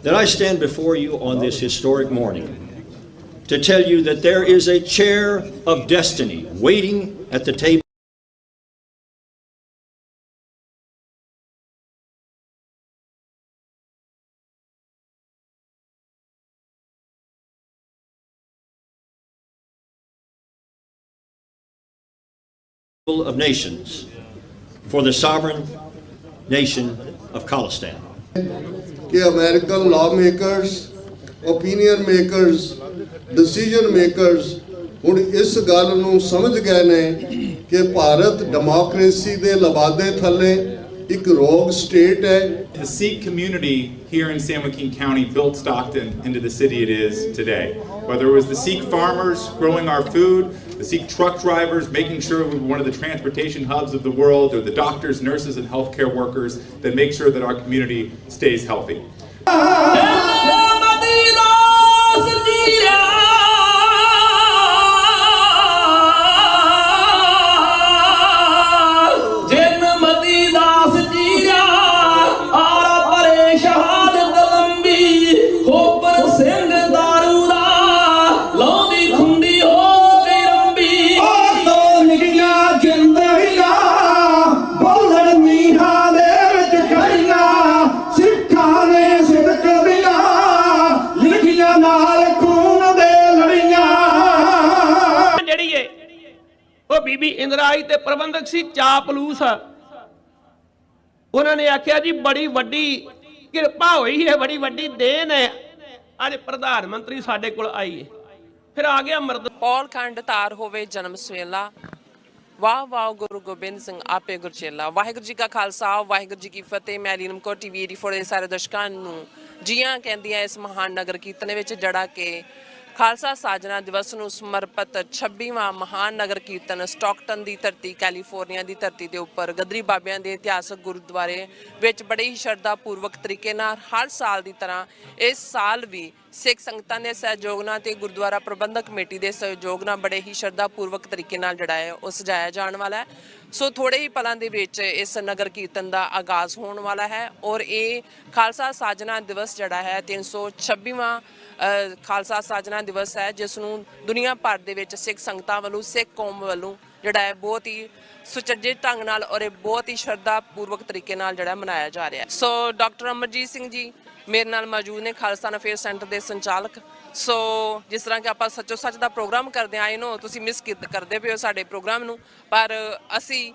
that I stand before you on this historic morning to tell you that there is a chair of destiny waiting at the table of nations for the sovereign nation of Khalistan. कि American law makers, opinion makers, decision makers ਹੁਣ ਇਸ ਗੱਲ ਨੂੰ ਸਮਝ ਗਏ ਨੇ ਕਿ Bharat democracy ਦੇ ਲਵਾਦੇ ਥੱਲੇ ਇੱਕ ਰੋਗ ਸਟੇਟ ਹੈ। The Sikh community here in San Joaquin County built Stockton into the city it is today. Whether it was the Sikh farmers growing our food, the Sikh truck drivers making sure we were one of the transportation hubs of the world, or the doctors, nurses, and healthcare workers that make sure that our community stays healthy. बीबी इंदिराई ते प्रबंधक सी चापलूस उन्होंने आख्या जी बड़ी वड्डी किरपा हुई है, बड़ी वड्डी देन है, अज प्रधानमंत्री साडे कोल आई है। फिर आ गया मर्द पौल खंड तार होवे जन्म सवेला, वाह वाह गुरु गोबिंद सिंह आपे गुरचेला। वाहिगुरू जी का खालसा, वाहिगुरू जी की फतेह। मैं नीलम कौर TV 84 ਦੇ ਸਾਰੇ ਦਰਸ਼ਕਾਂ ਨੂੰ ਜੀਆਂ ਕਹਿੰਦੀਆਂ ਇਸ ਮਹਾਨ ਨਗਰ ਕੀਰਤਨ ਵਿੱਚ ਜੜਾ ਕੇ ਖਾਲਸਾ ਸਾਜਨਾ ਦਿਵਸ ਨੂੰ ਸਮਰਪਿਤ 26ਵਾਂ ਮਹਾਨ ਨਗਰ ਕੀਰਤਨ ਸਟਾਕਟਨ ਦੀ ਧਰਤੀ, ਕੈਲੀਫੋਰਨੀਆ ਦੀ ਧਰਤੀ ਦੇ ਉੱਪਰ ਗਦਰੀ ਬਾਬਿਆਂ ਦੇ ਇਤਿਹਾਸਕ ਗੁਰਦੁਆਰੇ ਵਿੱਚ ਬੜੇ ਹੀ ਸ਼ਰਧਾ ਪੂਰਵਕ ਤਰੀਕੇ ਨਾਲ ਹਰ ਸਾਲ ਦੀ ਤਰ੍ਹਾਂ ਇਸ ਸਾਲ ਵੀ ਸਿੱਖ ਸੰਗਤਾਂ ਦੇ ਸਹਿਯੋਗ ਨਾਲ ਤੇ ਗੁਰਦੁਆਰਾ ਪ੍ਰਬੰਧਕ ਕਮੇਟੀ ਦੇ ਸਹਿਯੋਗ ਨਾਲ ਬੜੇ ਹੀ ਸ਼ਰਧਾ ਪੂਰਵਕ ਤਰੀਕੇ ਨਾਲ ਜਿਹੜਾ ਹੈ ਉਹ ਸਜਾਇਆ ਜਾਣ ਵਾਲਾ ਹੈ। ਸੋ ਥੋੜੇ ਹੀ ਪਲਾਂ ਦੇ ਵਿੱਚ ਇਸ ਨਗਰ ਕੀਰਤਨ ਦਾ ਆਗਾਜ਼ ਹੋਣ ਵਾਲਾ ਹੈ ਔਰ ਇਹ ਖਾਲਸਾ ਸਾਜਨਾ ਦਿਵਸ ਜਿਹੜਾ ਹੈ 326ਵਾਂ ਖਾਲਸਾ ਸਾਜਨਾ ਦਿਵਸ ਹੈ, ਜਿਸ ਨੂੰ ਦੁਨੀਆ ਭਰ ਦੇ ਵਿੱਚ ਸਿੱਖ ਸੰਗਤਾਂ ਵੱਲੋਂ, ਸਿੱਖ ਕੌਮ ਵੱਲੋਂ ਜਿਹੜਾ ਹੈ ਬਹੁਤ ਹੀ ਸੁਚੱਜੇ ਢੰਗ ਨਾਲ ਔਰ ਇਹ ਬਹੁਤ ਹੀ ਸ਼ਰਧਾ ਪੂਰਵਕ ਤਰੀਕੇ ਨਾਲ ਜਿਹੜਾ ਮਨਾਇਆ ਜਾ ਰਿਹਾ ਹੈ। ਸੋ ਡਾਕਟਰ ਅਮਰਜੀਤ ਸਿੰਘ ਜੀ ਮੇਰੇ ਨਾਲ ਮੌਜੂਦ ਨੇ, ਖਾਲਸਾ ਅਫੇਅਰ ਸੈਂਟਰ ਦੇ ਸੰਚਾਲਕ। ਸੋ ਜਿਸ ਤਰ੍ਹਾਂ ਕਿ ਆਪਾਂ ਸੱਚੋ ਸੱਚ ਦਾ ਪ੍ਰੋਗਰਾਮ ਕਰਦੇ ਆਏ ਨੂੰ ਤੁਸੀਂ ਮਿਸ ਕਰਦੇ ਪਏ ਹੋ ਸਾਡੇ ਪ੍ਰੋਗਰਾਮ ਨੂੰ, ਪਰ ਅਸੀਂ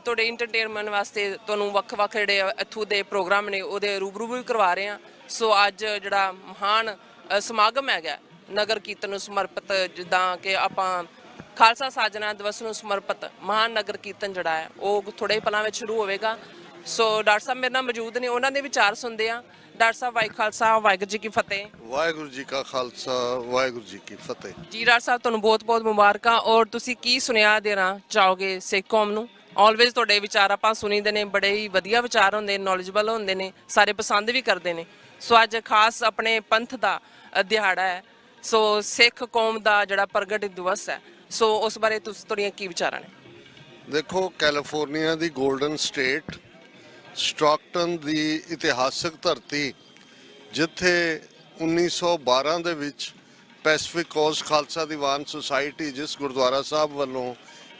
ਤੁਹਾਡੇ ਇੰਟਰਟੇਨਮੈਂਟ ਵਾਸਤੇ ਤੁਹਾਨੂੰ ਵੱਖ-ਵੱਖ ਜਿਹੜੇ ਇੱਥੋਂ ਦੇ ਪ੍ਰੋਗਰਾਮ ਨੇ ਉਹਦੇ ਰੂਬਰੂ ਵੀ ਕਰਵਾ ਰਹੇ ਹਾਂ। ਸੋ ਅੱਜ ਜਿਹੜਾ ਮਹਾਨ ਸਮਾਗਮ ਹੈਗਾ ਨਗਰ ਕੀਰਤਨ ਨੂੰ ਸਮਰਪਿਤ, ਜਿੱਦਾਂ ਕਿ ਆਪਾਂ ਖਾਲਸਾ ਸਾਜਨਾ ਦਿਵਸ ਨੂੰ ਸਮਰਪਿਤ ਮਹਾਨ ਨਗਰ ਕੀਰਤਨ ਜਿਹੜਾ ਹੈ ਉਹ ਥੋੜੇ ਪਲਾਂ ਵਿੱਚ ਸ਼ੁਰੂ ਹੋਵੇਗਾ। ਸੋ ਡਾਕਟਰ ਸਾਹਿਬ ਮੇਰੇ ਨਾਲ ਮੌਜੂਦ ਨੇ, ਉਹਨਾਂ ਦੇ ਵਿਚਾਰ ਸੁਣਦੇ ਆ। ਡਾਕਟਰ ਸਾਹਿਬ ਵਾਹਿਗੁਰੂ ਖਾਲਸਾ, ਵਾਹਿਗੁਰੂ ਜੀ ਕੀ ਫਤਿਹ। ਵਾਹਿਗੁਰੂ ਜੀ ਕਾ ਖਾਲਸਾ, ਵਾਹਿਗੁਰੂ ਜੀ ਕੀ ਫਤਿਹ। ਜੀ ਡਾਕਟਰ ਸਾਹਿਬ ਤੁਹਾਨੂੰ ਬਹੁਤ-ਬਹੁਤ ਮੁਬਾਰਕਾਂ। ਔਰ ਤੁਸੀਂ ਕੀ ਸੁਨੇਹਾ ਦੇਣਾ ਚਾਹੋਗੇ ਸਿੱਖ ਕੌਮ ਨੂੰ? ਆਲਵੇਜ਼ ਤੁਹਾਡੇ ਵਿਚਾਰ ਆਪਾਂ ਸੁਣੀਦੇ ਨੇ, ਬੜੇ ਹੀ ਵਧੀਆ ਵਿਚਾਰ ਹੁੰਦੇ, ਨੌਲੇਜਬਲ ਹੁੰਦੇ ਨੇ, ਸਾਰੇ ਪਸੰਦ ਵੀ ਕਰਦੇ ਨੇ। ਸੋ ਅੱਜ ਖਾਸ ਆਪਣੇ ਪੰਥ ਦਾ ਦਿਹਾੜਾ ਹੈ, ਸੋ ਸਿੱਖ ਕੌਮ ਦਾ ਜਿਹੜਾ ਪ੍ਰਗਟ ਦਿਵਸ ਹੈ, ਸੋ ਉਸ ਬਾਰੇ ਤੁਹਾਡੀਆਂ ਕੀ ਵਿਚਾਰਾਂ ਨੇ? ਦੇਖੋ, ਕੈਲੀਫੋਰਨੀਆ ਦੀ ਗੋਲਡਨ ਸਟੇਟ, ਸਟਾਕਟਨ ਦੀ ਇਤਿਹਾਸਕ ਧਰਤੀ, ਜਿੱਥੇ 1912 ਦੇ ਵਿੱਚ Pacific cost Khalsa Diwan society, ਜਿਸ ਗੁਰਦੁਆਰਾ ਸਾਹਿਬ ਵੱਲੋਂ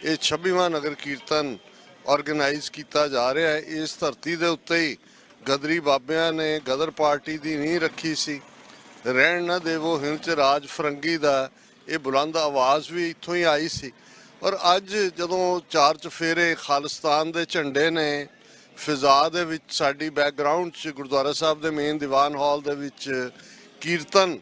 ਇਹ 26ਵਾਂ ਨਗਰ ਕੀਰਤਨ ਆਰਗੇਨਾਈਜ਼ ਕੀਤਾ ਜਾ ਰਿਹਾ ਹੈ, ਇਸ ਧਰਤੀ ਦੇ ਉੱਤੇ ਹੀ ਗਦਰੀ ਬਾਬਿਆਂ ਨੇ ਗਦਰ ਪਾਰਟੀ ਦੀ ਨੀਂਹ ਰੱਖੀ ਸੀ। ਰਹਿਣ ਨਾ ਦੇਵੋ ਹਿੰਦ 'ਚ ਰਾਜ ਫਰੰਗੀ ਦਾ ਇਹ ਬੁਲੰਦ ਆਵਾਜ਼ ਵੀ ਇੱਥੋਂ ਹੀ ਆਈ ਸੀ। ਔਰ ਅੱਜ ਜਦੋਂ ਚਾਰ ਚਫੇਰੇ ਖਾਲਿਸਤਾਨ ਦੇ ਝੰਡੇ ਨੇ ਫਿਜ਼ਾ ਦੇ ਵਿੱਚ, ਸਾਡੀ ਬੈਕਗਰਾਊਂਡ 'ਚ ਗੁਰਦੁਆਰਾ ਸਾਹਿਬ ਦੇ ਮੇਨ ਦੀਵਾਨ ਹਾਲ ਦੇ ਵਿੱਚ ਕੀਰਤਨ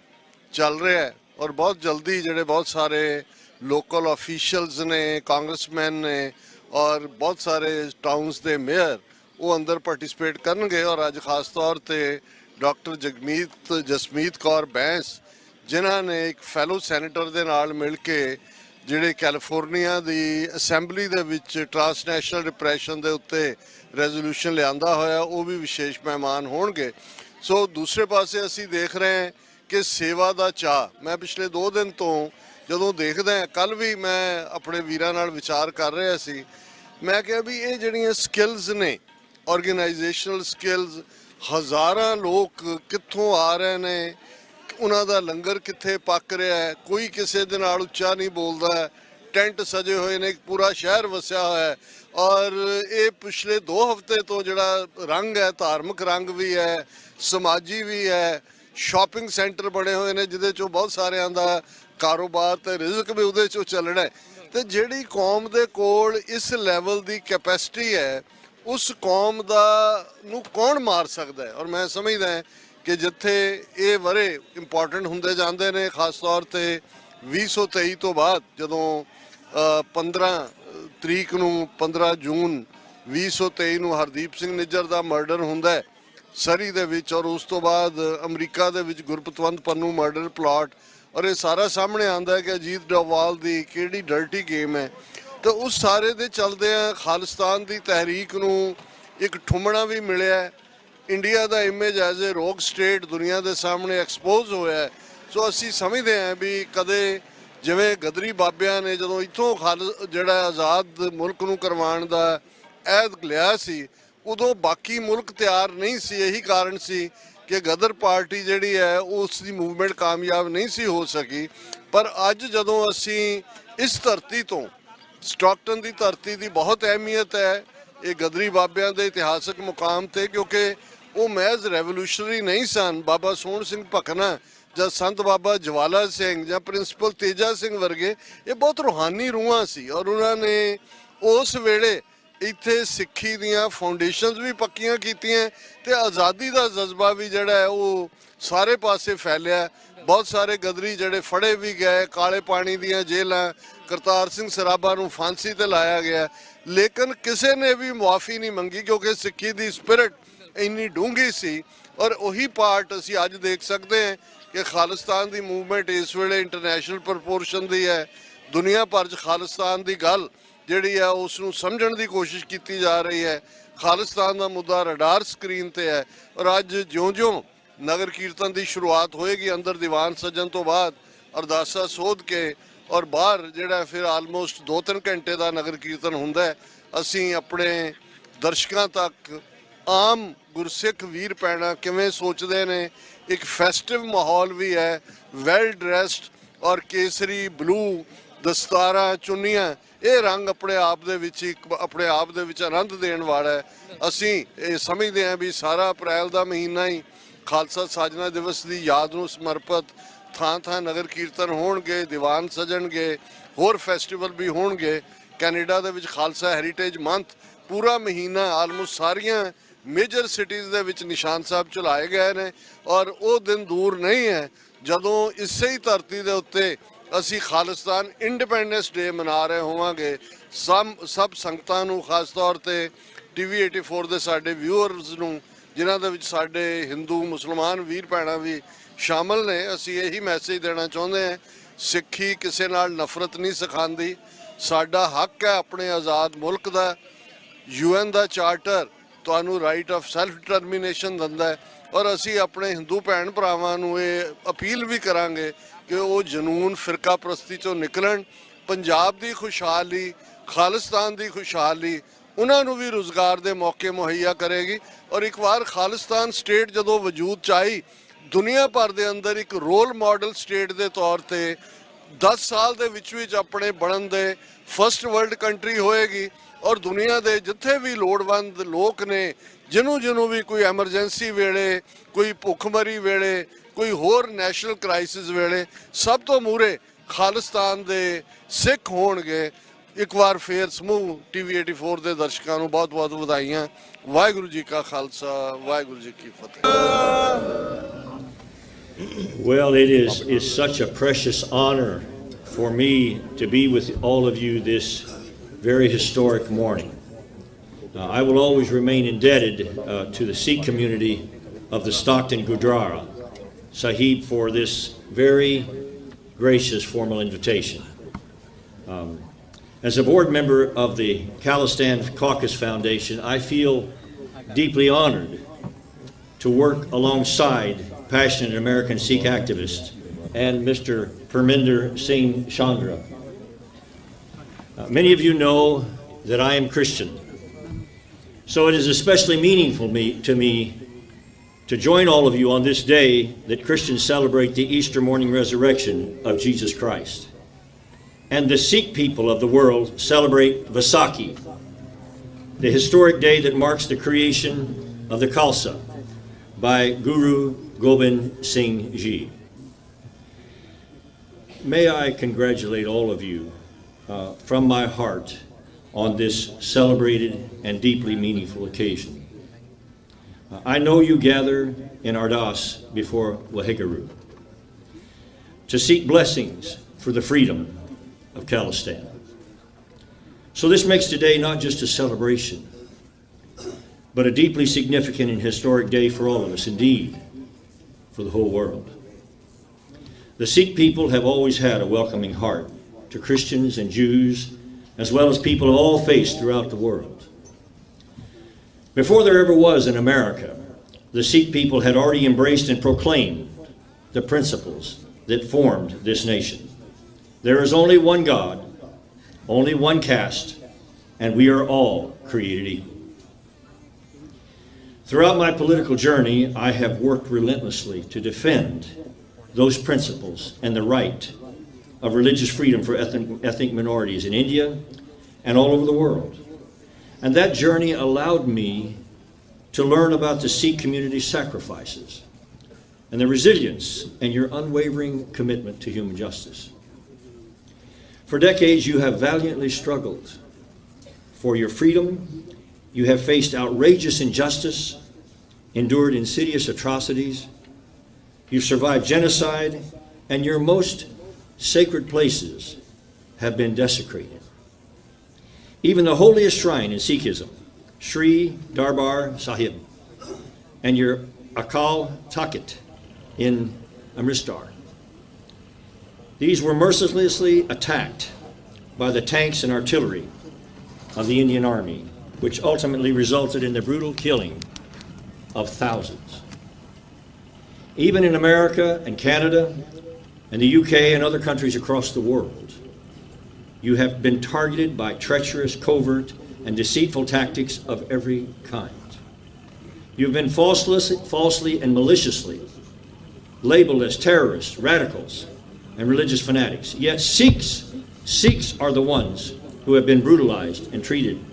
ਚੱਲ ਰਿਹਾ ਹੈ, ਔਰ ਬਹੁਤ ਜਲਦੀ ਜਿਹੜੇ ਬਹੁਤ ਸਾਰੇ ਲੋਕਲ ਆਫੀਸ਼ੀਅਲਸ ਨੇ, ਕਾਂਗਰਸਮੈਨ ਨੇ ਔਰ ਬਹੁਤ ਸਾਰੇ ਟਾਊਨਸ ਦੇ ਮੇਅਰ ਉਹ ਅੰਦਰ ਪਾਰਟਿਸਿਪੇਟ ਕਰਨਗੇ। ਔਰ ਅੱਜ ਖਾਸ ਤੌਰ 'ਤੇ ਡਾਕਟਰ ਜਸਮੀਤ ਕੌਰ ਬੈਂਸ, ਜਿਨ੍ਹਾਂ ਨੇ ਇੱਕ ਫੈਲੋ ਸੈਨੇਟਰ ਦੇ ਨਾਲ ਮਿਲ ਕੇ ਜਿਹੜੇ ਕੈਲੀਫੋਰਨੀਆ ਦੀ ਅਸੈਂਬਲੀ ਦੇ ਵਿੱਚ ਟਰਾਂਸਨੈਸ਼ਨਲ ਡਿਪਰੈਸ਼ਨ ਦੇ ਉੱਤੇ ਰੈਜ਼ੋਲੂਸ਼ਨ ਲਿਆਂਦਾ ਹੋਇਆ, ਉਹ ਵੀ ਵਿਸ਼ੇਸ਼ ਮਹਿਮਾਨ ਹੋਣਗੇ। ਸੋ ਦੂਸਰੇ ਪਾਸੇ ਅਸੀਂ ਦੇਖ ਰਹੇ ਹਾਂ ਕਿ ਸੇਵਾ ਦਾ ਚਾਅ, ਮੈਂ ਪਿਛਲੇ 2 ਦਿਨ ਤੋਂ ਜਦੋਂ ਦੇਖਦਾ, ਕੱਲ ਵੀ ਮੈਂ ਆਪਣੇ ਵੀਰਾਂ ਨਾਲ ਵਿਚਾਰ ਕਰ ਰਿਹਾ ਸੀ, ਮੈਂ ਕਿਹਾ ਵੀ ਇਹ ਜਿਹੜੀਆਂ ਸਕਿੱਲਸ ਨੇ, ਆਰਗੇਨਾਈਜੇਸ਼ਨਲ ਸਕਿੱਲਸ, ਹਜ਼ਾਰਾਂ ਲੋਕ ਕਿੱਥੋਂ ਆ ਰਹੇ ਨੇ, ਉਹਨਾਂ ਦਾ ਲੰਗਰ ਕਿੱਥੇ ਪੱਕ ਰਿਹਾ ਹੈ, ਕੋਈ ਕਿਸੇ ਦੇ ਨਾਲ ਉੱਚਾ ਨਹੀਂ ਬੋਲਦਾ ਹੈ, ਟੈਂਟ ਸਜੇ ਹੋਏ ਨੇ, ਪੂਰਾ ਸ਼ਹਿਰ ਵਸਿਆ ਹੋਇਆ ਹੈ। ਔਰ ਇਹ ਪਿਛਲੇ 2 ਹਫ਼ਤੇ ਤੋਂ ਜਿਹੜਾ ਰੰਗ ਹੈ, ਧਾਰਮਿਕ ਰੰਗ ਵੀ ਹੈ, ਸਮਾਜੀ ਵੀ ਹੈ, ਸ਼ਾਪਿੰਗ ਸੈਂਟਰ ਬਣੇ ਹੋਏ ਨੇ ਜਿਹਦੇ ਚੋਂ ਬਹੁਤ ਸਾਰਿਆਂ ਦਾ ਕਾਰੋਬਾਰ ਤੇ ਰਿਜ਼ਕ ਵੀ ਉਹਦੇ ਚੋਂ ਚੱਲਣਾ ਹੈ। ਤੇ ਜਿਹੜੀ ਕੌਮ ਦੇ ਕੋਲ ਇਸ ਲੈਵਲ ਦੀ ਕੈਪੈਸਿਟੀ ਹੈ, ਉਸ ਕੌਮ ਦਾ ਨੂੰ ਕੌਣ ਮਾਰ ਸਕਦਾ ਹੈ? ਔਰ ਮੈਂ ਸਮਝਦਾ ਹਾਂ ਕਿ ਜਿੱਥੇ ਇਹ ਵਰੇ ਇੰਪੋਰਟੈਂਟ ਹੁੰਦੇ ਜਾਂਦੇ ਨੇ, ਖਾਸ ਤੌਰ ਤੇ 2023 ਤੋਂ ਬਾਅਦ ਜਦੋਂ 15 ਤਰੀਕ ਨੂੰ 15 ਜੂਨ 2023 ਨੂੰ ਹਰਦੀਪ ਸਿੰਘ ਨਿੱਜਰ ਦਾ ਮਰਡਰ ਹੁੰਦਾ ਹੈ ਸਰੀ ਦੇ ਵਿੱਚ, ਔਰ ਉਸ ਤੋਂ ਬਾਅਦ ਅਮਰੀਕਾ ਦੇ ਵਿੱਚ ਗੁਰਪਤਵੰਤ ਪੰਨੂ ਮਰਡਰ ਪਲਾਟ, ਔਰ ਇਹ ਸਾਰਾ ਸਾਹਮਣੇ ਆਉਂਦਾ ਹੈ ਕਿ ਅਜੀਤ ਡੋਵਾਲ ਦੀ ਕਿਹੜੀ ਡਰਟੀ ਗੇਮ ਹੈ। ਤਾਂ ਉਸ ਸਾਰੇ ਦੇ ਚੱਲਦੇ ਆ ਖਾਲਿਸਤਾਨ ਦੀ ਤਹਿਰੀਕ ਨੂੰ ਇੱਕ ਠੁੰਮਣਾ ਵੀ ਮਿਲਿਆ। India the image as a ਰੋਗ ਸਟੇਟ ਦੁਨੀਆ ਦੇ ਸਾਹਮਣੇ ਐਕਸਪੋਜ਼ ਹੋਇਆ। ਸੋ ਅਸੀਂ ਸਮਝਦੇ ਹਾਂ ਵੀ ਕਦੇ ਜਿਵੇਂ ਗਦਰੀ ਬਾਬਿਆਂ ਨੇ ਜਦੋਂ ਇੱਥੋਂ ਜਿਹੜਾ ਆਜ਼ਾਦ ਮੁਲਕ ਨੂੰ ਕਰਵਾਉਣ ਦਾ ਅਹਿਦ ਲਿਆ ਸੀ, ਉਦੋਂ ਬਾਕੀ ਮੁਲਕ ਤਿਆਰ ਨਹੀਂ ਸੀ। ਇਹੀ ਕਾਰਨ ਸੀ ਕਿ ਗਦਰ ਪਾਰਟੀ ਜਿਹੜੀ ਹੈ ਉਸ ਦੀ ਮੂਵਮੈਂਟ ਕਾਮਯਾਬ ਨਹੀਂ ਸੀ ਹੋ ਸਕੀ। ਪਰ ਅੱਜ ਜਦੋਂ ਅਸੀਂ ਇਸ ਧਰਤੀ ਤੋਂ, ਸਟਾਕਟਨ ਦੀ ਧਰਤੀ ਦੀ ਬਹੁਤ ਅਹਿਮੀਅਤ ਹੈ ਇਹ ਗਦਰੀ ਬਾਬਿਆਂ ਦੇ ਇਤਿਹਾਸਕ ਮੁਕਾਮ ਤੇ, ਕਿਉਂਕਿ ਉਹ ਮਹਿਜ਼ ਰੈਵੋਲੂਸ਼ਨਰੀ ਨਹੀਂ ਸਨ। ਬਾਬਾ ਸੋਹਣ ਸਿੰਘ ਭਕਨਾ ਜਾਂ ਸੰਤ ਬਾਬਾ ਜਵਾਲਾ ਸਿੰਘ ਜਾਂ ਪ੍ਰਿੰਸੀਪਲ ਤੇਜਾ ਸਿੰਘ ਵਰਗੇ ਇਹ ਬਹੁਤ ਰੂਹਾਨੀ ਰੂਹਾਂ ਸੀ, ਔਰ ਉਹਨਾਂ ਨੇ ਉਸ ਵੇਲੇ ਇੱਥੇ ਸਿੱਖੀ ਦੀਆਂ ਫਾਊਂਡੇਸ਼ਨਸ ਵੀ ਪੱਕੀਆਂ ਕੀਤੀਆਂ ਤੇ ਆਜ਼ਾਦੀ ਦਾ ਜਜ਼ਬਾ ਵੀ ਜਿਹੜਾ ਹੈ ਉਹ ਸਾਰੇ ਪਾਸੇ ਫੈਲਿਆ। ਬਹੁਤ ਸਾਰੇ ਗਦਰੀ ਜਿਹੜੇ ਫੜੇ ਵੀ ਗਏ, ਕਾਲੇ ਪਾਣੀ ਦੀਆਂ ਜੇਲ੍ਹਾਂ, ਕਰਤਾਰ ਸਿੰਘ ਸਰਾਭਾ ਨੂੰ ਫਾਂਸੀ ਤੇ ਲਾਇਆ ਗਿਆ, ਲੇਕਿਨ ਕਿਸੇ ਨੇ ਵੀ ਮੁਆਫੀ ਨਹੀਂ ਮੰਗੀ ਕਿਉਂਕਿ ਸਿੱਖੀ ਦੀ ਸਪਿਰਿਟ ਇੰਨੀ ਡੂੰਘੀ ਸੀ। ਔਰ ਉਹੀ ਪਾਰਟ ਅਸੀਂ ਅੱਜ ਦੇਖ ਸਕਦੇ ਹਾਂ ਕਿ ਖਾਲਿਸਤਾਨ ਦੀ ਮੂਵਮੈਂਟ ਇਸ ਵੇਲੇ ਇੰਟਰਨੈਸ਼ਨਲ ਪ੍ਰਪੋਰਸ਼ਨ ਦੀ ਹੈ। ਦੁਨੀਆ ਭਰ 'ਚ ਖਾਲਿਸਤਾਨ ਦੀ ਗੱਲ ਜਿਹੜੀ ਹੈ ਉਸ ਨੂੰ ਸਮਝਣ ਦੀ ਕੋਸ਼ਿਸ਼ ਕੀਤੀ ਜਾ ਰਹੀ ਹੈ। ਖਾਲਿਸਤਾਨ ਦਾ ਮੁੱਦਾ ਰਡਾਰ ਸਕਰੀਨ ਤੇ ਹੈ। ਔਰ ਅੱਜ ਜਿਉਂ-ਜਿਉਂ ਨਗਰ ਕੀਰਤਨ ਦੀ ਸ਼ੁਰੂਆਤ ਹੋਏਗੀ, ਅੰਦਰ ਦੀਵਾਨ ਸਜਣ ਤੋਂ ਬਾਅਦ ਅਰਦਾਸਾ ਸੋਧ ਕੇ ਔਰ ਬਾਹਰ ਜਿਹੜਾ ਫਿਰ ਆਲਮੋਸਟ 2-3 ਘੰਟੇ ਦਾ ਨਗਰ ਕੀਰਤਨ ਹੁੰਦਾ ਹੈ, ਅਸੀਂ ਆਪਣੇ ਦਰਸ਼ਕਾਂ ਤੱਕ ਆਮ ਗੁਰਸਿੱਖ ਵੀਰ ਭੈਣਾਂ ਕਿਵੇਂ ਸੋਚਦੇ ਨੇ, ਇੱਕ ਫੈਸਟਿਵ ਮਾਹੌਲ ਵੀ ਹੈ, ਵੈਲ ਡਰੈਸਡ ਔਰ ਕੇਸਰੀ ਬਲੂ ਦਸਤਾਰਾਂ ਚੁੰਨੀਆਂ, ਇਹ ਰੰਗ ਆਪਣੇ ਆਪ ਦੇ ਵਿੱਚ ਆਨੰਦ ਦੇਣ ਵਾਲਾ ਹੈ। ਅਸੀਂ ਇਹ ਸਮਝਦੇ ਹਾਂ ਵੀ ਸਾਰਾ ਅਪ੍ਰੈਲ ਦਾ ਮਹੀਨਾ ਹੀ ਖਾਲਸਾ ਸਾਜਨਾ ਦਿਵਸ ਦੀ ਯਾਦ ਨੂੰ ਸਮਰਪਿਤ ਥਾਂ ਨਗਰ ਕੀਰਤਨ ਹੋਣਗੇ, ਦੀਵਾਨ ਸਜਣਗੇ, ਹੋਰ ਫੈਸਟੀਵਲ ਵੀ ਹੋਣਗੇ। ਕੈਨੇਡਾ ਦੇ ਵਿੱਚ ਖਾਲਸਾ ਹੈਰੀਟੇਜ ਮੰਥ ਪੂਰਾ ਮਹੀਨਾ ਆਲਮੋਸਟ ਸਾਰੀਆਂ ਮੇਜਰ ਸਿਟੀਜ਼ ਦੇ ਵਿੱਚ ਨਿਸ਼ਾਨ ਸਾਹਿਬ ਚਲਾਏ ਗਏ ਨੇ, ਔਰ ਉਹ ਦਿਨ ਦੂਰ ਨਹੀਂ ਹੈ ਜਦੋਂ ਇਸੇ ਹੀ ਧਰਤੀ ਦੇ ਉੱਤੇ ਅਸੀਂ ਖਾਲਿਸਤਾਨ ਇੰਡੀਪੈਂਡੈਂਸ ਡੇ ਮਨਾ ਰਹੇ ਹੋਵਾਂਗੇ। ਸਭ ਸੰਗਤਾਂ ਨੂੰ, ਖਾਸ ਤੌਰ ਤੇ TV 84 ਦੇ ਸਾਡੇ ਵਿਊਅਰਸ ਨੂੰ, ਜਿਨ੍ਹਾਂ ਦੇ ਵਿੱਚ ਸਾਡੇ ਹਿੰਦੂ ਮੁਸਲਮਾਨ ਵੀਰ ਭੈਣਾਂ ਵੀ ਸ਼ਾਮਲ ਨੇ, ਅਸੀਂ ਇਹੀ ਮੈਸੇਜ ਦੇਣਾ ਚਾਹੁੰਦੇ ਹਾਂ, ਸਿੱਖੀ ਕਿਸੇ ਨਾਲ ਨਫ਼ਰਤ ਨਹੀਂ ਸਿਖਾਉਂਦੀ। ਸਾਡਾ ਹੱਕ ਹੈ ਆਪਣੇ ਆਜ਼ਾਦ ਮੁਲਕ ਦਾ। UN ਦਾ ਚਾਰਟਰ ਤੁਹਾਨੂੰ ਰਾਈਟ ਆਫ ਸੈਲਫ ਡਿਟਰਮੀਨੇਸ਼ਨ ਦਿੰਦਾ ਹੈ, ਔਰ ਅਸੀਂ ਆਪਣੇ ਹਿੰਦੂ ਭੈਣ ਭਰਾਵਾਂ ਨੂੰ ਇਹ ਅਪੀਲ ਵੀ ਕਰਾਂਗੇ ਕਿ ਉਹ ਜਨੂਨ ਫਿਰਕਾ ਪ੍ਰਸਤੀ ਚੋਂ ਨਿਕਲਣ। ਪੰਜਾਬ ਦੀ ਖੁਸ਼ਹਾਲੀ, ਖਾਲਿਸਤਾਨ ਦੀ ਖੁਸ਼ਹਾਲੀ ਉਹਨਾਂ ਨੂੰ ਵੀ ਰੁਜ਼ਗਾਰ ਦੇ ਮੌਕੇ ਮੁਹੱਈਆ ਕਰੇਗੀ। ਔਰ ਇੱਕ ਵਾਰ ਖਾਲਿਸਤਾਨ ਸਟੇਟ ਜਦੋਂ ਵਜੂਦ 'ਚ ਆਈ, ਦੁਨੀਆ ਭਰ ਦੇ ਅੰਦਰ ਇੱਕ ਰੋਲ ਮਾਡਲ ਸਟੇਟ ਦੇ ਤੌਰ ਤੇ 10 ਸਾਲ ਦੇ ਵਿੱਚ ਆਪਣੇ ਬਣਨ ਦੇ ਫਸਟ ਵਰਲਡ ਕੰਟਰੀ ਹੋਏਗੀ। ਔਰ ਦੁਨੀਆ ਦੇ ਜਿੱਥੇ ਵੀ ਲੋੜਵੰਦ ਲੋਕ ਨੇ, ਜਿਹਨੂੰ ਵੀ ਕੋਈ ਐਮਰਜੈਂਸੀ ਵੇਲੇ, ਕੋਈ ਭੁੱਖਮਰੀ ਵੇਲੇ, ਕੋਈ ਹੋਰ ਨੈਸ਼ਨਲ ਕ੍ਰਾਈਸਿਸ ਵੇਲੇ, ਸਭ ਤੋਂ ਮੂਹਰੇ ਖਾਲਿਸਤਾਨ ਦੇ ਸਿੱਖ ਹੋਣਗੇ। ਇੱਕ ਵਾਰ ਫੇਰ ਸਮੂਹ TV 84 ਦੇ ਦਰਸ਼ਕਾਂ ਨੂੰ ਬਹੁਤ-ਬਹੁਤ ਵਧਾਈਆਂ। ਵਾਹਿਗੁਰੂ ਜੀ ਕਾ ਖਾਲਸਾ, ਵਾਹਿਗੁਰੂ ਜੀ ਕੀ ਫਤਿਹ। Well, it is such a precious honor for me to be with all of you this very historic morning. I will always remain indebted to the Sikh community of the Stockton Gurdwara Sahib for this very gracious formal invitation. As a board member of the Khalistan Caucus Foundation, I feel deeply honored to work alongside passionate American Sikh activists and Mr. Parminder Singh Chandra. Many of you know that I am Christian, so it is especially meaningful to me to join all of you on this day that Christians celebrate the Easter morning resurrection of Jesus Christ. And the Sikh people of the world celebrate Vaisakhi, the historic day that marks the creation of the Khalsa by Guru Gobind Singh Ji. May I congratulate all of you from my heart on this celebrated and deeply meaningful occasion. I know you gather in Ardas before Waheguru to seek blessings for the freedom of Khalistan. So this makes today not just a celebration, but a deeply significant and historic day for all of us, indeed, for the whole world. The Sikh people have always had a welcoming heart to Christians and Jews, as well as people of all faiths throughout the world. Before there ever was an America, the Sikh people had already embraced and proclaimed the principles that formed this nation. There is only one God, only one caste, and we are all created equal. Throughout my political journey, I have worked relentlessly to defend those principles and the right of religious freedom for ethnic minorities in India and all over the world. And that journey allowed me to learn about the Sikh community's sacrifices and the resilience and your unwavering commitment to human justice. For decades, you have valiantly struggled for your freedom. You have faced outrageous injustice, endured insidious atrocities. You've survived genocide, and your most sacred places have been desecrated. Even the holiest shrine in Sikhism, Sri Darbar Sahib, and your Akal Takht in Amritsar. These were mercilessly attacked by the tanks and artillery of the Indian Army, which ultimately resulted in the brutal killing of thousands. Even in America and Canada and the UK and other countries across the world, you have been targeted by treacherous, covert, and deceitful tactics of every kind. You've been falsely and maliciously labeled as terrorists, radicals, and religious fanatics. Yet Sikhs are the ones who have been brutalized and treated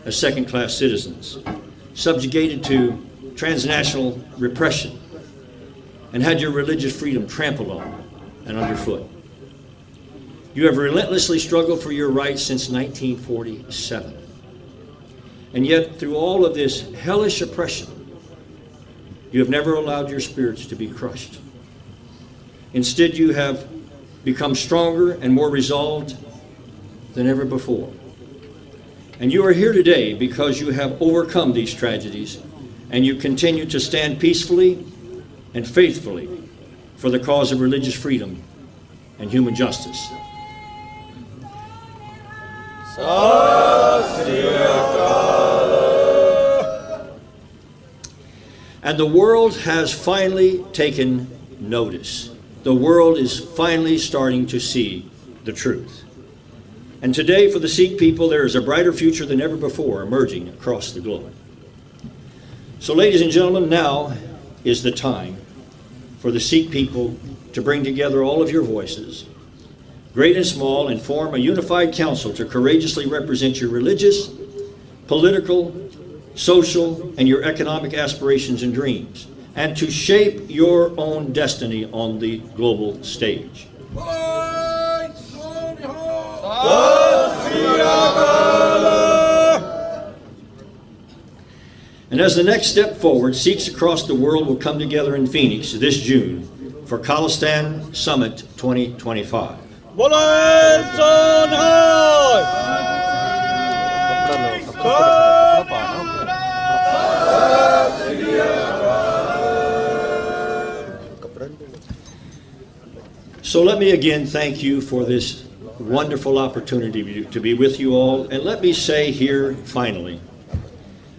as second-class citizens, subjugated to transnational repression, and had your religious freedom trampled on and underfoot. You have relentlessly struggled for your rights since 1947. And yet, through all of this hellish oppression, you have never allowed your spirits to be crushed. Instead, you have become stronger and more resolved than ever before. And you are here today because you have overcome these tragedies, and you continue to stand peacefully and faithfully for the cause of religious freedom and human justice. And the world has finally taken notice. The world is finally starting to see the truth. And today, for the Sikh people, there is a brighter future than ever before emerging across the globe. So, ladies and gentlemen, now is the time for the Sikh people to bring together all of your voices, great and small, and form a unified council to courageously represent your religious, political, social, and your economic aspirations and dreams, and to shape your own destiny on the global stage. And as the next step forward, Sikhs across the world will come together in Phoenix this June for Khalistan Summit 2025. So let me again thank you for this wonderful opportunity to be with you all. And let me say here, finally,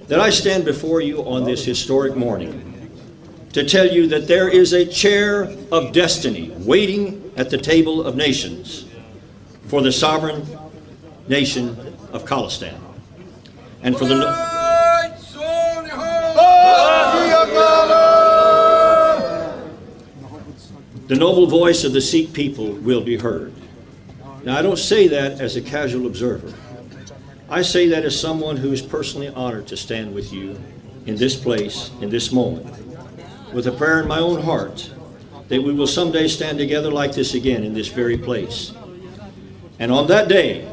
that I stand before you on this historic morning to tell you that there is a chair of destiny waiting at the table of nations for the sovereign nation of Khalistan. And for the the noble voice of the Sikh people will be heard. Now, I don't say that as a casual observer. I say that as someone who is personally honored to stand with you in this place, in this moment, with a prayer in my own heart that we will someday stand together like this again in this very place. And on that day,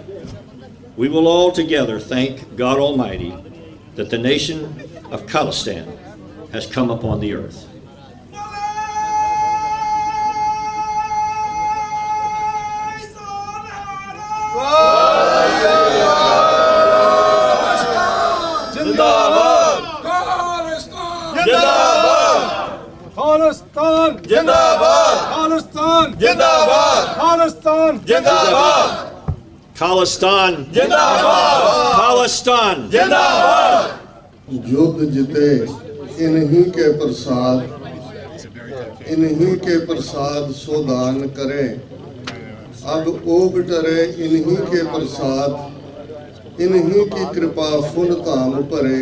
we will all together thank God Almighty that the nation of Khalistan has come upon the earth. Khalistan Jindabad! Khalistan Jindabad! Khalistan Jindabad! Khalistan Jindabad! Khalistan Jindabad! युद्ध जीते इन्हीं के प्रसाद सोदान करे, अब ओग टरे इन्हीं के प्रसाद, इन्हीं की कृपा फुल धाम भरे,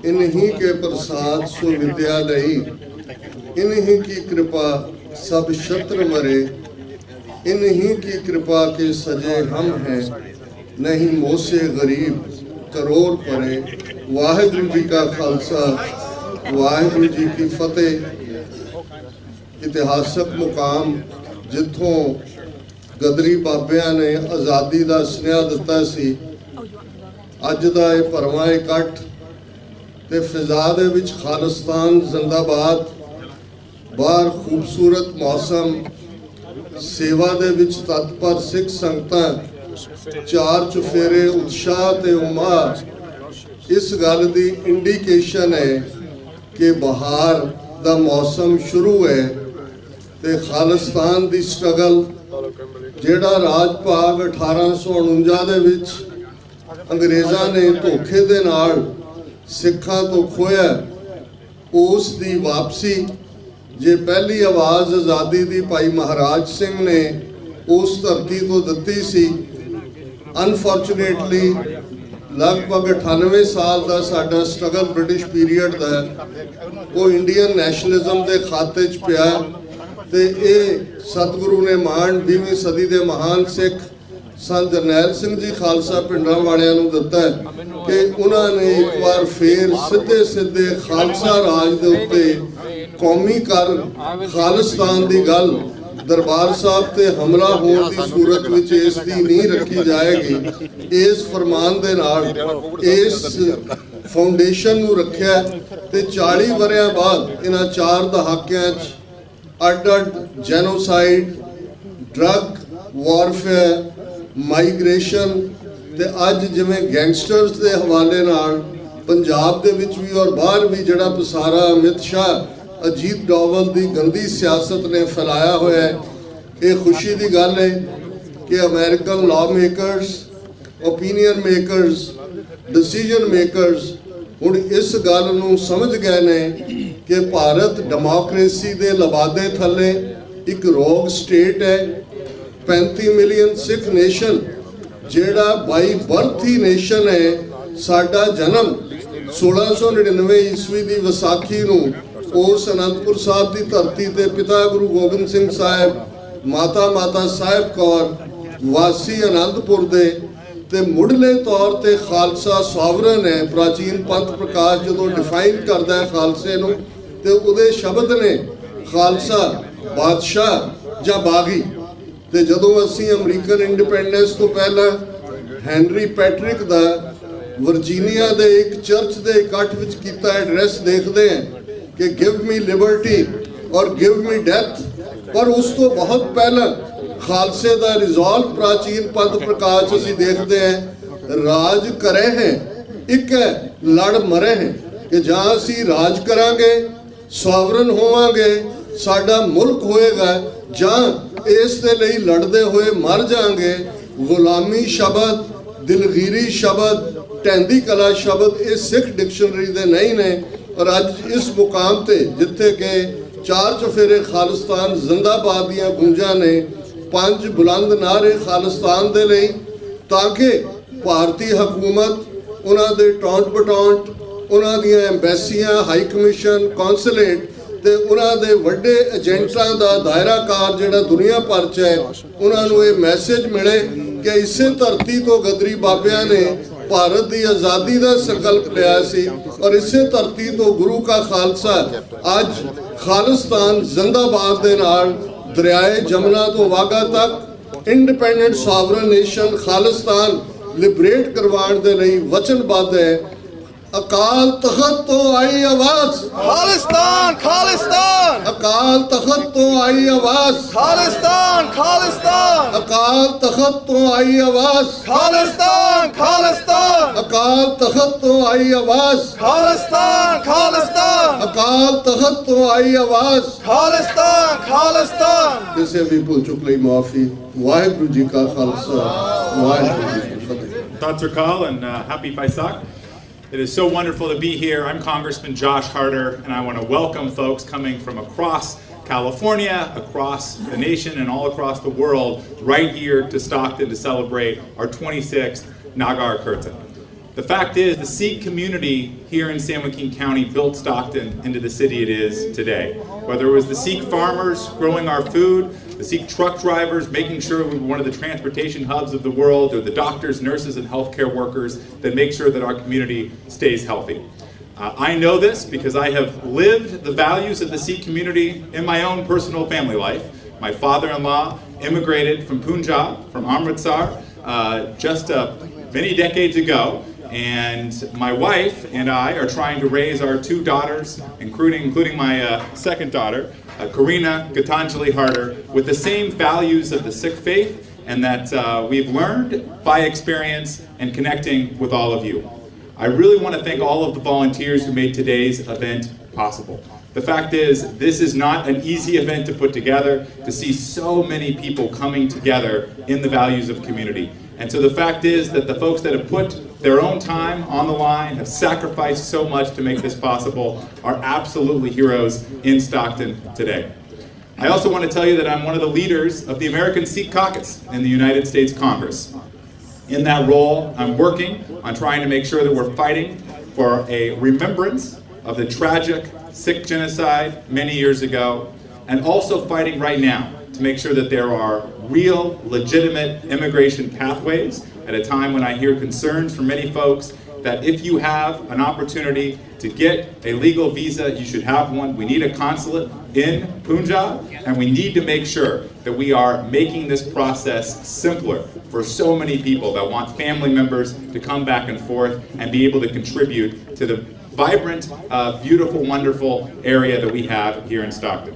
इन्हीं के प्रसाद सुविद्यालयी, इन्हीं की कृपा सब शत्रु मरे, इन्हीं की कृपा के सजे हम हैं, नहीं मोसे गरीब करोड़ परे। वाहिगुरु जी का खालसा, वाहिगुरु जी की फतेह। इतिहासक मुकाम जिथों गदरी बाबियां ने आज़ादी का सुनेहा दिता सी, अज दा ये भरवां इकट्ठ ते फिजा दे विच खालिस्तान जिंदाबाद, बाहर खूबसूरत मौसम, सेवा दे विच तत्पर सिख संगतां, चार चुफेरे उत्साह ते उमाद, इस गल दी इंडिकेशन है कि बहार दा मौसम शुरू है ते खालिस्तान दी स्ट्रगल जेड़ा राज भाग 1849 दे विच अंग्रेज़ां ने धोखे दे नाल सिखां तो खोया, उस दी वापसी जे पहली आवाज़ आज़ादी दी भाई महाराज सिंह ने उस धरती तो दिती सी। अनफॉर्चुनेटली लगभग 98 साल का साडा स्ट्रगल ब्रिटिश पीरीयड का वो इंडियन नैशनलिज्म के खाते च पिया ते ये सतगुरु ने मान 20वीं सदी के महान सिख संत जरनैल सिंह जी खालसा पिंडां वालियां नूं दिता है कि उन्होंने एक बार फिर सीधे सीधे खालसा राज के उत्ते कौमी कर खालिस्तान की गल दरबार साहब ते हमला होने की सूरत विच इस दी नींह रखी जाएगी। इस फरमान दे नाल इस फाउंडेशन नूं रखिया ते 40 वरियां बाद इन्हां 4 दहाकियां च अड जेनोसाइड, ड्रग वॉरफेयर, माइग्रेशन ते अज जिवें गैंगस्टर्स के हवाले नाल पंजाब दे विच भी और बाहर भी जिहड़ा पसारा अमित शाह, अजीत डोवल की गंदी सियासत ने फैलाया हुआ है। ये खुशी की गल है कि American law makers, opinion makers, decision makers हुण इस गल नूं समझ गए ने कि भारत डेमोक्रेसी के लबादे थले एक रोग स्टेट है। 35 मिलियन सिख नेशन जेड़ा बाई बर्थ ही नेशन है। साडा जन्म 1699 ईस्वी की विसाखी नूं उस अनंदपुर साहब की धरती ते पिता गुरु गोबिंद सिंह साहब, माता साहिब कौर वासी आनंदपुर दे ते मुढ़ले तौर ते खालसा सॉवरन है। प्राचीन पंथ प्रकाश जो डिफाइन करता है खालसे नूं ते उहदे शब्द ने खालसा बादशाह जां बागी। ते जदों असीं अमरीकन इंडिपेंडेंस तो पहला हैनरी पैट्रिक दा वर्जीनिया दे एक चर्च दे इकट्ठ विच कीता एड्रैस देखते हैं कि गिव मी लिबर्टी और गिव मी डेथ, पर उस तो बहुत पहला खालसे का रिजॉल्व प्राचीन पंथ प्रकाश असीं देखते हैं राज करे हैं एक है लड़ मरे हैं कि जां असीं राज करांगे, सॉवरन होवांगे, साडा मुल्क होएगा, जां इस दे लई लड़दे हुए मर जाएंगे। गुलामी शब्द, दिलगीरी शब्द, टैंदी कला शब्द ये सिख डिक्शनरी दे नहीं ने। और अज इस मुकाम ते जिथे के 4 चुफेरे खालिस्तान जिंदाबाद दियां गूंजां ने, 5 बुलंद नारे खालिस्तान दे लई, ताकि भारतीय हुकूमत उन्हां दे टौंट बटौंट, उन्हां दियां एम्बैसियां, हाई कमीशन, कौंसलेट ਤੇ ਉਹਨਾਂ ਦੇ ਵੱਡੇ ਏਜੰਟਾਂ ਦਾ ਦਾਇਰਾਕਾਰ ਜਿਹੜਾ ਦੁਨੀਆ ਭਰ 'ਚ ਹੈ, ਉਹਨਾਂ ਨੂੰ ਇਹ ਮੈਸੇਜ ਮਿਲੇ ਕਿ ਇਸੇ ਧਰਤੀ ਤੋਂ ਗਦਰੀ ਬਾਬਿਆਂ ਨੇ ਭਾਰਤ ਦੀ ਆਜ਼ਾਦੀ ਦਾ ਸੰਕਲਪ ਲਿਆ ਸੀ ਔਰ ਇਸੇ ਧਰਤੀ ਤੋਂ ਗੁਰੂ ਕਾ ਖਾਲਸਾ ਅੱਜ ਖਾਲਿਸਤਾਨ ਜ਼ਿੰਦਾਬਾਦ ਦੇ ਨਾਲ ਦਰਿਆਏ ਜਮਨਾ ਤੋਂ ਵਾਗਾ ਤੱਕ independent sovereign nation Khalistan liberate ਕਰਵਾਉਣ ਦੇ ਲਈ ਵਚਨਬੱਧ ਹੈ। ਅਕਾਲ ਤਖਤ ਤੋਂ ਆਈ ਆਵਾਜ਼ ਖਾਲਿਸਤਾਨ ਖਾਲਿਸਤਾਨ ਅਕਾਲ ਤਖਤ ਤੋਂ ਆਈ ਆਵਾਜ਼ ਖਾਲਿਸਤਾਨ ਖਾਲਿਸਤਾਨ ਅਕਾਲ ਤਖਤ ਤੋਂ ਆਈ ਆਵਾਜ਼ ਖਾਲਿਸਤਾਨ ਖਾਲਿਸਤਾਨ ਅਕਾਲ ਤਖਤ ਤੋਂ ਆਈ ਆਵਾਜ਼ ਖਾਲਿਸਤਾਨ ਖਾਲਿਸਤਾਨ ਅਕਾਲ ਤਖਤ ਤੋਂ ਆਈ ਆਵਾਜ਼ ਖਾਲਿਸਤਾਨ ਖਾਲਿਸਤਾਨ। ਕਿਸੇ ਵੀ ਭੁੱਲ ਚੁੱਕ ਲਈ ਮਾਫੀ। ਵਾਹਿਗੁਰੂ ਜੀ ਕਾ ਖਾਲਸਾ ਵਾਹਿਗੁਰੂ ਜੀ ਕੀ ਫਤਿਹ। Dr. Kal, and happy Paisak. It is so wonderful to be here. I'm Congressman Josh Harder, and I want to welcome folks coming from across California, across the nation, and all across the world right here to Stockton to celebrate our 26th Nagar Kirtan. The fact is, the Sikh community here in San Joaquin County built Stockton into the city it is today. Whether it was the Sikh farmers growing our food, the Sikh truck drivers making sure we were one of the transportation hubs of the world, or the doctors, nurses, and healthcare workers that make sure that our community stays healthy. I know this because I have lived the values of the Sikh community in my own personal family life. My father-in-law immigrated from Punjab, from Amritsar, just many decades ago. And my wife and I are trying to raise our two daughters, including my second daughter, Karina Gitanjali Harder, with the same values of the Sikh faith, and that we've learned by experience and connecting with all of you. I really want to thank all of the volunteers who made today's event possible. The fact is, this is not an easy event to put together, to see so many people coming together in the values of community. And so the fact is that the folks that have put their own time on the line, have sacrificed so much to make this possible, are absolutely heroes in Stockton today. I also want to tell you that I'm one of the leaders of the American Sikh Caucus in the United States Congress. In that role, I'm working on trying to make sure that we're fighting for a remembrance of the tragic Sikh genocide many years ago, and also fighting right now to make sure that there are real, legitimate immigration pathways at a time when I hear concerns from many folks that if you have an opportunity to get a legal visa, you should have one. We need a consulate in Punjab, and we need to make sure that we are making this process simpler for so many people that want family members to come back and forth and be able to contribute to the vibrant, beautiful, wonderful area that we have here in Stockton.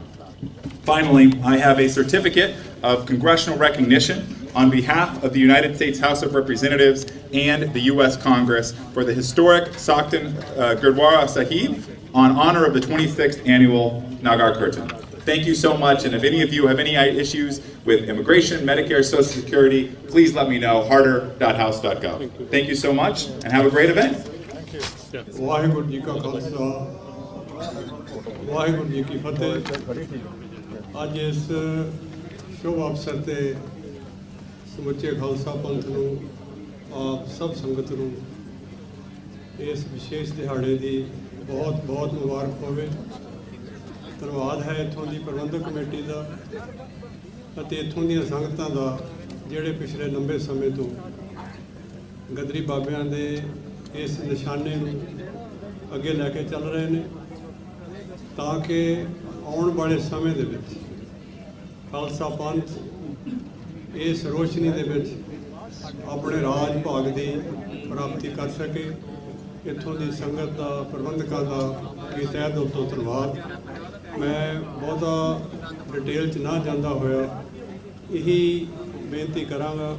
Finally, I have a certificate of congressional recognition on behalf of the United States House of Representatives and the U.S. Congress for the historic Stockton Gurdwara Sahib on honor of the 26th annual Nagar Kirtan. Thank you so much, and if any of you have any issues with immigration, Medicare, Social Security, please let me know, harder.house.gov. Thank you so much, and have a great event. Waheguru ji ਕਾ ਖਾਲਸਾ ਵਾਹਿਗੁਰੂ ਜੀ ਕੀ ਫਤਿਹ। ਅੱਜ ਇਸ ਸ਼ੁਭ ਅਵਸਰ ਤੇ ਸਮੁੱਚੇ ਖਾਲਸਾ ਪੰਥ ਨੂੰ, ਆਪ ਸਭ ਸੰਗਤ ਨੂੰ ਇਸ ਵਿਸ਼ੇਸ਼ ਦਿਹਾੜੇ ਦੀ ਬਹੁਤ ਬਹੁਤ ਮੁਬਾਰਕ ਹੋਵੇ। ਧੰਨਵਾਦ ਹੈ ਇੱਥੋਂ ਦੀ ਪ੍ਰਬੰਧਕ ਕਮੇਟੀ ਦਾ ਅਤੇ ਇੱਥੋਂ ਦੀਆਂ ਸੰਗਤਾਂ ਦਾ, ਜਿਹੜੇ ਪਿਛਲੇ ਲੰਬੇ ਸਮੇਂ ਤੋਂ ਗਦਰੀ ਬਾਬਿਆਂ ਦੇ ਇਸ ਨਿਸ਼ਾਨੇ ਨੂੰ ਅੱਗੇ ਲੈ ਕੇ ਚੱਲ ਰਹੇ ਨੇ, ਤਾਂ ਕਿ ਆਉਣ ਵਾਲੇ ਸਮੇਂ ਦੇ ਵਿੱਚ ਖਾਲਸਾ ਪੰਥ ਇਸ ਰੋਸ਼ਨੀ ਦੇ ਵਿੱਚ ਆਪਣੇ ਰਾਜ ਭਾਗ ਦੀ ਪ੍ਰਾਪਤੀ ਕਰ ਸਕੇ। ਇੱਥੋਂ ਦੀ ਸੰਗਤ ਦਾ, ਪ੍ਰਬੰਧਕਾਂ ਦਾ ਵੀ ਤਹਿ ਦਿਲ ਤੋਂ ਧੰਨਵਾਦ। ਮੈਂ ਬਹੁਤਾ ਡਿਟੇਲ 'ਚ ਨਾ ਜਾਂਦਾ ਹੋਇਆ ਇਹੀ ਬੇਨਤੀ ਕਰਾਂਗਾ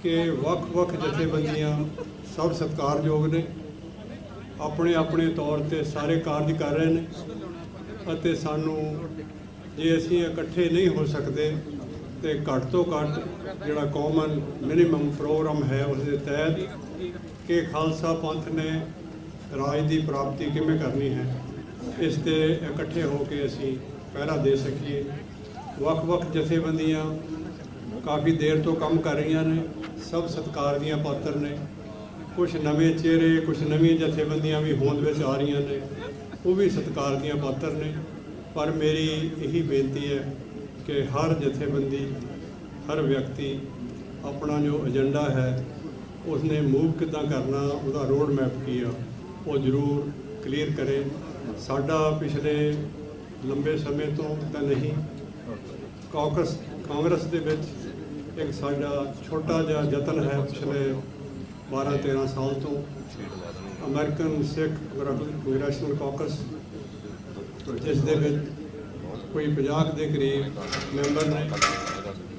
ਕਿ ਵੱਖ-ਵੱਖ ਜਥੇਬੰਦੀਆਂ ਸਭ ਸਤਿਕਾਰਯੋਗ ਨੇ, ਆਪਣੇ ਆਪਣੇ ਤੌਰ 'ਤੇ ਸਾਰੇ ਕਾਰਜ ਕਰ ਰਹੇ ਨੇ, ਅਤੇ ਸਾਨੂੰ ਜੇ ਅਸੀਂ ਇਕੱਠੇ ਨਹੀਂ ਹੋ ਸਕਦੇ ਤੇ ਘੱਟ ਤੋਂ ਘੱਟ ਜਿਹੜਾ ਕਾਮਨ ਮਿਨੀਮਮ ਪ੍ਰੋਗਰਾਮ ਹੈ ਉਸ ਦੇ ਤਹਿਤ ਕਿ ਖਾਲਸਾ ਪੰਥ ਨੇ ਰਾਜ ਦੀ ਪ੍ਰਾਪਤੀ ਕਿਵੇਂ ਕਰਨੀ ਹੈ, ਇਸ 'ਤੇ ਇਕੱਠੇ ਹੋ ਕੇ ਅਸੀਂ ਪਹਿਰਾ ਦੇ ਸਕੀਏ। ਵੱਖ-ਵੱਖ ਜਥੇਬੰਦੀਆਂ ਕਾਫੀ ਦੇਰ ਤੋਂ ਕੰਮ ਕਰ ਰਹੀਆਂ ਨੇ, ਸਭ ਸਤਿਕਾਰ ਦੀਆਂ ਪਾਤਰ ਨੇ। ਕੁਛ ਨਵੇਂ ਚਿਹਰੇ, ਕੁਛ ਨਵੀਆਂ ਜਥੇਬੰਦੀਆਂ ਵੀ ਹੋਂਦ ਵਿੱਚ ਆ ਰਹੀਆਂ ਨੇ, ਉਹ ਵੀ ਸਤਿਕਾਰ ਦੀਆਂ ਪਾਤਰ ਨੇ। पर मेरी यही बेनती है कि हर जथेबंदी, हर व्यक्ति अपना जो एजेंडा है उसने मूव कितना करना, उसका रोड मैप की आ वो जरूर क्लीयर करे। साडा पिछले लंबे समय तो नहीं कांग्रेस दे विच एक साडा छोटा जिहा यतन है पिछले 12-13 साल तो अमेरिकन सिख कांग्रेशनल कॉकस, जिस दे विच कोई 50 के करीब मैंबर ने।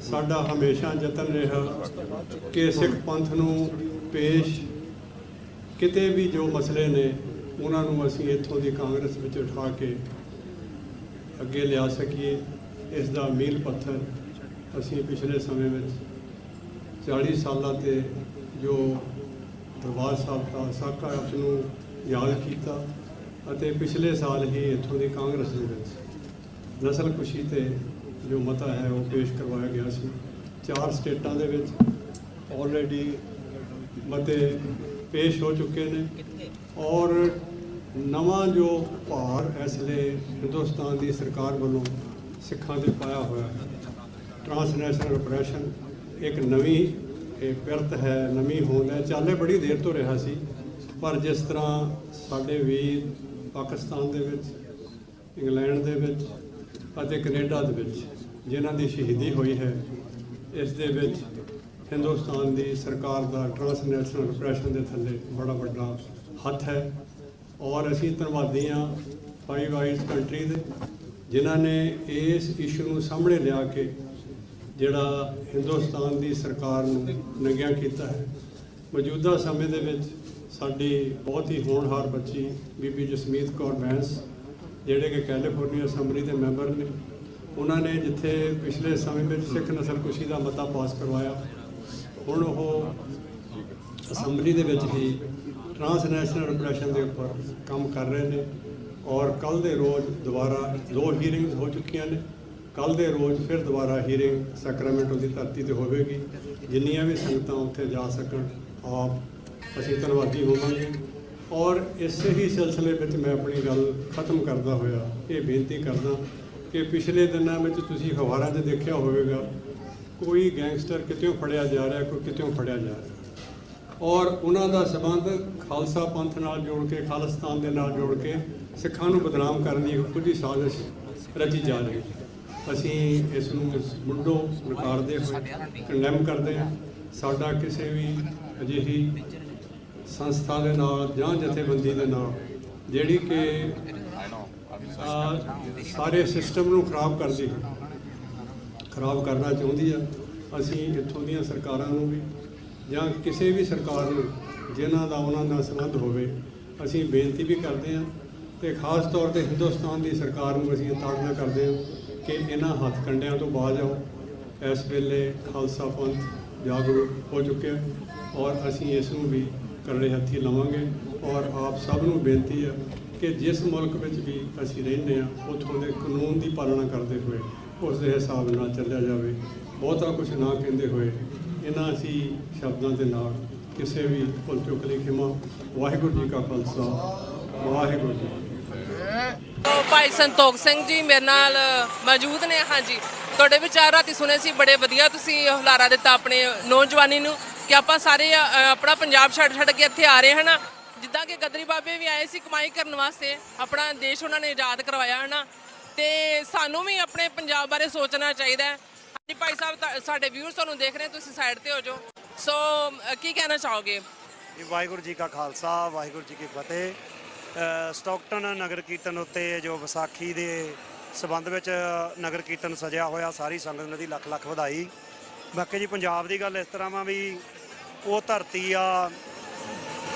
साडा हमेशा यतन रहा कि सिख पंथ नूं पेश किते भी जो मसले ने उन्होंने असीं इत्थों दी कांग्रेस विच उठा के अगे लिया सकीए। इसका मील पत्थर असीं पिछले समय में 40 सालों ते जो दरबार साहब का साका उसनूं याद किया अते पिछले साल ही इत्थों दी कांग्रेस दे विच नस्लकुशी ते जो मता है वो पेश करवाया गया सी। 4 स्टेटां दे विच ऑलरेडी मते पेश हो चुके हैं और नवा जो भार इसलिए हिंदुस्तान की सरकार वालों सिखां ते पाया हुआ है। ट्रांसनैशनल रिप्रैशन एक नवी पिरत है, नवी होंद है। चाले बड़ी देर तो रहा सी, पर जिस तरह साडे वीर पाकिस्तान दे विच, इंग्लैंड दे विच अते कनेडा दे विच जिन्हां दी शहीदी हुई है, इस दे विच हिंदुस्तान की सरकार का ट्रांसनैशनल रिप्रैशन के थले बड़ा बड़ा हथ है। और असीं धन्नवादी हाँ 5 आइज कंट्री दे जिन्हां ने इस इशू नूं सामने लिया के जिहड़ा हिंदुस्तान की सरकार नूं नंगिया कीता है। मौजूदा समय दे विच साडी बहुत ही होनहार बच्ची बीबी जसमीत कौर बैंस जिहड़े कि कैलीफोर्निया असैंबली के मैंबर ने, उन्होंने जिथे पिछले समय में सिख नस्लकुशी का मता पास करवाया, हुण वो असैंबली दे विच ही ट्रांसनैशनल रिप्रैशन के उपर काम कर रहे हैं। और कल दे रोज़ दोबारा 2 हीयरिंग्स हो चुकियां ने। कल दे रोज़ फिर दोबारा हीयरिंग सैक्रामेंटो की धरती पर होगी। जिन्नियां भी संगतां उत्थे जा सकन आप असीं धन्नवादी होवांगे। और इस ही सिलसिले में मैं अपनी गल खत्म करदा होया ये बेनती करदा कि पिछले दिनों में तुसीं अखबारां 'च देखिया होवेगा कोई गैंगस्टर कितों फड़िया जा रहा, कोई कितों फड़िया जा रहा और उन्हां दा संबंध खालसा पंथ नाल जोड़ के, खालिस्तान दे नाल जोड़ के सिखां नूं बदनाम करने की कुछ ही साजिश रची जा रही है। असीं इस नूं मुंडों नकारदे होए कंडैम करदे हां। साडा किसी भी अजिही संस्था दे नाल जां जथेबंदी दे नाल जिहड़ी कि सारे सिस्टम नूं खराब करदी है, खराब करना चाहुंदी है। असीं इत्थों दीयां सरकारां नूं भी ਜਾਂ ਕਿਸੇ ਵੀ ਸਰਕਾਰ ਨੂੰ ਜਿਨ੍ਹਾਂ ਦਾ ਉਹਨਾਂ ਦਾ ਸੰਬੰਧ ਹੋਵੇ ਅਸੀਂ ਬੇਨਤੀ ਵੀ ਕਰਦੇ ਹਾਂ ਤੇ ਖਾਸ ਤੌਰ ਤੇ ਹਿੰਦੁਸਤਾਨ ਦੀ ਸਰਕਾਰ ਨੂੰ ਅਸੀਂ ਤਾੜਨਾ ਕਰਦੇ ਹਾਂ ਕਿ ਇਹਨਾਂ ਹੱਥ ਕੰਡਿਆਂ ਤੋਂ ਬਾਜ਼ ਆਓ। ਇਸ ਵੇਲੇ ਖਾਲਸਾ ਪੰਥ ਜਾਗਰੂਕ ਹੋ ਚੁੱਕਿਆ ਔਰ ਅਸੀਂ ਇਸ ਨੂੰ ਵੀ ਕਰੜੇ ਹੱਥੀਂ ਲਵਾਂਗੇ। ਔਰ ਆਪ ਸਭ ਨੂੰ ਬੇਨਤੀ ਹੈ ਕਿ ਜਿਸ ਮੁਲਕ ਵਿੱਚ ਵੀ ਅਸੀਂ ਰਹਿੰਦੇ ਹਾਂ ਉੱਥੋਂ ਦੇ ਕਾਨੂੰਨ ਦੀ ਪਾਲਣਾ ਕਰਦੇ ਹੋਏ ਉਸ ਦੇ ਹਿਸਾਬ ਨਾਲ ਚੱਲਿਆ ਜਾਵੇ। ਬਹੁਤਾ ਕੁਝ ਨਾ ਕਹਿੰਦੇ ਹੋਏ इन्हां असी शब्दों के नाल किसी भी भुल चुक ली खिमा। वाहिगुरू जी का खालसा, वाहिगुरू जी। भाई संतोख सिंह जी मेरे नाल मौजूद ने। हाँ जी, तुहाडे विचार राती सुने सी, बड़े वधिया तुसीं हुलारा दिता अपने नौजवानी नूं कि आपां सारे अपना पंजाब छड्ड के इत्थे आ रहे हैं ना। जिद्दां कि गदरी बाबे भी आए सी कमाई करने वास्ते, अपना देश उन्होंने आज़ाद करवाया है ना, तो सानू भी अपने पंजाब बारे सोचना चाहिए। जी भाई साहब, साढ़े व्यूअर्स तुहानूं देख रहे हैं, तुसीं साइड ते हो जाओ। सो की कहना चाहोगे? वाहिगुरू जी का खालसा, वाहिगुरू जी की फतेह। स्टॉकटन नगर कीर्तन उत्ते जो विसाखी के संबंध में नगर कीर्तन सजिया होया, सारी संगत नूं दी लख लख वधाई। बाकी जी पंजाब की गल इस तरह वा भी वो धरती आ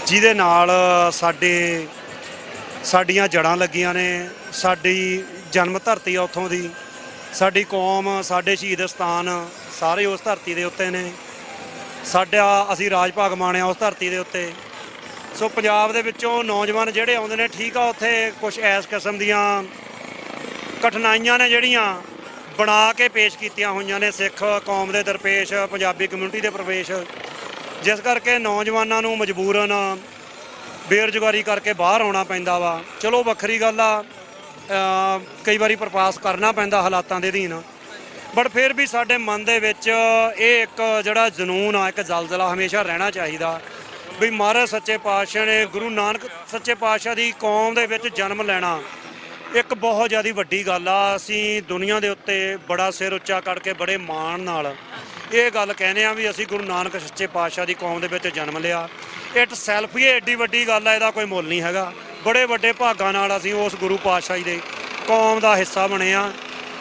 जिहदे नाल साडियां जड़ां लगियां ने, साडी जन्म धरती आ उत्थों दी, साडी कौम, साडे शहीद स्थान सारे उस धरती के उत्ते ने। साडा असी राज भाग माणिया उस धरती के उत्ते। सो पंजाब दे विचों नौजवान जिहड़े आउंदे ने, ठीक आ उत्थे कुछ इस किस्म दीयां कठिनाइयां ने जिहड़ियां बना के पेश कीतियां होईयां ने सिख कौम के दरपेश, पंजाबी कम्यूनिटी के प्रवेश, जिस करके नौजवानों नूं मजबूरन बेरोजगारी करके बाहर आउणा पैंदा वा। चलो वखरी गल आ, ਕਈ ਵਾਰੀ ਪ੍ਰਪਾਸ ਕਰਨਾ ਪੈਂਦਾ ਹਾਲਾਤਾਂ ਦੇ ਅਧੀਨ, ਬਟ ਫਿਰ ਵੀ ਸਾਡੇ ਮਨ ਦੇ ਵਿੱਚ ਇਹ ਇੱਕ ਜਿਹੜਾ ਜਨੂਨ ਆ, ਇੱਕ ਜ਼ਲਜ਼ਲਾ ਹਮੇਸ਼ਾ ਰਹਿਣਾ ਚਾਹੀਦਾ ਵੀ ਮਹਾਰਾਜ ਸੱਚੇ ਪਾਤਸ਼ਾਹ ਨੇ, ਗੁਰੂ ਨਾਨਕ ਸੱਚੇ ਪਾਤਸ਼ਾਹ ਦੀ ਕੌਮ ਦੇ ਵਿੱਚ ਜਨਮ ਲੈਣਾ ਇੱਕ ਬਹੁਤ ਜ਼ਿਆਦਾ ਵੱਡੀ ਗੱਲ ਆ। ਅਸੀਂ ਦੁਨੀਆ ਦੇ ਉੱਤੇ ਬੜਾ ਸਿਰ ਉੱਚਾ ਕਰਕੇ ਬੜੇ ਮਾਣ ਨਾਲ ਇਹ ਗੱਲ ਕਹਿੰਦੇ ਆ ਵੀ ਅਸੀਂ ਗੁਰੂ ਨਾਨਕ ਸੱਚੇ ਪਾਤਸ਼ਾਹ ਦੀ ਕੌਮ ਦੇ ਵਿੱਚ ਜਨਮ ਲਿਆ। ਇਟ ਸੈਲਫ ਹੀ ਐਡੀ ਵੱਡੀ ਗੱਲ ਆ, ਇਹਦਾ ਕੋਈ ਮੁੱਲ ਨਹੀਂ ਹੈਗਾ। ਬੜੇ ਵੱਡੇ ਭਾਗਾਂ ਨਾਲ ਅਸੀਂ ਉਸ ਗੁਰੂ ਪਾਤਸ਼ਾਹ ਜੀ ਦੇ ਕੌਮ ਦਾ ਹਿੱਸਾ ਬਣੇ ਆ।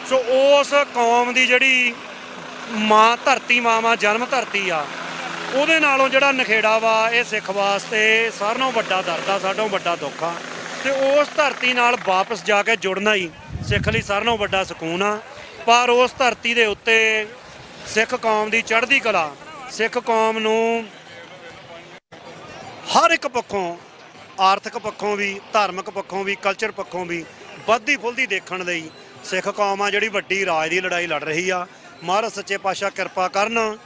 ਸੋ ਉਸ ਕੌਮ ਦੀ ਜਿਹੜੀ ਮਾਂ ਧਰਤੀ, ਮਾਂ ਜਨਮ ਧਰਤੀ ਆ, ਉਹਦੇ ਨਾਲੋਂ ਜਿਹੜਾ ਨਖੇੜਾ ਵਾ ਇਹ ਸਿੱਖ ਵਾਸਤੇ ਸਾਰਿਆਂ ਨਾਲੋਂ ਵੱਡਾ ਦਰਦ ਆ, ਸਾਰਿਆਂ ਨਾਲੋਂ ਵੱਡਾ ਦੁੱਖ ਆ। ਤੇ ਉਸ ਧਰਤੀ ਨਾਲ ਵਾਪਸ ਜਾ ਕੇ ਜੁੜਨਾ ਹੀ ਸਿੱਖ ਲਈ ਸਾਰਿਆਂ ਨਾਲੋਂ ਵੱਡਾ ਸਕੂਨ ਆ। ਪਰ ਉਸ ਧਰਤੀ ਦੇ ਉੱਤੇ ਸਿੱਖ ਕੌਮ ਦੀ ਚੜ੍ਹਦੀ ਕਲਾ, ਸਿੱਖ ਕੌਮ ਨੂੰ ਹਰ ਇੱਕ ਪੱਖੋਂ, ਆਰਥਿਕ ਪੱਖੋਂ ਵੀ, ਧਾਰਮਿਕ ਪੱਖੋਂ ਵੀ, ਕਲਚਰ ਪੱਖੋਂ ਵੀ ਵੱਧਦੀ ਫੁੱਲਦੀ ਦੇਖਣ ਲਈ ਸਿੱਖ ਕੌਮ ਆ ਜਿਹੜੀ ਵੱਡੀ ਰਾਜ ਦੀ ਲੜਾਈ ਲੜ ਰਹੀ ਆ। ਮਹਾਰਾਜ ਸੱਚੇ ਪਾਤਸ਼ਾਹ ਕਿਰਪਾ ਕਰਨ,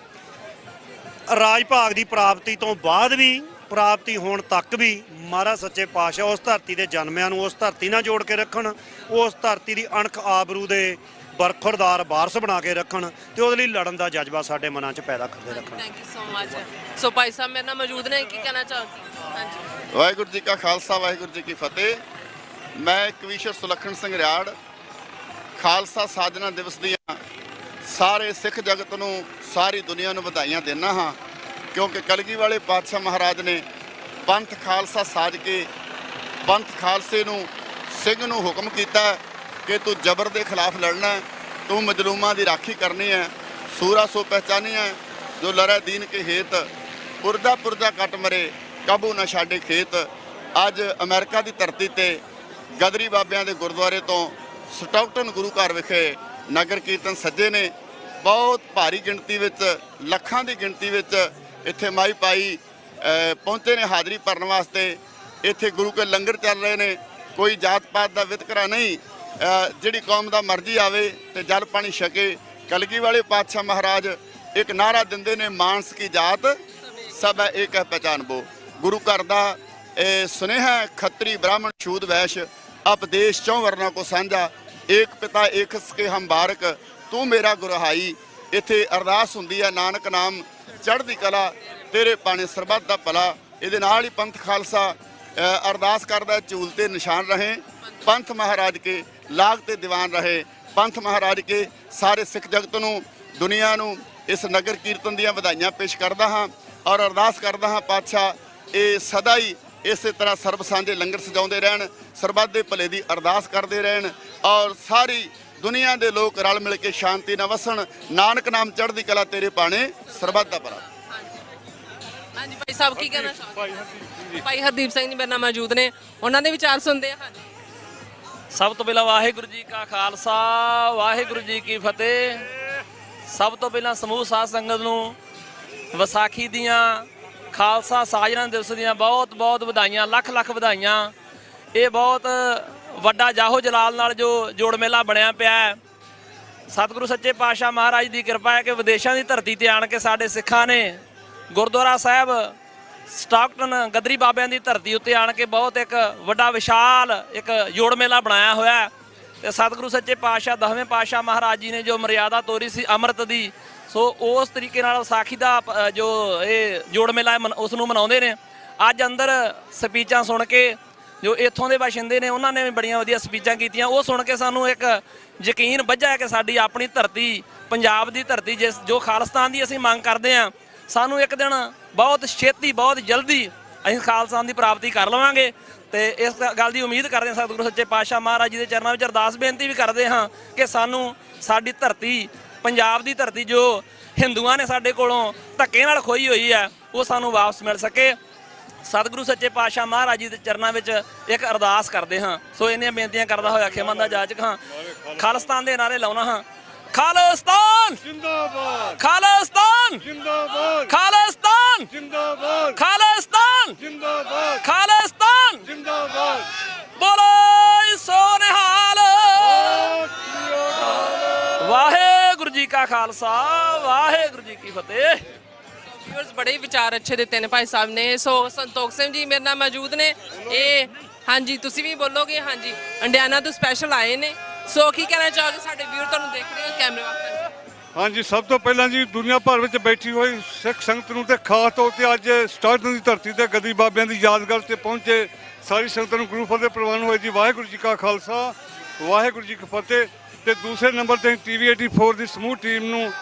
ਰਾਜ ਭਾਗ ਦੀ ਪ੍ਰਾਪਤੀ ਤੋਂ ਬਾਅਦ ਵੀ, ਪ੍ਰਾਪਤੀ ਹੋਣ ਤੱਕ ਵੀ ਮਹਾਰਾਜ ਸੱਚੇ ਪਾਤਸ਼ਾਹ ਉਸ ਧਰਤੀ ਦੇ ਜਨਮਿਆਂ ਨੂੰ ਉਸ ਧਰਤੀ ਨਾਲ ਜੋੜ ਕੇ ਰੱਖਣ, ਉਸ ਧਰਤੀ ਦੀ ਅਣਖ ਆਬਰੂ ਦੇ ਬਰਖੁਰਦਾਰ ਵਾਰਸ ਬਣਾ ਕੇ ਰੱਖਣ ਤੇ ਉਹਦੇ ਲਈ ਲੜਨ ਦਾ ਜਜ਼ਬਾ ਸਾਡੇ ਮਨਾਂ 'ਚ ਪੈਦਾ ਕਰਦੇ ਰੱਖਣ। Thank you so much. So ਭਾਈ ਸਾਹਿਬ ਮੇਰੇ ਨਾਲ ਮੌਜੂਦ ਨੇ, ਕੀ ਕਹਿਣਾ ਚਾਹੋਗੇ? ਹਾਂਜੀ। ਵਾਹਿਗੁਰੂ ਜੀ ਕਾ ਖਾਲਸਾ, ਵਾਹਿਗੁਰੂ ਜੀ ਕੀ ਫਤਿਹ। ਮੈਂ ਕਵੀਸ਼ਰ ਸੁਲੱਖਣ ਸਿੰਘ ਰਿਆੜ ਖਾਲਸਾ ਸਾਜਨਾ ਦਿਵਸ ਦੀਆਂ ਸਾਰੇ ਸਿੱਖ ਜਗਤ ਨੂੰ, ਸਾਰੀ ਦੁਨੀਆ ਨੂੰ ਵਧਾਈਆਂ ਦਿੰਦਾ ਹਾਂ, ਕਿਉਂਕਿ ਕਲਗੀ ਵਾਲੇ ਪਾਤਸ਼ਾਹ ਮਹਾਰਾਜ ਨੇ ਪੰਥ ਖਾਲਸਾ ਸਾਜ ਕੇ ਪੰਥ ਖਾਲਸੇ ਨੂੰ, ਸਿੰਘ ਨੂੰ ਹੁਕਮ ਕੀਤਾ ਕਿ ਤੂੰ ਜ਼ਬਰ ਦੇ ਖਿਲਾਫ ਲੜਨਾ, ਤੂੰ ਮਜ਼ਲੂਮਾਂ ਦੀ ਰਾਖੀ ਕਰਨੀ ਹੈ। ਸੂਰਾ ਸੋ ਪਹਿਚਾਨੀ ਹੈ ਜੋ ਲੜੈ ਦੀਨ ਕੇ ਹੇਤ, ਪੁਰਜਾ ਪੁਰਜਾ ਕੱਟ ਮਰੇ ਕਾਬੂ ਨਾ ਛਾੜੇ ਖੇਤ। ਅੱਜ ਅਮਰੀਕਾ ਦੀ ਧਰਤੀ ਤੇ ਗਦਰੀ ਬਾਬਿਆਂ ਦੇ ਗੁਰਦੁਆਰੇ ਤੋਂ ਸਟਾਕਟਨ ਗੁਰੂ ਘਰ ਵਿਖੇ ਨਗਰ ਕੀਰਤਨ ਸੱਜੇ ਨੇ। ਬਹੁਤ ਭਾਰੀ ਗਿਣਤੀ ਵਿੱਚ, ਲੱਖਾਂ ਦੀ ਗਿਣਤੀ ਵਿੱਚ ਇੱਥੇ ਮਾਈ ਭਾਈ ਪਹੁੰਚੇ ਨੇ ਹਾਜ਼ਰੀ ਭਰਨ ਵਾਸਤੇ। ਇੱਥੇ ਗੁਰੂ ਕੇ ਲੰਗਰ ਚੱਲ ਰਹੇ ਨੇ, ਕੋਈ ਜਾਤ ਪਾਤ ਦਾ ਵਿਤਕਰਾ ਨਹੀਂ। ਜਿਹੜੀ ਕੌਮ ਦਾ ਮਰਜ਼ੀ ਆਵੇ ਤੇ ਜਲ ਪਾਣੀ ਛਕੇ। ਕਲਗੀ ਵਾਲੇ ਪਾਤਸ਼ਾਹ ਮਹਾਰਾਜ ਇੱਕ ਨਾਰਾ ਦਿੰਦੇ ਨੇ, ਮਾਨਸ ਕੀ ਜਾਤ ਸਭ ਹੈ ਏਕ ਹੈ ਪਹਿਚਾਨ ਬੋ। ਗੁਰੂ ਘਰ ਦਾ ਇਹ ਸੁਨੇਹਾ, ਖੱਤਰੀ ਬ੍ਰਾਹਮਣ ਸ਼ੂਦ ਵੈਸ਼ ਉਪਦੇਸ਼ ਚੌਂ ਵਰਨਾ ਕੋ ਸਾਂਝਾ, ਏਕ ਪਿਤਾ ਏਕ ਸਕੇ ਹਮ ਬਾਰਕ ਤੂੰ ਮੇਰਾ ਗੁਰਹਾਈ। ਇੱਥੇ ਅਰਦਾਸ ਹੁੰਦੀ ਹੈ, ਨਾਨਕ ਨਾਮ ਚੜ੍ਹਦੀ ਕਲਾ ਤੇਰੇ ਪਾਣੇ ਸਰਬੱਤ ਦਾ ਭਲਾ। ਇਹਦੇ ਨਾਲ ਹੀ ਪੰਥ ਖਾਲਸਾ ਅਰਦਾਸ ਕਰਦਾ, ਝੂਲ ਤੇ ਨਿਸ਼ਾਨ ਰਹੇ ਪੰਥ ਮਹਾਰਾਜ ਕੇ, ਲਾਗ ਤੇ ਦੀਵਾਨ ਰਹੇ ਪੰਥ ਮਹਾਰਾਜ ਕੇ। ਸਾਰੇ ਸਿੱਖ ਜਗਤ ਨੂੰ, ਦੁਨੀਆ ਨੂੰ ਇਸ ਨਗਰ ਕੀਰਤਨ ਦੀਆਂ ਵਧਾਈਆਂ ਪੇਸ਼ ਕਰਦਾ ਹਾਂ ਔਰ ਅਰਦਾਸ ਕਰਦਾ ਹਾਂ ਪਾਤਸ਼ਾਹ ਇਹ ਸਦਾ ਹੀ ਇਸੇ ਤਰ੍ਹਾਂ ਸਰਬ ਸਾਂਝੇ ਲੰਗਰ ਸਜਾਉਂਦੇ ਰਹਿਣ, ਸਰਬੱਤ ਦੇ ਭਲੇ ਦੀ ਅਰਦਾਸ ਕਰਦੇ ਰਹਿਣ ਔਰ ਸਾਰੀ ਦੁਨੀਆ ਦੇ ਲੋਕ ਰਲ ਮਿਲ ਕੇ ਸ਼ਾਂਤੀ ਨਾਲ ਵਸਣ। ਨਾਨਕ ਨਾਮ ਚੜ੍ਹਦੀ ਕਲਾ ਤੇਰੇ ਪਾਣੇ ਸਰਬੱਤ ਦਾ ਭਲਾ। ਹਾਂਜੀ ਭਾਈ ਸਾਹਿਬ ਕੀ ਕਹਿਣਾ ਚਾਹੁੰਦੇ? ਭਾਈ ਹਰਦੀਪ ਸਿੰਘ ਜੀ ਮੇਰੇ ਨਾਲ ਮੌਜੂਦ ਨੇ, ਉਹਨਾਂ ਦੇ ਵਿਚਾਰ ਸੁਣਦੇ ਆ। ਹਾਂਜੀ। ਸਭ ਤੋਂ ਪਹਿਲਾਂ ਵਾਹਿਗੁਰੂ ਜੀ ਕਾ ਖਾਲਸਾ, ਵਾਹਿਗੁਰੂ ਜੀ ਕੀ ਫਤਿਹ। ਸਭ ਤੋਂ ਪਹਿਲਾਂ ਸਮੂਹ ਸਾਧ ਸੰਗਤ ਨੂੰ ਵਿਸਾਖੀ ਦੀਆਂ, ਖਾਲਸਾ ਸਾਜਨਾ ਦਿਵਸ ਦੀਆਂ ਬਹੁਤ ਬਹੁਤ ਵਧਾਈਆਂ, ਲੱਖ ਲੱਖ ਵਧਾਈਆਂ। ਇਹ ਬਹੁਤ ਵੱਡਾ ਜਾਹੋ ਜਲਾਲ ਨਾਲ ਜੋ ਜੋੜ ਮੇਲਾ ਬਣਿਆ ਪਿਆ ਹੈ। ਸਤਿਗੁਰੂ ਸੱਚੇ ਪਾਤਸ਼ਾਹ ਮਹਾਰਾਜ ਦੀ ਕਿਰਪਾ ਹੈ ਕਿ ਵਿਦੇਸ਼ਾਂ ਦੀ ਧਰਤੀ ਤੇ ਆਣ ਕੇ ਸਾਡੇ ਸਿੱਖਾਂ ਨੇ ਗੁਰਦੁਆਰਾ ਸਾਹਿਬ ਸਟਾਕਟਨ ਗਦਰੀ ਬਾਬਿਆਂ ਦੀ ਧਰਤੀ ਉੱਤੇ ਆਣ ਕੇ ਬਹੁਤ ਇੱਕ ਵੱਡਾ ਵਿਸ਼ਾਲ ਇੱਕ ਜੋੜ ਮੇਲਾ ਬਣਾਇਆ ਹੋਇਆ। ਤੇ ਸਤਿਗੁਰੂ ਸੱਚੇ ਪਾਤਸ਼ਾਹ 10ਵੇਂ ਪਾਤਸ਼ਾਹ ਮਹਾਰਾਜ ਜੀ ਨੇ ਜੋ ਮਰਿਆਦਾ ਤੋਰੀ ਸੀ ਅੰਮ੍ਰਿਤ ਦੀ, ਸੋ ਉਸ ਤਰੀਕੇ ਨਾਲ ਵਿਸਾਖੀ ਦਾ ਜੋ ਇਹ ਜੋੜ ਮੇਲਾ ਉਸ ਨੂੰ ਮਨਾਉਂਦੇ ਨੇ। ਅੱਜ ਅੰਦਰ ਸਪੀਚਾਂ ਸੁਣ ਕੇ ਜੋ ਇੱਥੋਂ ਦੇ ਬਾਸ਼ਿੰਦੇ ਨੇ ਉਹਨਾਂ ਨੇ ਵੀ ਬੜੀਆਂ ਵਧੀਆ ਸਪੀਚਾਂ ਕੀਤੀਆਂ। ਉਹ ਸੁਣ ਕੇ ਸਾਨੂੰ ਇੱਕ ਯਕੀਨ ਬੱਝਾ ਕਿ ਸਾਡੀ ਆਪਣੀ ਧਰਤੀ, ਪੰਜਾਬ ਦੀ ਧਰਤੀ, ਜੋ ਖਾਲਿਸਤਾਨ ਦੀ ਅਸੀਂ ਮੰਗ ਕਰਦੇ ਹਾਂ, ਸਾਨੂੰ ਇੱਕ ਦਿਨ ਬਹੁਤ ਛੇਤੀ, ਬਹੁਤ ਜਲਦੀ ਅਸੀਂ ਖਾਲਸਾ ਦੀ ਪ੍ਰਾਪਤੀ ਕਰ ਲਵਾਂਗੇ। ਤੇ ਇਸ ਗੱਲ ਦੀ ਉਮੀਦ ਕਰਦੇ ਹਾਂ ਸਤਿਗੁਰੂ ਸੱਚੇ ਪਾਤਸ਼ਾਹ ਮਹਾਰਾਜ ਜੀ ਦੇ ਚਰਨਾਂ ਵਿੱਚ ਅਰਦਾਸ ਬੇਨਤੀ ਵੀ ਕਰਦੇ ਹਾਂ ਕਿ ਸਾਨੂੰ ਸਾਡੀ ਧਰਤੀ, ਪੰਜਾਬ ਦੀ ਧਰਤੀ ਜੋ ਹਿੰਦੂਆਂ ਨੇ ਸਾਡੇ ਕੋਲੋਂ ਧੱਕੇ ਨਾਲ ਖੋਈ ਹੋਈ ਹੈ, ਉਹ ਸਾਨੂੰ ਵਾਪਸ ਮਿਲ ਸਕੇ। ਸਤਿਗੁਰੂ ਸੱਚੇ ਪਾਤਸ਼ਾਹ ਮਹਾਰਾਜ ਜੀ ਦੇ ਚਰਨਾਂ ਵਿੱਚ ਇੱਕ ਅਰਦਾਸ ਕਰਦੇ ਹਾਂ। ਸੋ ਇੰਨੀਆਂ ਬੇਨਤੀਆਂ ਕਰਦਾ ਹੋਇਆ ਖਿਮਾ ਦਾ ਜਾਚਕ ਹਾਂ। ਖਾਲਿਸਤਾਨ ਦੇ ਨਾਰੇ ਲਾਉਣਾ ਹਾਂ। ਖਾਲਿਸਤਾਨ ਜਿੰਦਾਬਾਦ, ਖਾਲਿਸਤਾਨ ਜਿੰਦਾਬਾਦ, ਖਾਲਿਸਤਾਨ ਜਿੰਦਾਬਾਦ, ਖਾਲਿਸਤਾਨ ਜਿੰਦਾਬਾਦ, ਖਾਲਿਸਤਾਨ ਜਿੰਦਾਬਾਦ। ਬੋਲੇ ਸੋ ਨਿਹਾਲ। ਵਾਹਿਗੁਰੂ ਜੀ ਕਾ ਖਾਲਸਾ, ਵਾਹਿਗੁਰੂ ਜੀ ਕੀ ਫਤਿਹ। ਬੜੇ ਵਿਚਾਰ ਅੱਛੇ ਦਿੱਤੇ ਨੇ ਭਾਈ ਸਾਹਿਬ ਨੇ। ਸੋ ਸੰਤੋਖ ਸਿੰਘ ਜੀ ਮੇਰੇ ਨਾਲ ਮੌਜੂਦ ਨੇ, ਇਹ ਹਾਂਜੀ ਤੁਸੀਂ ਵੀ ਬੋਲੋਗੇ। ਹਾਂਜੀ ਅੰਡਿਆਨਾ ਤੋਂ ਸਪੈਸ਼ਲ ਆਏ ਨੇ, ਸੋ ਕੀ ਕਹਿਣਾ ਚਾਹੋਗੇ ਸਾਡੇ ਵੀਰ ਤੁਹਾਨੂੰ ਦੇਖ ਰਹੇ ਹੋ ਕੈਮਰੇ ਵਾਸਤੇ? ਹਾਂਜੀ, ਸਭ ਤੋਂ ਪਹਿਲਾਂ ਜੀ ਦੁਨੀਆ ਭਰ ਵਿੱਚ ਬੈਠੀ ਹੋਈ ਸਿੱਖ ਸੰਗਤ ਨੂੰ ਤੇ ਖਾਸ ਤੌਰ ਤੇ ਅੱਜ ਸਟਾਰਟਨ ਦੀ ਧਰਤੀ ਤੇ ਗੱਦੀ ਬਾਬਿਆਂ ਦੀ ਯਾਦਗਾਰ ਤੇ ਪਹੁੰਚੇ ਸਾਰੀ ਸੰਗਤ ਨੂੰ ਗੁਰੂ ਫਤਿਹ ਪ੍ਰਵਾਨ ਹੋਏ ਜੀ। ਵਾਹਿਗੁਰੂ ਜੀ ਕਾ ਖਾਲਸਾ, ਵਾਹਿਗੁਰੂ ਜੀ ਕੀ ਫਤਿਹ। ਤੇ ਦੂਸਰੇ ਨੰਬਰ ਤੇ TV 84 ਦੀ ਸਮੂਹ ਟੀਮ ਨੂੰ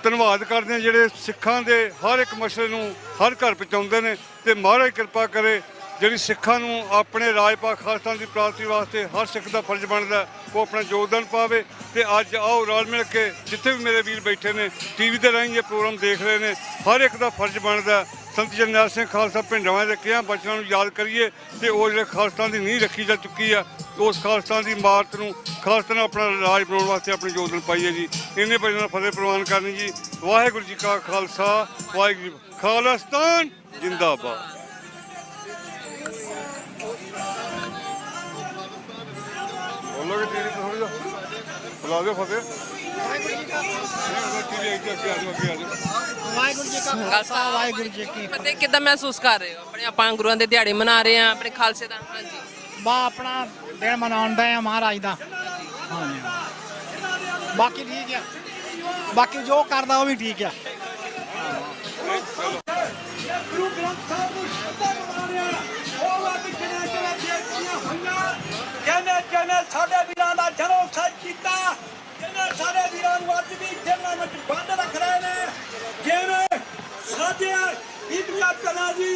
ਧੰਨਵਾਦ ਕਰਦੇ ਹਾਂ, ਜਿਹੜੇ ਸਿੱਖਾਂ ਦੇ ਹਰ ਇੱਕ ਮਸਲੇ ਨੂੰ ਹਰ ਘਰ ਪਹੁੰਚਾਉਂਦੇ ਨੇ। ਤੇ ਮਹਾਰਾਜ ਕਿਰਪਾ ਕਰੇ ਜਿਹੜੀ ਸਿੱਖਾਂ ਨੂੰ ਆਪਣੇ ਰਾਜ ਪਾਕ ਖਾਲਸਤਾਨ ਦੀ ਪ੍ਰਾਪਤੀ ਵਾਸਤੇ ਹਰ ਸਿੱਖ ਦਾ ਫਰਜ਼ ਬਣਦਾ ਉਹ ਆਪਣਾ ਯੋਗਦਾਨ ਪਾਵੇ। ਤੇ ਅੱਜ ਆਓ ਰਲ ਮਿਲ ਕੇ ਜਿੱਥੇ ਵੀ ਮੇਰੇ ਵੀਰ ਬੈਠੇ ਨੇ TV ਦੇ ਰਾਹੀਂ ਇਹ ਪ੍ਰੋਗਰਾਮ ਦੇਖ ਰਹੇ ਨੇ, ਹਰ ਇੱਕ ਦਾ ਫਰਜ਼ ਬਣਦਾ ਸੰਤ ਜਰਨੈਲ ਸਿੰਘ ਖਾਲਸਾ ਭਿੰਡਰਾਵਾਂ ਦੇ ਕਿਹਾ ਬਚਨਾਂ ਨੂੰ ਯਾਦ ਕਰੀਏ ਤੇ ਉਹ ਜਿਹੜੇ ਖਾਲਸਤਾਨ ਦੀ ਨੀਂਹ ਰੱਖੀ ਜਾ ਚੁੱਕੀ ਆ, ਉਸ ਖਾਲਸਤਾਨ ਦੀ ਇਮਾਰਤ ਨੂੰ ਖਾਲਸਤਾਨ ਆਪਣਾ ਰਾਜ ਬਣਾਉਣ ਵਾਸਤੇ ਆਪਣੇ ਯੋਗਦਾਨ ਪਾਈਏ ਜੀ। ਇੰਨੇ ਬਚਨਾਂ ਨਾਲ ਫਤਿਹ ਪ੍ਰਵਾਨ ਕਰਨੀ ਜੀ। ਵਾਹਿਗੁਰੂ ਜੀ ਕਾ ਖਾਲਸਾ, ਵਾਹਿਗੁਰੂ ਜੀ ਖਾਲਸਤਾਨ ਜਿੰਦਾਬਾਦ। ਬੋਲੋਗੇ ਤੇਰੀ ਥੋੜੀ ਜਿਹਾ ਬੁਲਾ ਦਿਓ ਫਤਿਹ। ਵਾਹਿਗੁਰੂ ਜੀ ਕਾ ਖਾਲਸਾ, ਵਾਹਿਗੁਰੂ ਜੀ ਕੀ ਫਤਿਹ। ਕਿੱਦਾਂ ਮਹਿਸੂਸ ਕਰ ਰਹੇ ਹੋ? ਆਪਣੇ ਆਪਾਂ ਗੁਰੂਆਂ ਦੇ ਦਿਹਾੜੇ ਮਨਾ ਰਹੇ ਆ, ਆਪਣੇ ਖਾਲਸੇ ਦਾ। ਹਾਂਜੀ ਬਾ ਆਪਣਾ ਦਿਨ ਮਨਾਉਂਦਾ ਆ ਮਹਾਰਾਜ ਦਾ। ਹਾਂਜੀ ਬਾਕੀ ਠੀਕ ਆ, ਬਾਕੀ ਜੋ ਕਰਦਾ ਉਹ ਵੀ ਠੀਕ ਆ। ਗੁਰੂ ਗ੍ਰੰਥ ਸਾਹਿਬ ਨੂੰ ਸ਼ਰਧਾ ਬਣਾ ਰਿਹਾ ਉਹ ਅੱਜ ਕਿਹਨੇ ਬੇਇੱਜ਼ਤੀਆਂ ਹੋਈਆਂ, ਜਿਹਨੇ ਸਾਡੇ ਵੀਰਾਂ ਦਾ ਜਨੋਸਾਈਡ ਕੀਤਾ, ਜਿਹਨੇ ਸਾਡੇ ਵੀਰਾਂ ਨੂੰ ਅੱਜ ਵੀ ਜੇਲ੍ਹਾਂ ਵਿੱਚ ਬੰਦ ਰੱਖ ਰਹੇ ਨੇ, ਜਿਵੇਂ ਸਾਡੇ ਇੰਡੀਆ ਕਲਾ ਜੀ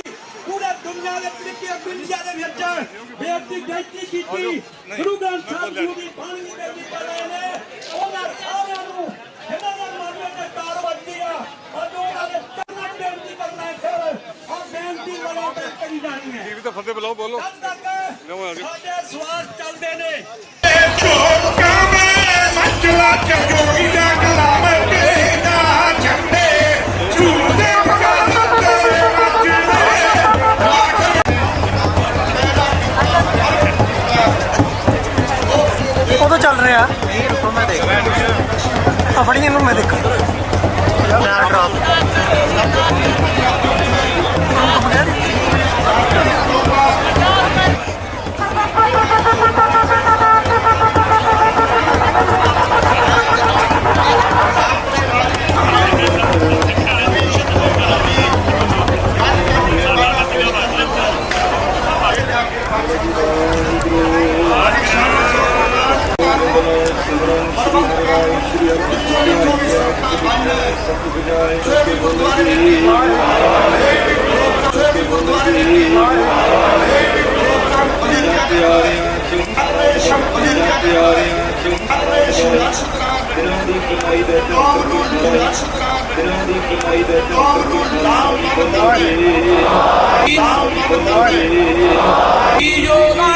ਪੂਰੇ ਦੁਨੀਆ ਦੇ ਤਰੀਕੇ ਇੰਡੀਆ ਦੇ ਵਿੱਚ ਬੇਇੱਜ਼ਤੀ ਕੀਤੀ, ਗੁਰੂ ਗ੍ਰੰਥ ਸਾਹਿਬ ਜੀ ਦੀ ਬਾਣੀ ਦੀ ਬੇਇੱਜ਼ਤੀ ਕਰ ਰਹੇ ਨੇ। ਉਹਨਾਂ ਸਾਰਿਆਂ ਨੂੰ ਜਿਹਨਾਂ ਦੇ ਮਰਨੇ ਤੇ ਕਾਰ ਵੱਜਦੀ ਆ ਅੱਜ ਉਹਨਾਂ ਦੇ ਚਰਨਾਂ ਬੇਨਤੀ ਕਰਨਾ ਹੈ ਸਰ, ਔਰ ਬੇਨਤੀ ਵਾਲਾ ਕਰੀ ਜਾਣੀ ਹੈ। TV ਤੇ ਫਤਿਹ ਬੁਲਾਓ, ਬੋਲੋ। ਸਾਡੇ ਸਵਾਸ ਚੱਲਦੇ ਨੇ। ਉਦੋਂ ਚੱਲ ਰਿਹਾ ਮੈਂ ਦੇਖ ਰਿਹਾ ਫੜੀ ਇਹਨੂੰ ਮੈਂ ਦੇਖਾਂ ਡਰਾਪ योगा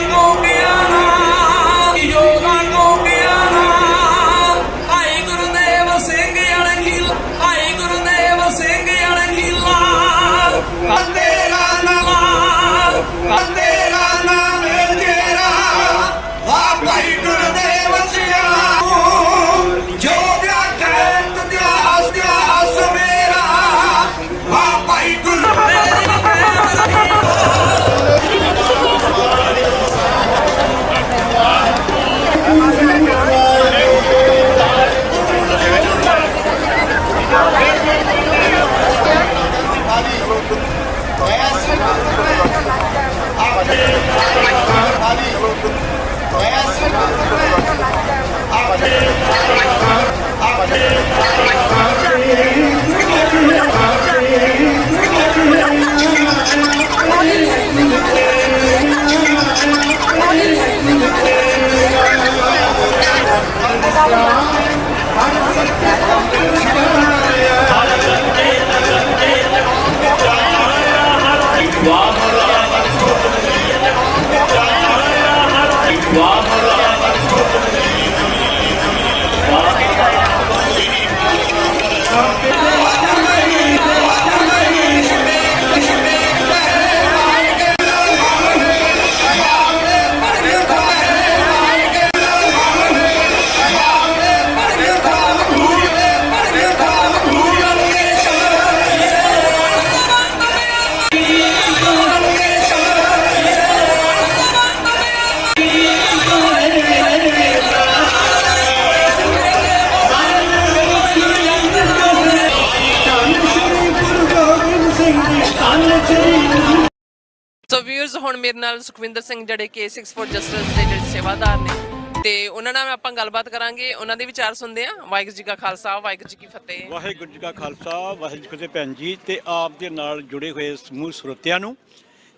ਵਿਊਅਰਸ ਹੁਣ ਮੇਰੇ ਨਾਲ ਸੁਖਵਿੰਦਰ ਸਿੰਘ ਜਿਹੜੇ ਕਿ 6 ਜਸਟਿਸ ਦੇ ਜਿਹੜੇ ਸੇਵਾਦਾਰ ਨੇ ਤੇ ਉਹਨਾਂ ਨਾਲ ਆਪਾਂ ਗੱਲਬਾਤ ਕਰਾਂਗੇ, ਉਹਨਾਂ ਦੇ ਵਿਚਾਰ ਸੁਣਦੇ ਆ। ਵਾਹਿਗੁਰੂ ਜੀ ਕਾ ਖਾਲਸਾ, ਵਾਹਿਗੁਰੂ ਜੀ ਕੀ ਫਤਿਹ। ਵਾਹਿਗੁਰੂ ਜੀ ਕਾ ਖਾਲਸਾ, ਵਾਹਿਗੁਰੂ ਜੀ ਕੀ ਫਤਿਹ। ਭੈਣ ਜੀ ਤੇ ਆਪ ਦੇ ਨਾਲ ਜੁੜੇ ਹੋਏ ਸਮੂਹ ਸਰੋਤਿਆਂ ਨੂੰ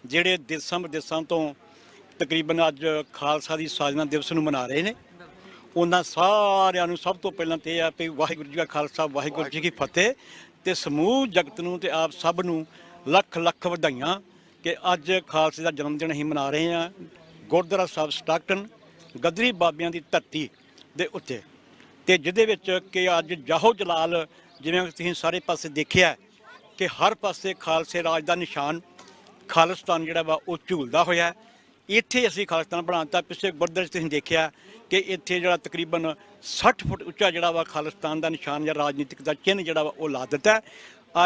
ਜਿਹੜੇ ਦੇਸਾਂ ਵਿਦੇਸਾਂ ਤੋਂ ਤਕਰੀਬਨ ਅੱਜ ਖਾਲਸਾ ਦੀ ਸਾਜਨਾ ਦਿਵਸ ਨੂੰ ਮਨਾ ਰਹੇ ਨੇ, ਉਹਨਾਂ ਸਾਰਿਆਂ ਨੂੰ ਸਭ ਤੋਂ ਪਹਿਲਾਂ ਤੇ ਇਹ ਆ ਵੀ ਵਾਹਿਗੁਰੂ ਜੀ ਕਾ ਖਾਲਸਾ, ਵਾਹਿਗੁਰੂ ਜੀ ਕੀ ਫਤਿਹ। ਤੇ ਸਮੂਹ ਜਗਤ ਨੂੰ ਤੇ ਆਪ ਸਭ ਨੂੰ ਲੱਖ ਲੱਖ ਵਧਾਈਆਂ ਕਿ ਅੱਜ ਖਾਲਸੇ ਦਾ ਜਨਮ ਦਿਨ ਅਸੀਂ ਮਨਾ ਰਹੇ ਹਾਂ ਗੁਰਦੁਆਰਾ ਸਾਹਿਬ ਸਟਾਕਟਨ ਗਦਰੀ ਬਾਬਿਆਂ ਦੀ ਧਰਤੀ ਦੇ ਉੱਤੇ, ਤੇ ਜਿਹਦੇ ਵਿੱਚ ਕਿ ਅੱਜ ਜਾਹੋ ਜਲਾਲ ਜਿਵੇਂ ਤੁਸੀਂ ਸਾਰੇ ਪਾਸੇ ਦੇਖਿਆ ਕਿ ਹਰ ਪਾਸੇ ਖਾਲਸੇ ਰਾਜ ਦਾ ਨਿਸ਼ਾਨ ਖਾਲਿਸਤਾਨ ਜਿਹੜਾ ਵਾ ਉਹ ਝੂਲਦਾ ਹੋਇਆ। ਇੱਥੇ ਅਸੀਂ ਖਾਲਿਸਤਾਨ ਬਣਾਤਾ। ਪਿਛਲੇ ਗੁਰਦੁਆਰੇ 'ਚ ਤੁਸੀਂ ਦੇਖਿਆ ਕਿ ਇੱਥੇ ਜਿਹੜਾ ਤਕਰੀਬਨ 60 ਫੁੱਟ ਉੱਚਾ ਜਿਹੜਾ ਵਾ ਖਾਲਿਸਤਾਨ ਦਾ ਨਿਸ਼ਾਨ ਜਾਂ ਰਾਜਨੀਤਿਕ ਦਾ ਚਿੰਨ੍ਹ ਜਿਹੜਾ ਵਾ ਉਹ ਲਾ ਦਿੱਤਾ।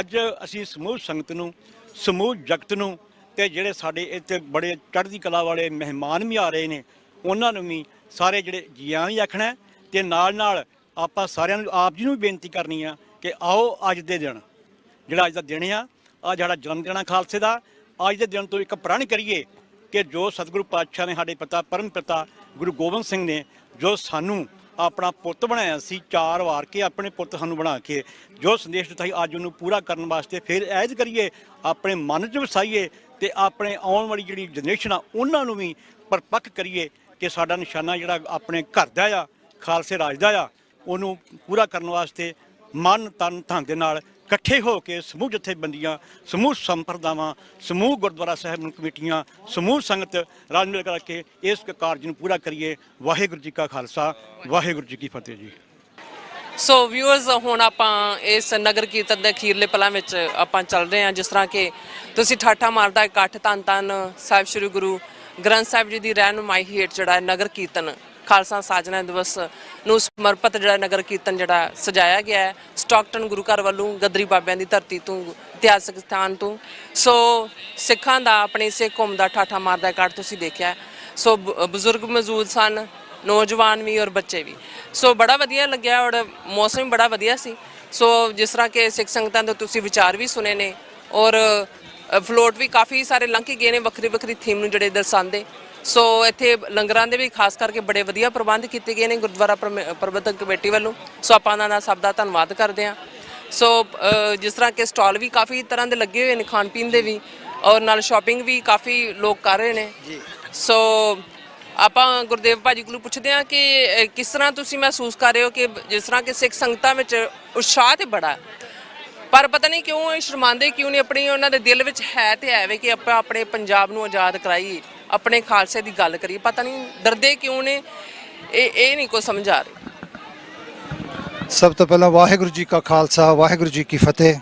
ਅੱਜ ਅਸੀਂ ਸਮੂਹ ਸੰਗਤ ਨੂੰ, ਸਮੂਹ ਜਗਤ ਨੂੰ ਤੇ ਜਿਹੜੇ ਸਾਡੇ ਇੱਥੇ ਬੜੇ ਚੜ੍ਹਦੀ ਕਲਾ ਵਾਲੇ ਮਹਿਮਾਨ ਵੀ ਆ ਰਹੇ ਨੇ ਉਹਨਾਂ ਨੂੰ ਵੀ ਸਾਰੇ ਜਿਹੜੇ ਜੀਆਂ ਵੀ ਆਖਣਾ, ਤੇ ਨਾਲ ਨਾਲ ਆਪਾਂ ਸਾਰਿਆਂ ਨੂੰ ਆਪ ਜੀ ਨੂੰ ਵੀ ਬੇਨਤੀ ਕਰਨੀ ਆ ਕਿ ਆਓ ਅੱਜ ਦੇ ਦਿਨ ਜਿਹੜਾ ਅੱਜ ਦਾ ਦਿਨ ਆ, ਆ ਜਿਹੜਾ ਜਨਮ ਦਿਨ ਆ ਖਾਲਸੇ ਦਾ, ਅੱਜ ਦੇ ਦਿਨ ਤੋਂ ਇੱਕ ਪ੍ਰਣ ਕਰੀਏ ਕਿ ਜੋ ਸਤਿਗੁਰੂ ਪਾਤਸ਼ਾਹ ਨੇ ਸਾਡੇ ਪਿਤਾ ਪਰਮ ਪਿਤਾ ਗੁਰੂ ਗੋਬਿੰਦ ਸਿੰਘ ਨੇ ਜੋ ਸਾਨੂੰ ਆਪਣਾ ਪੁੱਤ ਬਣਾਇਆ ਸੀ, 4 ਵਾਰ ਕੇ ਆਪਣੇ ਪੁੱਤ ਸਾਨੂੰ ਬਣਾ ਕੇ ਜੋ ਸੰਦੇਸ਼ ਦਿੱਤਾ ਸੀ, ਅੱਜ ਉਹਨੂੰ ਪੂਰਾ ਕਰਨ ਵਾਸਤੇ ਫਿਰ ਐਜ਼ ਕਰੀਏ, ਆਪਣੇ ਮਨ 'ਚ ਵਸਾਈਏ ਤੇ ਆਪਣੇ ਆਉਣ ਵਾਲੀ ਜਿਹੜੀ ਜਨਰੇਸ਼ਨ ਆ ਉਹਨਾਂ ਨੂੰ ਵੀ ਪਰਪੱਕ ਕਰੀਏ ਕਿ ਸਾਡਾ ਨਿਸ਼ਾਨਾ ਜਿਹੜਾ ਆਪਣੇ ਘਰ ਦਾ ਆ, ਖਾਲਸੇ ਰਾਜ ਦਾ ਆ, ਉਹਨੂੰ ਪੂਰਾ ਕਰਨ ਵਾਸਤੇ ਮਨ ਤਨ ਧਨ ਦੇ ਨਾਲ ਇਕੱਠੇ ਹੋ ਕੇ ਸਮੂਹ ਜਥੇਬੰਦੀਆਂ, ਸਮੂਹ ਸੰਪਰਦਾਵਾਂ, ਸਮੂਹ ਗੁਰਦੁਆਰਾ ਸਾਹਿਬ ਨੂੰ ਕਮੇਟੀਆਂ, ਸਮੂਹ ਸੰਗਤ ਰਲ ਮਿਲ ਕਰਕੇ ਇਸ ਕਾਰਜ ਨੂੰ ਪੂਰਾ ਕਰੀਏ। ਵਾਹਿਗੁਰੂ ਜੀ ਕਾ ਖਾਲਸਾ, ਵਾਹਿਗੁਰੂ ਜੀ ਕੀ ਫਤਿਹ ਜੀ। ਸੋ ਵਿਊਅਰਸ ਹੁਣ ਆਪਾਂ ਇਸ ਨਗਰ ਕੀਰਤਨ ਦੇ ਅਖੀਰਲੇ ਪਲਾਂ ਵਿੱਚ ਆਪਾਂ ਚੱਲ ਰਹੇ ਹਾਂ। ਜਿਸ ਤਰ੍ਹਾਂ ਕਿ ਤੁਸੀਂ ਠਾਠਾ ਮਾਰਦਾ ਇਕੱਠ ਧੰਨ ਧੰਨ ਸਾਹਿਬ ਸ੍ਰੀ ਗੁਰੂ ਗ੍ਰੰਥ ਸਾਹਿਬ ਜੀ ਦੀ ਰਹਿਨੁਮਾਈ ਹੇਠ ਜਿਹੜਾ ਨਗਰ ਕੀਰਤਨ ਖਾਲਸਾ ਸਾਜਨਾ ਦਿਵਸ ਨੂੰ ਸਮਰਪਿਤ ਜਿਹੜਾ ਨਗਰ ਕੀਰਤਨ ਜਿਹੜਾ ਸਜਾਇਆ ਗਿਆ ਹੈ ਸਟਾਕਟਨ ਗੁਰੂ ਘਰ ਵੱਲੋਂ ਗਦਰੀ ਬਾਬਿਆਂ ਦੀ ਧਰਤੀ ਤੋਂ, ਇਤਿਹਾਸਕ ਸਥਾਨ ਤੋਂ। ਸੋ ਸਿੱਖਾਂ ਦਾ, ਆਪਣੇ ਸਿੱਖ ਕੌਮ ਦਾ ਠਾਠਾ ਮਾਰਦਾ ਇਕੱਠ ਤੁਸੀਂ ਦੇਖਿਆ। ਸੋ ਬਜ਼ੁਰਗ ਮੌਜੂਦ ਸਨ, ਨੌਜਵਾਨ ਵੀ ਔਰ ਬੱਚੇ ਵੀ। ਸੋ ਬੜਾ ਵਧੀਆ ਲੱਗਿਆ ਔਰ ਮੌਸਮ ਵੀ ਬੜਾ ਵਧੀਆ ਸੀ। ਸੋ ਜਿਸ ਤਰ੍ਹਾਂ ਕਿ ਸਿੱਖ ਸੰਗਤਾਂ ਦੇ ਤੁਸੀਂ ਵਿਚਾਰ ਵੀ ਸੁਣੇ ਨੇ ਔਰ ਫਲੋਟ ਵੀ ਕਾਫੀ ਸਾਰੇ ਲੰਘ ਕੇ ਗਏ ਨੇ ਵੱਖਰੀ ਵੱਖਰੀ ਥੀਮ ਨੂੰ ਜਿਹੜੇ ਦਰਸਾਉਂਦੇ। ਸੋ ਇੱਥੇ ਲੰਗਰਾਂ ਦੇ ਵੀ ਖਾਸ ਕਰਕੇ ਬੜੇ ਵਧੀਆ ਪ੍ਰਬੰਧ ਕੀਤੇ ਗਏ ਨੇ ਗੁਰਦੁਆਰਾ ਪ੍ਰਬੰਧਕ ਕਮੇਟੀ ਵੱਲੋਂ। ਸੋ ਆਪਾਂ ਉਹਨਾਂ ਦਾ ਸਭ ਦਾ ਧੰਨਵਾਦ ਕਰਦੇ ਹਾਂ। ਸੋ ਜਿਸ ਤਰ੍ਹਾਂ ਕਿ ਸਟਾਲ ਵੀ ਕਾਫੀ ਤਰ੍ਹਾਂ ਦੇ ਲੱਗੇ ਹੋਏ ਨੇ, ਖਾਣ ਪੀਣ ਦੇ ਵੀ, ਔਰ ਨਾਲ ਸ਼ਾਪਿੰਗ ਵੀ ਕਾਫੀ ਲੋਕ ਕਰ ਰਹੇ ਨੇ। ਸੋ ਆਪਾਂ ਗੁਰਦੇਵ ਭਾਜੀ ਕੋਲੋਂ ਪੁੱਛਦੇ ਹਾਂ ਕਿ ਕਿਸ ਤਰ੍ਹਾਂ ਤੁਸੀਂ ਮਹਿਸੂਸ ਕਰ ਰਹੇ ਹੋ ਕਿ ਜਿਸ ਤਰ੍ਹਾਂ ਕਿ ਸਿੱਖ ਸੰਗਤਾਂ ਵਿੱਚ ਉਤਸ਼ਾਹ ਤੇ ਬੜਾ, ਪਰ ਪਤਾ ਨਹੀਂ ਕਿਉਂ ਇਹ ਸ਼ਰਮਾਂਦੇ ਕਿਉਂ ਨਹੀਂ, ਆਪਣੀ ਉਹਨਾਂ ਦੇ ਦਿਲ ਵਿੱਚ ਹੈ ਤੇ ਹੈ ਵੇ ਕਿ ਆਪਾਂ ਆਪਣੇ ਪੰਜਾਬ ਨੂੰ ਆਜ਼ਾਦ ਕਰਾਈਏ, ਆਪਣੇ ਖਾਲਸੇ ਦੀ ਗੱਲ ਕਰੀਏ, ਪਤਾ ਨਹੀਂ ਡਰਦੇ ਕਿਉਂ ਨੇ, ਇਹ ਨਹੀਂ ਕੋਈ ਸਮਝ ਆ ਰਹੀ। ਸਭ ਤੋਂ ਪਹਿਲਾਂ ਵਾਹਿਗੁਰੂ ਜੀ ਕਾ ਖਾਲਸਾ, ਵਾਹਿਗੁਰੂ ਜੀ ਕੀ ਫਤਿਹ।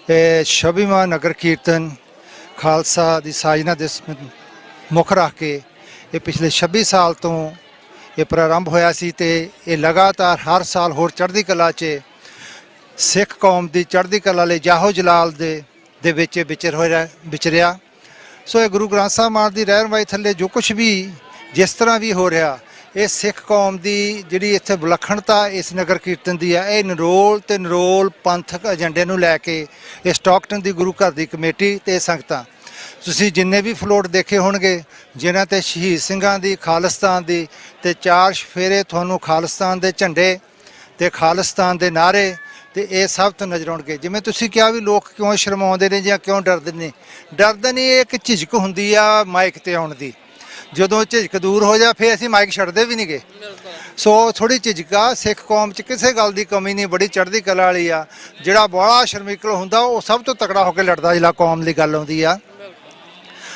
ਇਹ 26ਵਾਂ ਨਗਰ ਕੀਰਤਨ ਖਾਲਸਾ ਦੀ ਸਾਜਨਾ ਦਿਵਸ ਮੁੱਖ ਰੱਖ ਕੇ ਇਹ ਪਿਛਲੇ 26 ਸਾਲ ਤੋਂ ਇਹ ਪ੍ਰਾਰੰਭ ਹੋਇਆ ਸੀ ਤੇ ਇਹ ਲਗਾਤਾਰ ਹਰ ਸਾਲ ਹੋਰ ਚੜ੍ਹਦੀ ਕਲਾ 'ਚ ਸਿੱਖ ਕੌਮ ਦੀ ਚੜ੍ਹਦੀ ਕਲਾ ਲਈ ਜਾਹੋ ਜਲਾਲ ਦੇ ਵਿੱਚ ਵਿਚਰਿਆ। ਸੋ ਇਹ ਗੁਰੂ ਗ੍ਰੰਥ ਸਾਹਿਬ ਮਹਾਰਾਜ ਦੀ ਰਹਿਨੁਮਾਈ ਥੱਲੇ ਜੋ ਕੁਛ ਵੀ ਜਿਸ ਤਰ੍ਹਾਂ ਵੀ ਹੋ ਰਿਹਾ, ਇਹ ਸਿੱਖ ਕੌਮ ਦੀ ਜਿਹੜੀ ਇੱਥੇ ਵਿਲੱਖਣਤਾ ਇਸ ਨਗਰ ਕੀਰਤਨ ਦੀ ਹੈ, ਇਹ ਨਿਰੋਲ ਪੰਥਕ ਏਜੰਡੇ ਨੂੰ ਲੈ ਕੇ ਇਹ ਸਟਾਕਟਨ ਦੀ ਗੁਰੂ ਘਰ ਦੀ ਕਮੇਟੀ ਤੇ ਸੰਗਤਾਂ, ਤੁਸੀਂ ਜਿੰਨੇ ਵੀ ਫਲੋਟ ਦੇਖੇ ਹੋਣਗੇ ਜਿਨ੍ਹਾਂ ਤੇ ਸ਼ਹੀਦ ਸਿੰਘਾਂ ਦੀ, ਖਾਲਿਸਤਾਨ ਦੀ ਤੇ 4 ਚੁਫੇਰੇ ਤੁਹਾਨੂੰ ਖਾਲਿਸਤਾਨ ਦੇ ਝੰਡੇ ਤੇ ਖਾਲਿਸਤਾਨ ਦੇ ਨਾਅਰੇ ਤੇ ਇਹ ਸਭ ਤੋਂ ਨਜ਼ਰ ਆਉਣਗੇ। ਜਿਵੇਂ ਤੁਸੀਂ ਕਿਹਾ ਵੀ ਲੋਕ ਕਿਉਂ ਸ਼ਰਮਾਉਂਦੇ ਨੇ ਜਾਂ ਕਿਉਂ ਡਰਦੇ ਨੇ, ਇਹ ਇੱਕ ਝਿਜਕ ਹੁੰਦੀ ਆ ਮਾਈਕ ਤੇ ਆਉਣ ਦੀ। ਜਦੋਂ ਝਿਜਕ ਦੂਰ ਹੋ ਜਾ ਫਿਰ ਅਸੀਂ ਮਾਈਕ ਛੱਡਦੇ ਵੀ ਨਹੀਂ ਗੇ। ਸੋ ਥੋੜੀ ਝਿਜਕਾ ਸਿੱਖ ਕੌਮ 'ਚ ਕਿਸੇ ਗੱਲ ਦੀ ਕਮੀ ਨਹੀਂ, ਬੜੀ ਚੜ੍ਹਦੀ ਕਲਾ ਵਾਲੀ ਆ। ਜਿਹੜਾ ਬੜਾ ਸ਼ਰਮਿਕਲ ਹੁੰਦਾ ਉਹ ਸਭ ਤੋਂ ਤਕੜਾ ਹੋ ਕੇ ਲੜਦਾ ਜਿਹੜਾ ਕੌਮ ਦੀ ਗੱਲ ਆਉਂਦੀ ਆ।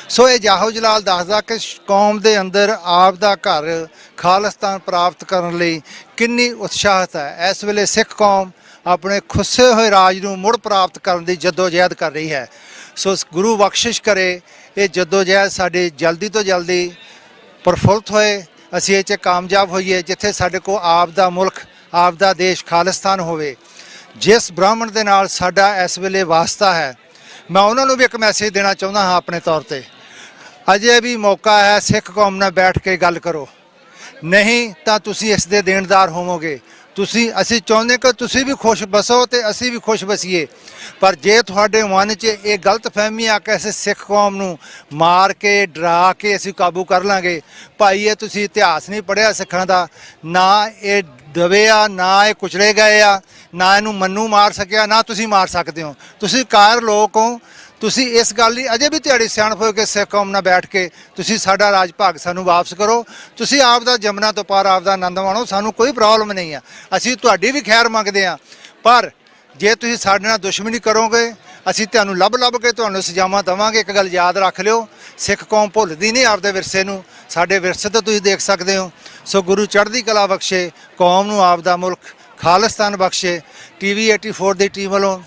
ਸੋ ਇਹ ਜਾਹੋ ਜਲਾਲ ਦੱਸਦਾ ਕਿ ਕੌਮ ਦੇ ਅੰਦਰ ਆਪ ਦਾ ਘਰ ਖਾਲਿਸਤਾਨ ਪ੍ਰਾਪਤ ਕਰਨ ਲਈ ਕਿੰਨੀ ਉਤਸ਼ਾਹਤ ਹੈ। ਇਸ ਵੇਲੇ ਸਿੱਖ ਕੌਮ ਆਪਣੇ ਖੁੱਸੇ ਹੋਏ ਰਾਜ ਨੂੰ ਮੁੜ ਪ੍ਰਾਪਤ ਕਰਨ ਦੀ ਜਦੋਜਹਿਦ ਕਰ ਰਹੀ ਹੈ। ਸੋ ਗੁਰੂ ਬਖਸ਼ਿਸ਼ ਕਰੇ ਇਹ ਜਦੋਜਹਿਦ ਸਾਡੀ ਜਲਦੀ ਤੋਂ ਜਲਦੀ ਪ੍ਰਫੁੱਲਤ ਹੋਏ, ਅਸੀਂ ਇਹ 'ਚ ਕਾਮਯਾਬ ਹੋਈਏ, ਜਿੱਥੇ ਸਾਡੇ ਕੋਲ ਆਪ ਦਾ ਮੁਲਕ, ਆਪ ਦਾ ਦੇਸ਼ ਖਾਲਿਸਤਾਨ ਹੋਵੇ। ਜਿਸ ਬ੍ਰਾਹਮਣ ਦੇ ਨਾਲ ਸਾਡਾ ਇਸ ਵੇਲੇ ਵਾਸਤਾ ਹੈ, ਮੈਂ ਉਹਨਾਂ ਨੂੰ ਵੀ ਇੱਕ ਮੈਸੇਜ ਦੇਣਾ ਚਾਹੁੰਦਾ ਹਾਂ ਆਪਣੇ ਤੌਰ ਤੇ, ਅਜੇ ਵੀ ਮੌਕਾ ਹੈ ਸਿੱਖ ਕੌਮ ਨਾਲ ਬੈਠ ਕੇ ਗੱਲ ਕਰੋ, ਨਹੀਂ ਤਾਂ ਤੁਸੀਂ ਇਸ ਦੇ ਦੇਣਦਾਰ ਹੋਵੋਗੇ। ਅਸੀਂ ਚਾਹੁੰਦੇ ਕਿ ਤੁਸੀਂ ਵੀ ਖੁਸ਼ ਬਸੋ ਤੇ ਅਸੀਂ ਵੀ ਖੁਸ਼ ਬਸੀਏ। ਪਰ ਜੇ ਤੁਹਾਡੇ ਮਨ 'ਚ ਇਹ ਗਲਤਫਹਿਮੀ ਆ ਕਿ ਅਸੀਂ ਸਿੱਖ ਕੌਮ ਨੂੰ ਮਾਰ ਕੇ ਡਰਾ ਕੇ ਅਸੀਂ ਕਾਬੂ ਕਰ ਲਾਂਗੇ, ਭਾਈ ਇਹ ਤੁਸੀਂ ਇਤਿਹਾਸ ਨਹੀਂ ਪੜ੍ਹਿਆ ਸਿੱਖਾਂ ਦਾ, ਨਾ ਇਹ ਦਬੇ ਆ, ਨਾ ਇਹ ਕੁਚਲੇ ਗਏ ਆ, ਨਾ ਇਹਨੂੰ ਮੰਨੂ ਮਾਰ ਸਕਿਆ, ਨਾ ਤੁਸੀਂ ਮਾਰ ਸਕਦੇ ਹੋ। ਤੁਸੀਂ ਕਾਇਰ ਲੋਕ ਹੋ, ਤੁਸੀਂ ਇਸ ਗੱਲ ਲਈ ਅਜੇ ਵੀ ਤੁਹਾਡੀ ਸਿਆਣਪ ਹੋ ਕੇ ਸਿੱਖ ਕੌਮ ਨਾਲ ਬੈਠ ਕੇ ਤੁਸੀਂ ਸਾਡਾ ਰਾਜ ਭਾਗ ਸਾਨੂੰ ਵਾਪਸ ਕਰੋ। ਤੁਸੀਂ ਆਪ ਦਾ ਜਮਨਾ ਤੋਂ ਪਾਰ ਆਪ ਦਾ ਆਨੰਦ ਮਾਣੋ, ਸਾਨੂੰ ਕੋਈ ਪ੍ਰੋਬਲਮ ਨਹੀਂ ਆ, ਅਸੀਂ ਤੁਹਾਡੀ ਵੀ ਖੈਰ ਮੰਗਦੇ ਹਾਂ। ਪਰ ਜੇ ਤੁਸੀਂ ਸਾਡੇ ਨਾਲ ਦੁਸ਼ਮਣੀ ਕਰੋਗੇ, ਅਸੀਂ ਤੁਹਾਨੂੰ ਲੱਭ ਕੇ ਤੁਹਾਨੂੰ ਸਜ਼ਾਵਾਂ ਦੇਵਾਂਗੇ। ਇੱਕ ਗੱਲ ਯਾਦ ਰੱਖ ਲਿਓ, ਸਿੱਖ ਕੌਮ ਭੁੱਲਦੀ ਨਹੀਂ ਆਪਦੇ ਵਿਰਸੇ ਨੂੰ। ਸਾਡੇ ਵਿਰਸੇ ਤੋਂ ਤੁਸੀਂ ਦੇਖ ਸਕਦੇ ਹੋ। ਸੋ ਗੁਰੂ ਚੜ੍ਹਦੀ ਕਲਾ ਬਖਸ਼ੇ, ਕੌਮ ਨੂੰ ਆਪ ਦਾ ਮੁਲਕ ਖਾਲਿਸਤਾਨ ਬਖਸ਼ੇ। TV 84 ਦੀ ਟੀਮ ਵੱਲੋਂ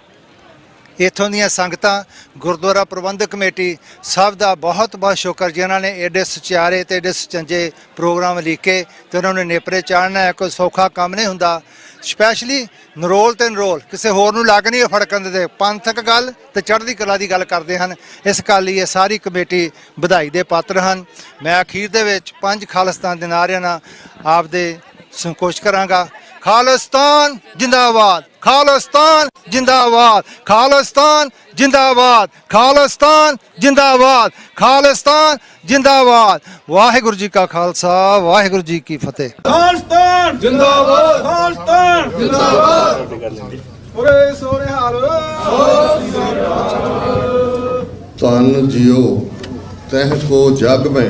ਇੱਥੋਂ ਦੀਆਂ ਸੰਗਤਾਂ, ਗੁਰਦੁਆਰਾ ਪ੍ਰਬੰਧਕ ਕਮੇਟੀ ਸਭ ਦਾ ਬਹੁਤ ਬਹੁਤ ਸ਼ੁਕਰ, ਜਿਨ੍ਹਾਂ ਨੇ ਐਡੇ ਸੁਚਾਰੇ ਤੇ ਐਡੇ ਸੁਚੱਜੇ ਪ੍ਰੋਗਰਾਮ ਲਿਖੇ ਤੇ ਉਹਨਾਂ ਨੇ ਨੇਪਰੇ ਚਾੜਨਾ ਹੈ। ਕੋਈ ਸੌਖਾ ਕੰਮ ਨਹੀਂ ਹੁੰਦਾ। ਸਪੈਸ਼ਲੀ ਨਰੋਲ ਤੇ ਨਰੋਲ ਕਿਸੇ ਹੋਰ ਨੂੰ ਲੱਗ ਨਹੀਂ ਫੜਕਣ ਦੇ, ਪੰਥਕ ਗੱਲ ਤੇ ਚੜ੍ਹਦੀ ਕਲਾ ਦੀ ਗੱਲ ਕਰਦੇ ਹਨ। ਇਸ ਗੱਲ ਲਈ ਇਹ ਸਾਰੀ ਕਮੇਟੀ ਵਧਾਈ ਦੇ ਪਾਤਰ ਹਨ। ਮੈਂ ਅਖੀਰ ਦੇ ਵਿੱਚ 5 ਖਾਲਿਸਤਾਨ ਦੇ ਨਾਅਰਿਆਂ ਨਾਲ ਆਪਦੇ ਸੰਕੋਚ ਕਰਾਂਗਾ। ਖਾਲਿਸਤਾਨ ਜਿੰਦਾਬਾਦ, ਖਾਲਿਸਤਾਨ ਜਿੰਦਾਬਾਦ, ਖਾਲਿਸਤਾਨ ਜਿੰਦਾਬਾਦ, ਖਾਲਿਸਤਾਨ ਜਿੰਦਾਬਾਦ, ਖਾਲਿਸਤਾਨ ਜਿੰਦਾਬਾਦ। ਵਾਹਿਗੁਰੂ ਜੀ ਕਾ ਖਾਲਸਾ, ਵਾਹਿਗੁਰੂ ਜੀ ਕੀ ਫਤਿਹ। ਖਾਲਿਸਤਾਨ ਜਿੰਦਾਬਾਦ, ਖਾਲਿਸਤਾਨ ਜਿੰਦਾਬਾਦ। ਉਰੇ ਸੋਰੇ ਹਾਲ ਧੰਨ ਜਿਉ ਤਹਿ ਕੋ ਜਗ ਮੈਂ,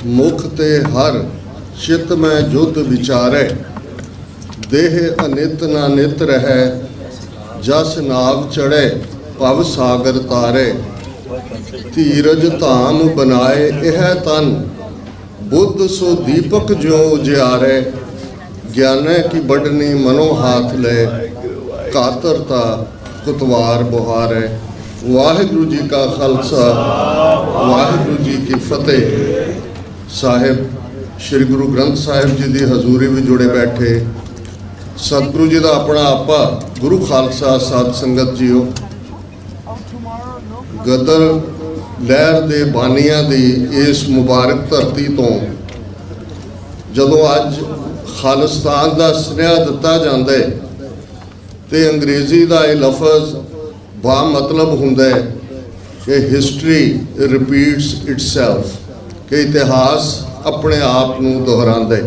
ਮੁਖ ਤੇ ਹਰ ਚਿਤ ਮੈਂ ਜੁਧ ਵਿਚਾਰੈ, ਦੇਹ ਅਨਿਤ ਨਾ ਨਿਤ ਰਹੈ, ਜਸ ਨਾਵ ਚੜ੍ਹੈ ਭਵ ਸਾਗਰ ਤਾਰੈ, ਧੀਰਜ ਧਾਮ ਬਨਾਏ ਇਹ ਤਨ, ਬੁੱਧ ਸੋ ਦੀਪਕ ਜਿਉ ਉਜਿਆਰੈ, ਗਿਆਨੈ ਕੀ ਬਡਨੀ ਮਨੋ ਹਾਥ ਲੈ, ਕਾਤਰਤਾ ਕੁਤਵਾਰ ਬੁਹਾਰੈ। ਵਾਹਿਗੁਰੂ ਜੀ ਕਾ ਖਾਲਸਾ, ਵਾਹਿਗੁਰੂ ਜੀ ਕੀ ਫਤਿਹ। ਸਾਹਿਬ ਸ਼੍ਰੀ ਗੁਰੂ ਗ੍ਰੰਥ ਸਾਹਿਬ ਜੀ ਦੀ ਹਜ਼ੂਰੀ ਵਿੱਚ ਜੁੜੇ ਬੈਠੇ ਸਤਿਗੁਰੂ ਜੀ ਦਾ ਆਪਣਾ ਆਪਾ ਗੁਰੂ ਖਾਲਸਾ ਸਾਧ ਸੰਗਤ ਜੀਓ, ਗਦਰ ਲਹਿਰ ਦੇ ਬਾਨੀਆਂ ਦੀ ਇਸ ਮੁਬਾਰਕ ਧਰਤੀ ਤੋਂ ਜਦੋਂ ਅੱਜ ਖਾਲਿਸਤਾਨ ਦਾ ਸੁਨੇਹਾ ਦਿੱਤਾ ਜਾਂਦਾ ਹੈ ਤੇ ਅੰਗਰੇਜ਼ੀ ਦਾ ਇਹ ਲਫ਼ਜ਼ ਬਾ ਮਤਲਬ ਹੁੰਦਾ ਹੈ ਕਿ ਹਿਸਟਰੀ ਰਿਪੀਟਸ ਇਟਸੈਲਫ, ਕਿ ਇਤਿਹਾਸ ਆਪਣੇ ਆਪ ਨੂੰ ਦੁਹਰਾਉਂਦਾ ਹੈ।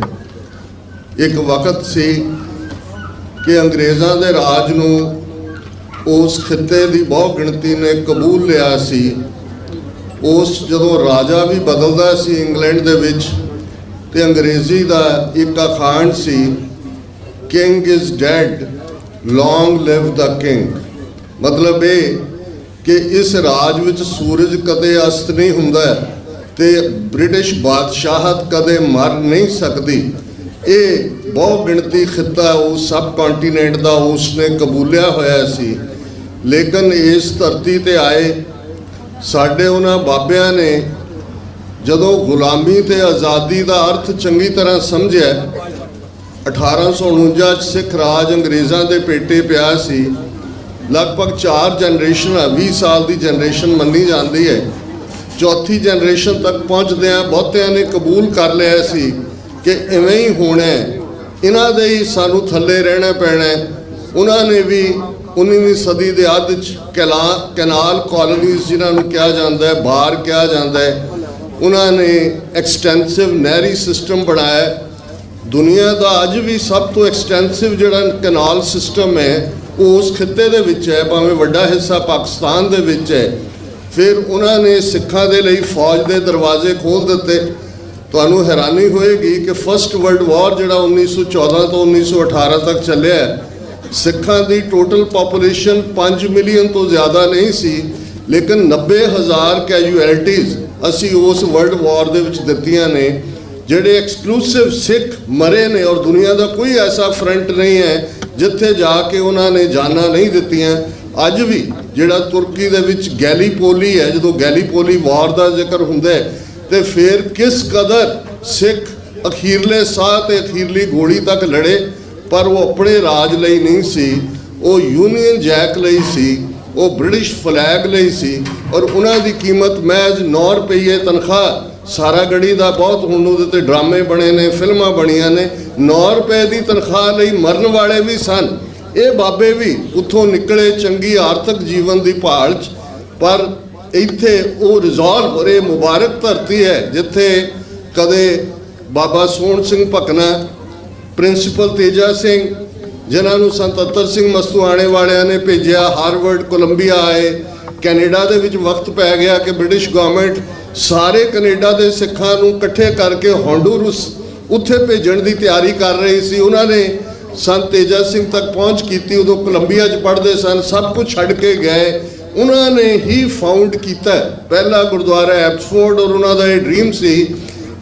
ਇੱਕ ਵਕਤ ਸੀ ਕਿ ਅੰਗਰੇਜ਼ਾਂ ਦੇ ਰਾਜ ਨੂੰ ਉਸ ਖਿੱਤੇ ਦੀ ਬਹੁ ਗਿਣਤੀ ਨੇ ਕਬੂਲ ਲਿਆ ਸੀ। ਉਸ ਜਦੋਂ ਰਾਜਾ ਵੀ ਬਦਲਦਾ ਸੀ ਇੰਗਲੈਂਡ ਦੇ ਵਿੱਚ ਤੇ ਅੰਗਰੇਜ਼ੀ ਦਾ ਇੱਕ ਅਖਾਣ ਸੀ, king is dead long live the king. ਮਤਲਬ ਇਹ ਕਿ ਇਸ ਰਾਜ ਵਿੱਚ ਸੂਰਜ ਕਦੇ ਅਸਤ ਨਹੀਂ ਹੁੰਦਾ ਤੇ ਬ੍ਰਿਟਿਸ਼ ਬਾਦਸ਼ਾਹਤ ਕਦੇ ਮਰ ਨਹੀਂ ਸਕਦੀ। ਇਹ ਬਹੁ ਗਿਣਤੀ ਖਿੱਤਾ ਉਸ ਸਬ ਕੰਟੀਨੈਂਟ ਦਾ ਉਸਨੇ ਕਬੂਲਿਆ ਹੋਇਆ ਸੀ। ਲੇਕਿਨ ਇਸ ਧਰਤੀ ਤੇ ਆਏ ਸਾਡੇ ਉਹਨਾਂ ਬਾਬਿਆਂ ਨੇ ਜਦੋਂ ਗੁਲਾਮੀ ਤੇ ਆਜ਼ਾਦੀ ਦਾ ਅਰਥ ਚੰਗੀ ਤਰ੍ਹਾਂ ਸਮਝਿਆ, 1849 'ਚ ਸਿੱਖ ਰਾਜ ਅੰਗਰੇਜ਼ਾਂ ਦੇ ਪੇਟੇ ਪਿਆ ਸੀ। ਲਗਭਗ 4 ਜਨਰੇਸ਼ਨਾਂ, 20 ਸਾਲ ਦੀ ਜਨਰੇਸ਼ਨ ਮੰਨੀ ਜਾਂਦੀ ਹੈ। ਚੌਥੀ ਜਨਰੇਸ਼ਨ ਤੱਕ ਪਹੁੰਚਦਿਆਂ ਬਹੁਤਿਆਂ ਨੇ ਕਬੂਲ ਕਰ ਲਿਆ ਸੀ ਕਿ ਇਵੇਂ ਹੀ ਹੋਣਾ, ਇਹਨਾਂ ਦੇ ਹੀ ਸਾਨੂੰ ਥੱਲੇ ਰਹਿਣਾ ਪੈਣਾ। ਉਹਨਾਂ ਨੇ ਵੀ 19ਵੀਂ ਸਦੀ ਦੇ ਅੱਧ 'ਚ ਕੈਨਾਲ ਕਾਲੋਨੀਜ਼ ਜਿਨ੍ਹਾਂ ਨੂੰ ਕਿਹਾ ਜਾਂਦਾ ਹੈ, ਬਾਰ ਕਿਹਾ ਜਾਂਦਾ ਹੈ, ਉਹਨਾਂ ਨੇ ਐਕਸਟੈਂਸਿਵ ਨਹਿਰੀ ਸਿਸਟਮ ਬਣਾਇਆ। ਦੁਨੀਆ ਦਾ ਅੱਜ ਵੀ ਸਭ ਤੋਂ ਐਕਸਟੈਂਸਿਵ ਜਿਹੜਾ ਕੈਨਾਲ ਸਿਸਟਮ ਹੈ ਉਹ ਉਸ ਖਿੱਤੇ ਦੇ ਵਿੱਚ ਹੈ, ਭਾਵੇਂ ਵੱਡਾ ਹਿੱਸਾ ਪਾਕਿਸਤਾਨ ਦੇ ਵਿੱਚ ਹੈ। ਫਿਰ ਉਹਨਾਂ ਨੇ ਸਿੱਖਾਂ ਦੇ ਲਈ ਫੌਜ ਦੇ ਦਰਵਾਜ਼ੇ ਖੋਲ੍ਹ ਦਿੱਤੇ। ਤੁਹਾਨੂੰ ਹੈਰਾਨੀ ਹੋਏਗੀ ਕਿ ਫਸਟ ਵਰਲਡ ਵਾਰ ਜਿਹੜਾ 1914 ਤੋਂ 1918 ਤੱਕ ਚੱਲਿਆ, ਸਿੱਖਾਂ ਦੀ ਟੋਟਲ ਪਾਪੂਲੇਸ਼ਨ 5 ਮਿਲੀਅਨ ਤੋਂ ਜ਼ਿਆਦਾ ਨਹੀਂ ਸੀ, ਲੇਕਿਨ 90,000 ਕੈਜੂਅਲਟੀਜ਼ ਅਸੀਂ ਉਸ ਵਰਲਡ ਵਾਰ ਦੇ ਵਿੱਚ ਦਿੱਤੀਆਂ ਨੇ। ਜਿਹੜੇ ਐਕਸਕਲੂਸਿਵ ਸਿੱਖ ਮਰੇ ਨੇ ਔਰ ਦੁਨੀਆ ਦਾ ਕੋਈ ਐਸਾ ਫਰੰਟ ਨਹੀਂ ਹੈ ਜਿੱਥੇ ਜਾ ਕੇ ਉਹਨਾਂ ਨੇ ਜਾਨਾਂ ਨਹੀਂ ਦਿੱਤੀਆਂ। ਅੱਜ ਵੀ ਜਿਹੜਾ ਤੁਰਕੀ ਦੇ ਵਿੱਚ ਗੈਲੀਪੋਲੀ ਹੈ, ਜਦੋਂ ਗੈਲੀਪੋਲੀ ਵਾਰ ਦਾ ਜ਼ਿਕਰ ਹੁੰਦਾ ਹੈ ਤੇ ਫਿਰ ਕਿਸ ਕਦਰ ਸਿੱਖ ਅਖੀਰਲੇ ਸਾਹ ਤੇ ਅਖੀਰਲੀ ਗੋਲੀ ਤੱਕ ਲੜੇ, ਪਰ ਉਹ ਆਪਣੇ ਰਾਜ ਲਈ ਨਹੀਂ ਸੀ, ਉਹ ਯੂਨੀਅਨ ਜੈਕ ਲਈ ਸੀ, ਉਹ ਬ੍ਰਿਟਿਸ਼ ਫਲੈਗ ਲਈ ਸੀ। ਔਰ ਉਹਨਾਂ ਦੀ ਕੀਮਤ ਮਹਿਜ਼ 9 ਰੁਪਏ ਤਨਖਾਹ ਸਾਰਾਗੜੀ ਦਾ ਬਹੁਤ ਹੁਣ ਉਹਦੇ ਤੇ ਡਰਾਮੇ ਬਣੇ ਨੇ, ਫਿਲਮਾਂ ਬਣੀਆਂ ਨੇ। 9 ਰੁਪਏ ਦੀ ਤਨਖਾਹ ਲਈ ਮਰਨ ਵਾਲੇ ਵੀ ਸਨ। ਇਹ ਬਾਬੇ ਵੀ ਉੱਥੋਂ ਨਿਕਲੇ ਚੰਗੀ ਆਰਥਿਕ ਜੀਵਨ ਦੀ ਭਾਲ 'ਚ, ਪਰ ਇੱਥੇ ਉਹ ਰਿਜ਼ੋਲਵ, ਔਰ ਇਹ ਮੁਬਾਰਕ ਧਰਤੀ ਹੈ ਜਿੱਥੇ ਕਦੇ ਬਾਬਾ ਸੋਹਣ ਸਿੰਘ ਭਕਨਾ, ਪ੍ਰਿੰਸੀਪਲ ਤੇਜਾ ਸਿੰਘ, ਜਿਨ੍ਹਾਂ ਨੂੰ ਸੰਤ ਅਤਰ ਸਿੰਘ ਮਸਤੂਆਣੇ ਵਾਲਿਆਂ ਨੇ ਭੇਜਿਆ, ਹਾਰਵਰਡ, ਕੋਲੰਬੀਆ ਆਏ। ਕੈਨੇਡਾ ਦੇ ਵਿੱਚ ਵਕਤ ਪੈ ਗਿਆ ਕਿ ਬ੍ਰਿਟਿਸ਼ ਗਵਰਨਮੈਂਟ ਸਾਰੇ ਕੈਨੇਡਾ ਦੇ ਸਿੱਖਾਂ ਨੂੰ ਇਕੱਠੇ ਕਰਕੇ ਹੌਂਡੂਰਸ ਉੱਥੇ ਭੇਜਣ ਦੀ ਤਿਆਰੀ ਕਰ ਰਹੀ ਸੀ। ਉਹਨਾਂ ਨੇ ਸੰਤ ਤੇਜਾ ਸਿੰਘ ਤੱਕ ਪਹੁੰਚ ਕੀਤੀ, ਉਦੋਂ ਕੋਲੰਬੀਆ 'ਚ ਪੜ੍ਹਦੇ ਸਨ, ਸਭ ਕੁਝ ਛੱਡ ਕੇ ਗਏ। ਉਹਨਾਂ ਨੇ ਹੀ ਫਾਊਂਡ ਕੀਤਾ ਪਹਿਲਾ ਗੁਰਦੁਆਰਾ ਐਬਸਫੋਰਡ, ਔਰ ਉਹਨਾਂ ਦਾ ਇਹ ਡ੍ਰੀਮ ਸੀ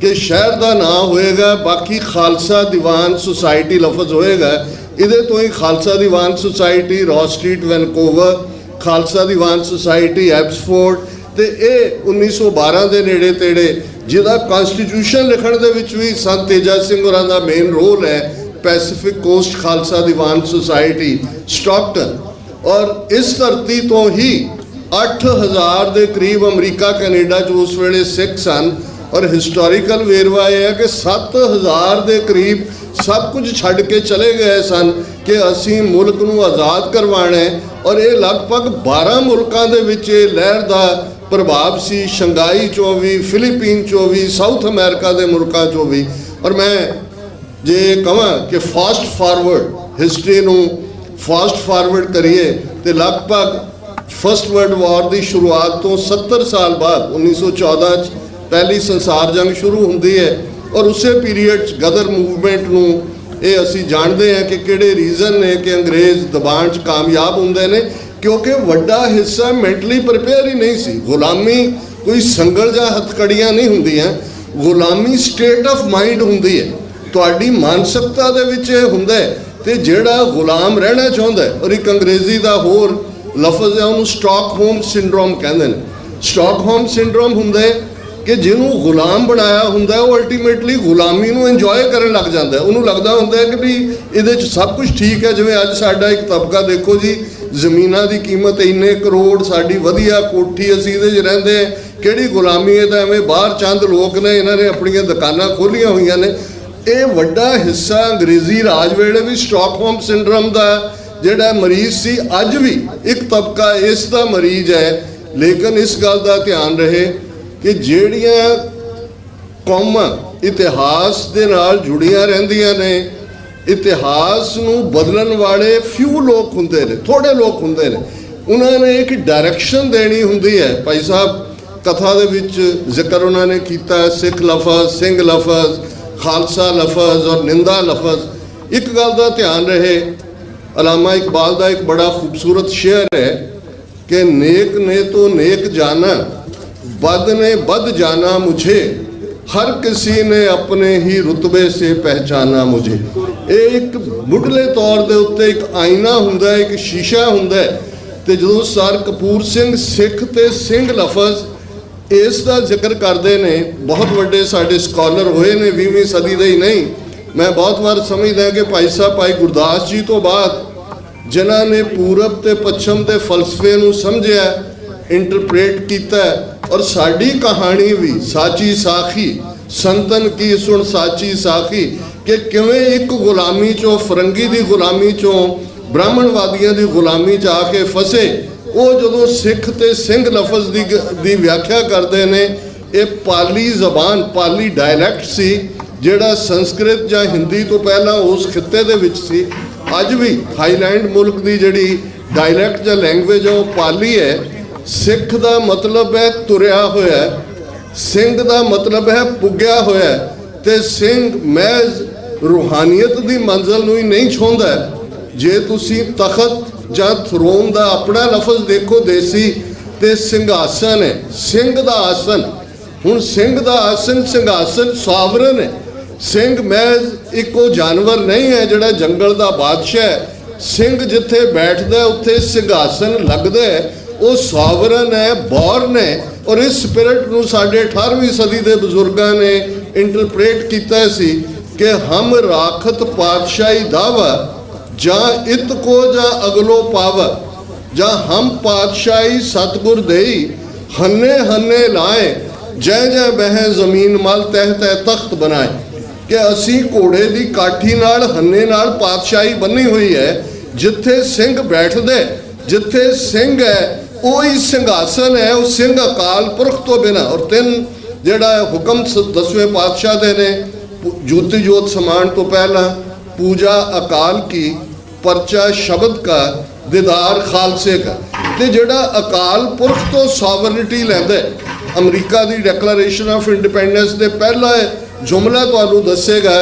ਕਿ ਸ਼ਹਿਰ ਦਾ ਨਾਂ ਹੋਏਗਾ, ਬਾਕੀ ਖਾਲਸਾ ਦੀਵਾਨ ਸੁਸਾਇਟੀ ਲਫ਼ਜ਼ ਹੋਏਗਾ। ਇਹਦੇ ਤੋਂ ਹੀ Khalsa Diwan society ਰੌਸ street Vancouver, Khalsa Diwan society Abbotsford, ਤੇ ਇਹ 1912 ਦੇ ਨੇੜੇ ਤੇੜੇ, ਜਿਹਦਾ ਕਨਸਟੀਟਿਊਸ਼ਨ ਲਿਖਣ ਦੇ ਵਿੱਚ ਵੀ ਸੰਤ ਤੇਜਾ ਸਿੰਘ ਹੋਰਾਂ ਦਾ ਮੇਨ ਰੋਲ ਹੈ, Pacific cost Khalsa Diwan society Stockton. ਔਰ ਇਸ ਧਰਤੀ ਤੋਂ ਹੀ 8000 ਦੇ ਕਰੀਬ ਅਮਰੀਕਾ ਕੈਨੇਡਾ 'ਚ ਉਸ ਵੇਲੇ ਸਿੱਖ ਸਨ। ਔਰ ਹਿਸਟੋਰੀਕਲ ਵੇਰਵਾ ਇਹ ਹੈ ਕਿ 7000 ਦੇ ਕਰੀਬ ਸਭ ਕੁਝ ਛੱਡ ਕੇ ਚਲੇ ਗਏ ਸਨ ਕਿ ਅਸੀਂ ਮੁਲਕ ਨੂੰ ਆਜ਼ਾਦ ਕਰਵਾਉਣਾ ਹੈ। ਔਰ ਇਹ ਲਗਭਗ 12 ਮੁਲਕਾਂ ਦੇ ਵਿੱਚ ਇਹ ਲਹਿਰ ਦਾ ਪ੍ਰਭਾਵ ਸੀ, ਸ਼ੰਘਾਈ 'ਚੋਂ ਵੀ, ਫਿਲੀਪੀਨ 'ਚੋਂ ਵੀ, ਸਾਊਥ ਅਮਰੀਕਾ ਦੇ ਮੁਲਕਾਂ 'ਚੋਂ ਵੀ। ਔਰ ਮੈਂ ਜੇ ਕਹਾਂ ਕਿ ਫਾਸਟ ਫਾਰਵਰਡ ਹਿਸਟਰੀ ਨੂੰ ਫਾਸਟ ਫਾਰਵਰਡ ਕਰੀਏ ਤੇ ਲਗਭਗ ਫਸਟ ਵਰਲਡ ਵਾਰ ਦੀ ਸ਼ੁਰੂਆਤ ਤੋਂ 70 ਸਾਲ ਬਾਅਦ 1914 'ਚ ਪਹਿਲੀ ਸੰਸਾਰ ਜੰਗ ਸ਼ੁਰੂ ਹੁੰਦੀ ਹੈ। ਔਰ ਉਸੇ ਪੀਰੀਅਡ 'ਚ ਗਦਰ ਮੂਵਮੈਂਟ ਨੂੰ ਇਹ ਅਸੀਂ ਜਾਣਦੇ ਹਾਂ ਕਿ ਕਿਹੜੇ ਰੀਜ਼ਨ ਨੇ ਕਿ ਅੰਗਰੇਜ਼ ਦਬਾਅ 'ਚ ਕਾਮਯਾਬ ਹੁੰਦੇ ਨੇ, ਕਿਉਂਕਿ ਵੱਡਾ ਹਿੱਸਾ ਮੈਂਟਲੀ ਪ੍ਰਿਪੇਅਰ ਹੀ ਨਹੀਂ ਸੀ। ਗੁਲਾਮੀ ਕੋਈ ਸੰਗਲ ਜਾਂ ਹੱਥਕੜੀਆਂ ਨਹੀਂ ਹੁੰਦੀਆਂ, ਗੁਲਾਮੀ ਸਟੇਟ ਆਫ ਮਾਈਂਡ ਹੁੰਦੀ ਹੈ, ਤੁਹਾਡੀ ਮਾਨਸਿਕਤਾ ਦੇ ਵਿੱਚ ਇਹ ਹੁੰਦਾ ਹੈ। ਤੇ ਜਿਹੜਾ ਗੁਲਾਮ ਰਹਿਣਾ ਚਾਹੁੰਦਾ ਹੈ, ਔਰ ਇੱਕ ਅੰਗਰੇਜ਼ੀ ਦਾ ਹੋਰ ਲਫ਼ਜ਼ ਹੈ, ਉਹਨੂੰ ਸਟਾਕਹੋਮ ਸਿੰਡਰੋਮ ਕਹਿੰਦੇ ਨੇ। ਸਟਾਕਹੋਮ ਸਿੰਡਰੋਮ ਹੁੰਦਾ ਹੈ ਕਿ ਜਿਹਨੂੰ ਗੁਲਾਮ ਬਣਾਇਆ ਹੁੰਦਾ ਉਹ ਅਲਟੀਮੇਟਲੀ ਗੁਲਾਮੀ ਨੂੰ ਇੰਜੋਏ ਕਰਨ ਲੱਗ ਜਾਂਦਾ ਹੈ। ਉਹਨੂੰ ਲੱਗਦਾ ਹੁੰਦਾ ਹੈ ਕਿ ਵੀ ਇਹਦੇ 'ਚ ਸਭ ਕੁਝ ਠੀਕ ਹੈ। ਜਿਵੇਂ ਅੱਜ ਸਾਡਾ ਇੱਕ ਤਬਕਾ ਦੇਖੋ ਜੀ, ਜ਼ਮੀਨਾਂ ਦੀ ਕੀਮਤ ਇੰਨੇ ਕਰੋੜ, ਸਾਡੀ ਵਧੀਆ ਕੋਠੀ, ਅਸੀਂ ਇਹਦੇ 'ਚ ਰਹਿੰਦੇ ਹਾਂ, ਕਿਹੜੀ ਗੁਲਾਮੀ ਹੈ? ਤਾਂ ਐਵੇਂ ਬਾਹਰ ਚੰਦ ਲੋਕ ਨੇ, ਇਹਨਾਂ ਨੇ ਆਪਣੀਆਂ ਦੁਕਾਨਾਂ ਖੋਲ੍ਹੀਆਂ ਹੋਈਆਂ ਨੇ। ਇਹ ਵੱਡਾ ਹਿੱਸਾ ਅੰਗਰੇਜ਼ੀ ਰਾਜ ਵੇਲੇ ਵੀ ਸਟਾਕਹੋਮ ਸਿੰਡਰਮ ਦਾ ਜਿਹੜਾ ਮਰੀਜ਼ ਸੀ, ਅੱਜ ਵੀ ਇੱਕ ਤਬਕਾ ਇਸ ਦਾ ਮਰੀਜ਼ ਹੈ। ਲੇਕਿਨ ਇਸ ਗੱਲ ਦਾ ਧਿਆਨ ਰਹੇ ਕਿ ਜਿਹੜੀਆਂ ਕੌਮਾਂ ਇਤਿਹਾਸ ਦੇ ਨਾਲ ਜੁੜੀਆਂ ਰਹਿੰਦੀਆਂ ਨੇ, ਇਤਿਹਾਸ ਨੂੰ ਬਦਲਣ ਵਾਲੇ ਫਿਊ ਲੋਕ ਹੁੰਦੇ ਨੇ, ਥੋੜੇ ਲੋਕ ਹੁੰਦੇ ਨੇ। ਉਹਨਾਂ ਨੇ ਇੱਕ ਡਾਇਰੈਕਸ਼ਨ ਦੇਣੀ ਹੁੰਦੀ ਹੈ। ਭਾਈ ਸਾਹਿਬ ਕਥਾ ਦੇ ਵਿੱਚ ਜ਼ਿਕਰ ਉਹਨਾਂ ਨੇ ਕੀਤਾ ਸਿੱਖ ਲਫ਼ਜ਼, ਸਿੰਘ ਲਫ਼ਜ਼, ਖਾਲਸਾ ਲਫ਼ਜ਼ ਔਰ ਨਿੰਦਾ ਲਫ਼ਜ਼। ਇੱਕ ਗੱਲ ਦਾ ਧਿਆਨ ਰਹੇ, ਅਲਾਮਾ ਇਕਬਾਲ ਦਾ ਇੱਕ ਬੜਾ ਖੂਬਸੂਰਤ ਸ਼ੇਅਰ ਹੈ ਕਿ नेक ने तो नेक जाना, बद ने बद जाना मुझे, हर किसी ने अपने ही रुतबे से पहचाना मुझे। ਇਹ ਇੱਕ ਮੁੱਢਲੇ ਤੌਰ ਦੇ ਉੱਤੇ ਇੱਕ ਆਇਨਾ ਹੁੰਦਾ ਹੈ, ਇੱਕ ਸ਼ੀਸ਼ਾ ਹੁੰਦਾ ਹੈ। ਤੇ ਜਦੋਂ ਸਰ ਕਪੂਰ ਸਿੰਘ ਸਿੱਖ ਤੇ ਸਿੰਘ ਲਫ਼ਜ਼ ਇਸ ਦਾ ਜ਼ਿਕਰ ਕਰਦੇ ਨੇ, ਬਹੁਤ ਵੱਡੇ ਸਾਡੇ ਸਕਾਲਰ ਹੋਏ ਨੇ 20ਵੀਂ ਸਦੀ ਦੇ ਹੀ ਨਹੀਂ। ਮੈਂ ਬਹੁਤ ਵਾਰ ਸਮਝਦਾ ਕਿ ਭਾਈ ਸਾਹਿਬ ਭਾਈ ਗੁਰਦਾਸ ਜੀ ਤੋਂ ਬਾਅਦ ਜਿਨ੍ਹਾਂ ਨੇ ਪੂਰਬ ਤੇ ਪੱਛਮ ਦੇ ਫਲਸਫੇ ਨੂੰ ਸਮਝਿਆ, ਇੰਟਰਪ੍ਰੇਟ ਕੀਤਾ, ਔਰ ਸਾਡੀ ਕਹਾਣੀ ਵੀ ਸਾਚੀ ਸਾਖੀ ਸੰਤਨ ਕੀ ਸੁਣ ਸਾਚੀ ਸਾਖੀ, ਕਿ ਕਿਵੇਂ ਇੱਕ ਗੁਲਾਮੀ ਚੋਂ, ਫਰੰਗੀ ਦੀ ਗੁਲਾਮੀ ਚੋਂ ਬ੍ਰਾਹਮਣਵਾਦੀਆਂ ਦੀ ਗੁਲਾਮੀ 'ਚ ਆ ਕੇ ਫਸੇ। ਉਹ ਜਦੋਂ ਸਿੱਖ ਤੇ ਸਿੰਘ ਲਫ਼ਜ਼ ਦੀ ਵਿਆਖਿਆ ਕਰਦੇ ਨੇ, ਇਹ ਪਾਲੀ ਜ਼ਬਾਨ, ਪਾਲੀ ਡਾਇਲੈਕਟ ਸੀ ਜਿਹੜਾ ਸੰਸਕ੍ਰਿਤ ਜਾਂ ਹਿੰਦੀ ਤੋਂ ਪਹਿਲਾਂ ਉਸ ਖਿੱਤੇ ਦੇ ਵਿੱਚ ਸੀ। ਅੱਜ ਵੀ ਥਾਈਲੈਂਡ ਮੁਲਕ ਦੀ ਜਿਹੜੀ ਡਾਇਲੈਕਟ ਜਾਂ ਲੈਂਗੁਏਜ ਹੈ ਉਹ ਪਾਲੀ ਹੈ। ਸਿੱਖ ਦਾ ਮਤਲਬ ਹੈ ਤੁਰਿਆ ਹੋਇਆ, ਸਿੰਘ ਦਾ ਮਤਲਬ ਹੈ ਪੁੱਗਿਆ ਹੋਇਆ, ਤੇ ਸਿੰਘ ਮਹਿਜ਼ ਰੂਹਾਨੀਅਤ ਦੀ ਮੰਜ਼ਲ ਨੂੰ ਹੀ ਨਹੀਂ ਛੂੰਹਦਾ। ਜੇ ਤੁਸੀਂ ਤਖਤ ਜਾਂ ਥਰੋਨ ਦਾ ਆਪਣਾ ਲਫ਼ਜ਼ ਦੇਖੋ ਦੇਸੀ, ਤੇ ਸਿੰਘਾਸਨ ਹੈ, ਸਿੰਘ ਦਾ ਆਸਨ। ਹੁਣ ਸਿੰਘ ਦਾ ਆਸਨ, ਸਿੰਘਾਸਨ ਸਾਵਰਨ ਹੈ। ਸਿੰਘ ਮਹਿਜ਼ ਇੱਕੋ ਜਾਨਵਰ ਨਹੀਂ ਹੈ ਜਿਹੜਾ ਜੰਗਲ ਦਾ ਬਾਦਸ਼ਾਹ ਹੈ। ਸਿੰਘ ਜਿੱਥੇ ਬੈਠਦਾ ਉੱਥੇ ਸਿੰਘਾਸਨ ਲੱਗਦਾ ਹੈ, ਉਹ ਸਾਵਰਨ ਹੈ, ਬੌਰਨ ਹੈ। ਔਰ ਇਸ ਸਪਿਰਿਟ ਨੂੰ ਸਾਡੇ 18ਵੀਂ ਸਦੀ ਦੇ ਬਜ਼ੁਰਗਾਂ ਨੇ ਇੰਟਰਪ੍ਰੇਟ ਕੀਤਾ ਸੀ ਕਿ ਹਮ ਰਾਖਤ ਪਾਤਸ਼ਾਹੀ ਦਾਵਾ, ਜਾਂ ਇਤ ਕੋ ਜਾਂ ਅਗਲੋ ਪਾਵਾ, ਜਾਂ ਹਮ ਪਾਤਸ਼ਾਹੀ ਸਤਿਗੁਰ ਦੇਈ, ਹੰਨੇ ਹੰਨੇ ਲਾਏ जै जै बह जमीन मल तह तह तख्त बनाए कि असी घोड़े की काठी नाल हन्ने नाल पातशाही बनी हुई है, जिथे सिंह बैठदे जिथे सिंह है वही सिंघासन है, वो सिंह अकाल पुरख तो बिना। और तीन जिहड़ा हुक्म 10वें पातशाह दे ने, ज्योति जोत समान तो पहला, पूजा अकाल की, परचा शब्द का, दीदार खालसे का। ते जिहड़ा अकाल पुरख तो सॉवरनिटी लैंदा अमरीका की डिक्लेरेशन ऑफ इंडिपेंडेंस दे पहला जुमला तुहानू दसेगा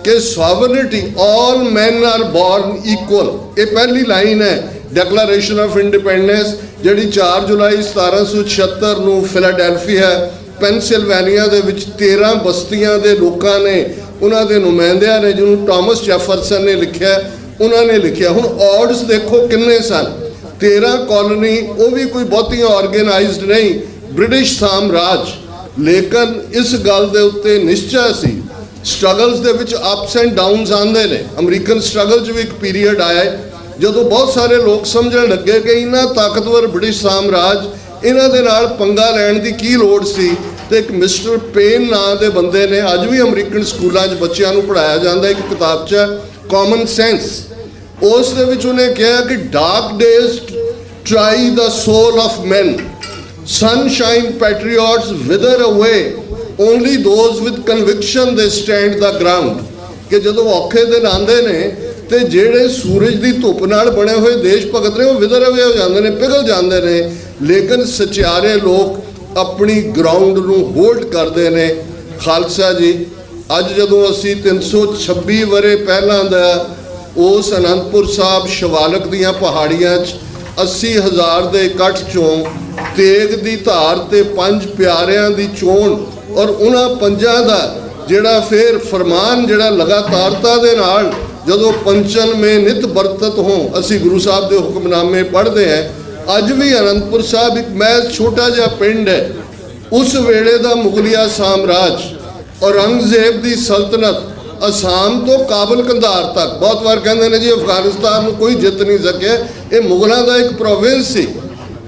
कि sovereignty all man are born equal. ये पहली लाइन है डिक्लेरेशन ऑफ इंडिपेंडेंस जिहड़ी 4 जुलाई 1776 नूं फिलाडेल्फिया पेनसिल्वेनिया दे विच 13 बस्तियां दे लोकां ने, उन्हां दे नुमाइंदियां ने, जिन्होंने टॉमस जैफरसन ने लिखिया, उन्होंने लिखिया। हुण ऑड्स देखो किन्ने सन, 13 कॉलोनी, वो भी कोई बहुती ऑर्गेनाइज्ड नहीं, ब्रिटिश साम्राज। लेकिन इस गल दे उत्ते निश्चय सी। स्ट्रगल्स दे विच अप्स एंड डाउनस आंदे ने। अमरीकन स्ट्रगल च भी एक पीरीयड आया जदों बहुत सारे लोग समझण लगे कि इन्ना ताकतवर ब्रिटिश साम्राज इन्हां दे नाल पंगा लैण दी की लोड़ सी। ते एक मिस्टर पेन नां दे बंदे ने, अज भी अमरीकन स्कूलों च बच्चों नूं पढ़ाया जाता, एक किताबचा कॉमन सेंस, उस दे विच उन्हें कहा कि dark days try the soul of man, sunshine patriots wither away, only those with conviction they stand the ground। कि जदों औखे दिन आंदे ने ते जेड़े सूरज दी धुप नाल बने हुए देश भगत ने वो विदर अवे हो जांदे ने, पिघल जांदे ने, लेकिन सचियारे लोग अपनी ग्राउंड नूं होल्ड करदे ने। खालसा जी अज जदों असीं 326 वरे पहलां दा उस आनंदपुर साहब शिवालक दीआं पहाड़ियां 80,000 दे इकट्ठ चों तेग दी धार ते 5 प्यारियां दी चोण और उन्हां पंजां दा जिहड़ा फिर फरमान जिहड़ा लगातारता दे नाल जदों पंचन में नित बरतत हों असी गुरु साहब दे हुक्मनामे पढ़ते हैं। अज भी आनंदपुर साहब एक महज छोटा जिहा पिंड है, उस वेले दा मुगलिया साम्राज औरंगजेब दी सल्तनत असम तो काबल कंधार तक, बहुत बार कहते हैं जी अफगानिस्तान में कोई जित नहीं सके, ये मुगलों का एक प्रोविंस सी।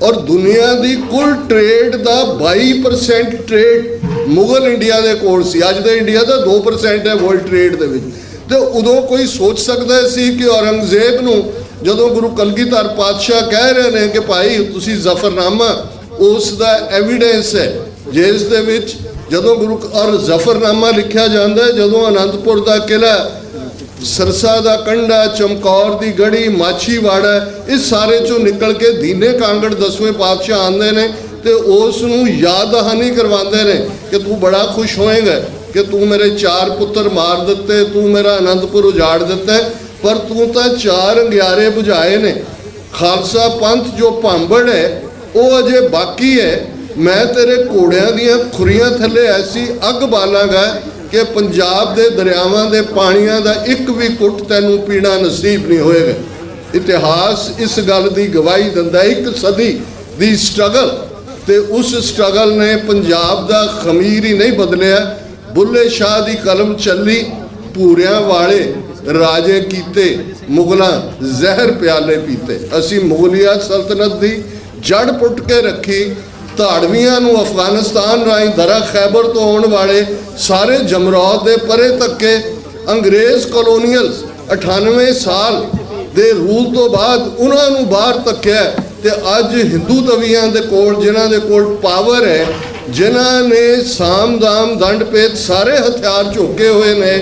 और दुनिया की कुल ट्रेड का 22% ट्रेड मुगल इंडिया के कोल सी। अज दे इंडिया का 2% है वर्ल्ड ट्रेड दे विच। ते उदों कोई सोच सकता सी कि औरंगजेब नूं जदों गुरु कलगीधर पातशाह कह रहे हैं कि भाई तुसीं जफरनामा, उसका एविडेंस है जिस दे विच जदों गुरु और जफरनामा लिखा जाता है जदों आनंदपुर का किला, सरसा का कंढा, चमकौर की गढ़ी, माछीवाड़ा, इस सारे चों निकल के दीने कांगड़ 10वें पातशाह आते हैं तो उसनूं याद दहानी करवाते हैं कि तू बड़ा खुश होएगा कि तू मेरे 4 पुत्र मार दिते, तू मेरा आनंदपुर उजाड़ दिता है, पर तू तो 4 अंगियारे बुझाए ने। खालसा पंथ जो भांबड़ है वो अजे बाकी है। मैं तेरे घोड़ियां दियां खुरियां थले ऐसी अग बालांगा कि पंजाब के दरियावां के पानियां का एक भी घुट तैनूं पीना नसीब नहीं होएगा। इतिहास इस गल की गवाही दिंदा, 1 सदी की स्ट्रगल, ते उस स्ट्रगल ने पंजाब का खमीर ही नहीं बदलिया। बुल्ले शाह की कलम चली, भूरियां वाले राजे कीते, मुगलां जहर प्याले पीते। असी मुगलिया सल्तनत की जड़ पुट के रखी, धाड़वियां नूं अफगानिस्तान राही दरा खैबर तो आने वाले सारे जमरौद दे परे तके अंग्रेज़ कॉलोनीअल्स 98 साल दे रूल तो बाद उन्होंने बाहर तक्या ते अज हिंदू तवियां दे कोल जिन्हां दे कोल पावर है, जिन्हां ने साम दाम दंड पेच सारे हथियार झोंके हुए ने।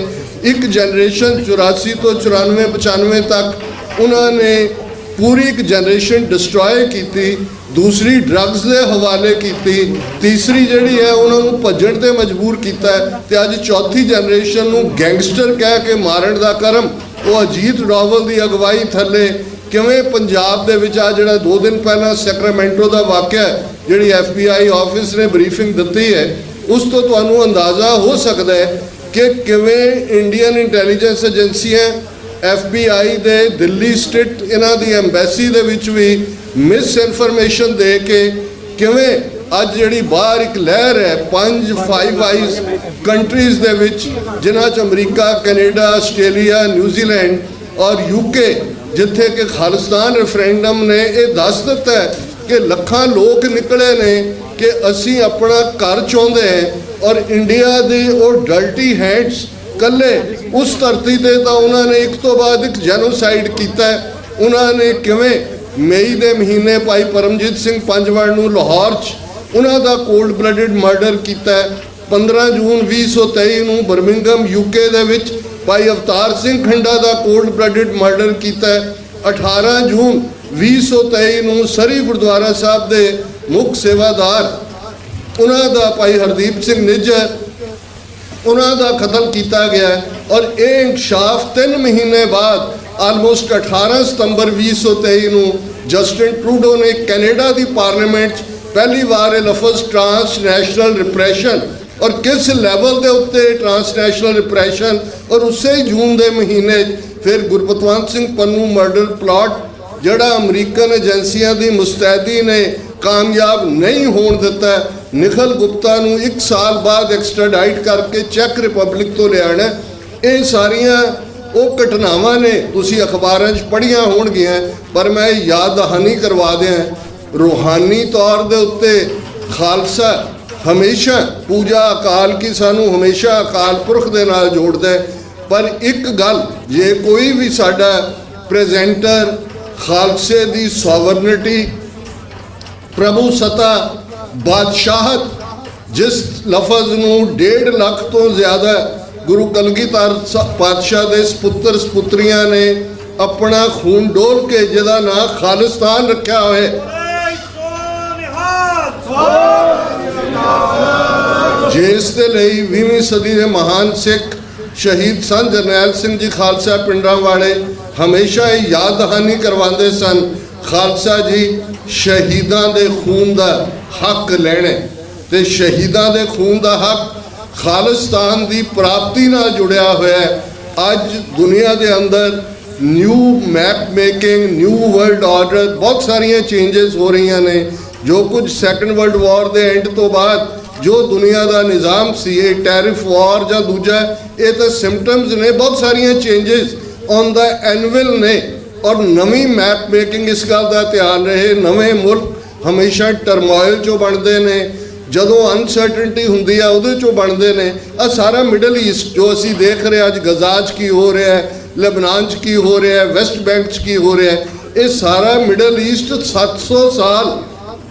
एक जनरेशन 84 तो 94-95 तक उन्होंने पूरी एक जनरेशन डिस्ट्रॉय की, दूसरी ड्रग्स के हवाले की, तीसरी जिहड़ी है उन्होंने भजन ते मजबूर किया ते अज चौथी जनरेशन नूं गैंगस्टर कह के मारन दा करम वो अजीत डोवल की अगवाई थले किवें पंजाब दे विच आ जिहड़ा 2 दिन पहला सैक्रामेंटो का वाक़या जिहड़ी FBI ऑफिस ने ब्रीफिंग दी है, उस तो तुहानूं अंदाज़ा हो सकता है कि किवें इंडियन इंटैलीजेंस एजेंसियां FBI दे दिल्ली स्टेट इन्हां दी एम्बैसी दे विच भी मिस इनफॉर्मेशन दे के किवें अज जिहड़ी बाहर एक लहर है 5 आइज कंट्रीज़ दे विच जिन्हां च अमरीका, कैनेडा, आस्ट्रेलिया, न्यूजीलैंड और UK, जिथे कि खालिस्तान रेफरेंडम ने यह दस दिता है ਕਿ ਲੱਖਾਂ ਲੋਕ ਨਿਕਲੇ ਨੇ ਕਿ ਅਸੀਂ ਆਪਣਾ ਘਰ ਚਾਹੁੰਦੇ ਹਾਂ ਔਰ ਇੰਡੀਆ ਦੇ ਉਹ ਡਰਟੀ ਹੈਂਡਸ ਕੱਲੇ ਉਸ ਧਰਤੀ ਤੇ ਤਾਂ ਉਹਨਾਂ ਨੇ ਇੱਕ ਤੋਂ ਬਾਅਦ ਇੱਕ ਜੈਨੋਸਾਈਡ ਕੀਤਾ। ਉਹਨਾਂ ਨੇ ਕਿਵੇਂ ਮਈ ਦੇ ਮਹੀਨੇ ਭਾਈ ਪਰਮਜੀਤ ਸਿੰਘ ਪੰਜਵੜ ਨੂੰ ਲਾਹੌਰ 'ਚ ਉਹਨਾਂ ਦਾ ਕੋਲਡ ਬਲੱਡਡ ਮਰਡਰ ਕੀਤਾ। 15 ਜੂਨ 2023 ਨੂੰ ਬਰਮਿੰਗਮ UK ਦੇ ਵਿੱਚ ਭਾਈ ਅਵਤਾਰ ਸਿੰਘ ਖੰਡਾ ਦਾ ਕੋਲਡ ਬਲੱਡਡ ਮਰਡਰ ਕੀਤਾ। 18 ਜੂਨ 2023 ਨੂੰ ਸਰੀ ਗੁਰਦੁਆਰਾ ਸਾਹਿਬ ਦੇ ਮੁੱਖ ਸੇਵਾਦਾਰ ਉਹਨਾਂ ਦਾ ਭਾਈ ਹਰਦੀਪ ਸਿੰਘ ਨਿੱਜਰ ਉਹਨਾਂ ਦਾ ਕਤਲ ਕੀਤਾ ਗਿਆ। ਔਰ ਇਹ ਇਨਕਸ਼ਾਫ 3 ਮਹੀਨੇ ਬਾਅਦ ਆਲਮੋਸਟ 18 ਸਤੰਬਰ 2023 ਨੂੰ ਜਸਟਿਨ ਟਰੂਡੋ ਨੇ ਕੈਨੇਡਾ ਦੀ ਪਾਰਲੀਮੈਂਟ 'ਚ ਪਹਿਲੀ ਵਾਰ ਇਹ ਲਫ਼ਜ਼ ਟ੍ਰਾਂਸਨੈਸ਼ਨਲ ਰਿਪਰੈਸ਼ਨ ਔਰ ਕਿਸ ਲੈਵਲ ਦੇ ਉੱਤੇ ਟ੍ਰਾਂਸਨੈਸ਼ਨਲ ਰਿਪਰੈਸ਼ਨ ਔਰ ਉਸੇ ਜੂਨ ਦੇ ਮਹੀਨੇ ਫਿਰ ਗੁਰਪਤਵੰਤ ਸਿੰਘ ਪੰਨੂ ਮਰਡਰ ਪਲਾਟ ਜਿਹੜਾ ਅਮਰੀਕਨ ਏਜੰਸੀਆਂ ਦੀ ਮੁਸਤੈਦੀ ਨੇ ਕਾਮਯਾਬ ਨਹੀਂ ਹੋਣ ਦਿੱਤਾ। ਨਿਖਲ ਗੁਪਤਾ ਨੂੰ 1 ਸਾਲ ਬਾਅਦ ਐਕਸਟ੍ਰਾਡਾਈਟ ਕਰਕੇ ਚੈੱਕ ਰਿਪਬਲਿਕ ਤੋਂ ਲਿਆਣਾ। ਇਹ ਸਾਰੀਆਂ ਉਹ ਘਟਨਾਵਾਂ ਨੇ ਤੁਸੀਂ ਅਖਬਾਰਾਂ 'ਚ ਪੜ੍ਹੀਆਂ ਹੋਣਗੀਆਂ, ਪਰ ਮੈਂ ਯਾਦ ਦਹਾਨੀ ਕਰਵਾ ਦਿਆਂ। ਰੂਹਾਨੀ ਤੌਰ ਦੇ ਉੱਤੇ ਖਾਲਸਾ ਹਮੇਸ਼ਾ ਪੂਜਾ ਅਕਾਲ ਕੀ ਸਾਨੂੰ ਹਮੇਸ਼ਾ ਅਕਾਲ ਪੁਰਖ ਦੇ ਨਾਲ ਜੋੜਦਾ। ਪਰ ਇੱਕ ਗੱਲ, ਜੇ ਕੋਈ ਵੀ ਸਾਡਾ ਪ੍ਰੈਜ਼ੈਂਟਰ ਖਾਲਸੇ ਦੀ ਸੋਵਰਨਿਟੀ ਪ੍ਰਭੂ ਸਤਾ ਬਾਦਸ਼ਾਹਤ ਜਿਸ ਲਫ਼ਜ਼ ਨੂੰ 1.5 ਲੱਖ ਤੋਂ ਜ਼ਿਆਦਾ ਗੁਰੂ ਕਲਗੀਧਰ ਪਾਤਸ਼ਾਹ ਦੇ ਸਪੁੱਤਰ ਸਪੁੱਤਰੀਆਂ ਨੇ ਆਪਣਾ ਖੂਨ ਡੋਲ ਕੇ ਜਿਹਦਾ ਨਾਂ ਖਾਲਿਸਤਾਨ ਰੱਖਿਆ ਹੋਇਆ ਜਿਸ ਦੇ ਲਈ 20ਵੀਂ ਸਦੀ ਦੇ ਮਹਾਨ ਸਿੱਖ ਸ਼ਹੀਦ ਸੰਤ ਜਰਨੈਲ ਸਿੰਘ ਜੀ ਖਾਲਸਾ ਪਿੰਡਾਂ ਵਾਲੇ ਹਮੇਸ਼ਾ ਇਹ ਯਾਦ ਦਹਾਨੀ ਕਰਵਾਉਂਦੇ ਸਨ, ਖਾਲਸਾ ਜੀ ਸ਼ਹੀਦਾਂ ਦੇ ਖੂਨ ਦਾ ਹੱਕ ਲੈਣੇ ਤੇ ਸ਼ਹੀਦਾਂ ਦੇ ਖੂਨ ਦਾ ਹੱਕ ਖਾਲਿਸਤਾਨ ਦੀ ਪ੍ਰਾਪਤੀ ਨਾਲ ਜੁੜਿਆ ਹੋਇਆ ਹੈ। ਅੱਜ ਦੁਨੀਆ ਦੇ ਅੰਦਰ new map making, new world order, ਬਹੁਤ ਸਾਰੀਆਂ ਚੇਂਜਸ ਹੋ ਰਹੀਆਂ ਨੇ। ਜੋ ਕੁਝ ਸੈਕੰਡ ਵਰਲਡ ਵਾਰ ਦੇ ਐਂਡ ਤੋਂ ਬਾਅਦ ਜੋ ਦੁਨੀਆ ਦਾ ਨਿਜ਼ਾਮ ਸੀ, ਇਹ ਟੈਰਿਫ ਵਾਰ ਜਾਂ ਦੂਜਾ, ਇਹ ਤਾਂ ਸਿੰਪਟਮਸ ਨੇ। ਬਹੁਤ ਸਾਰੀਆਂ ਚੇਂਜਸ ਔਨ ਦਾ ਐਨੂਅਲ ਨੇ ਔਰ ਨਵੀਂ ਮੈਪ ਮੇਕਿੰਗ ਇਸ ਗੱਲ ਦਾ ਧਿਆਨ ਰਹੇ। ਨਵੇਂ ਮੁਲਕ ਹਮੇਸ਼ਾ ਟਰਮੋਇਲ 'ਚੋਂ ਬਣਦੇ ਨੇ, ਜਦੋਂ ਅਨਸਰਟਨਟੀ ਹੁੰਦੀ ਆ ਉਹਦੇ 'ਚੋਂ ਬਣਦੇ ਨੇ। ਆ ਸਾਰਾ ਮਿਡਲ ਈਸਟ ਜੋ ਅਸੀਂ ਦੇਖ ਰਹੇ ਅੱਜ ਗਜ਼ਾ 'ਚ ਕੀ ਹੋ ਰਿਹਾ ਹੈ, ਲਬਨਾਨ 'ਚ ਕੀ ਹੋ ਰਿਹਾ ਹੈ, ਵੈਸਟ ਬੈਂਕ 'ਚ ਕੀ ਹੋ ਰਿਹਾ ਹੈ, ਇਹ ਸਾਰਾ ਮਿਡਲ ਈਸਟ 700 ਸਾਲ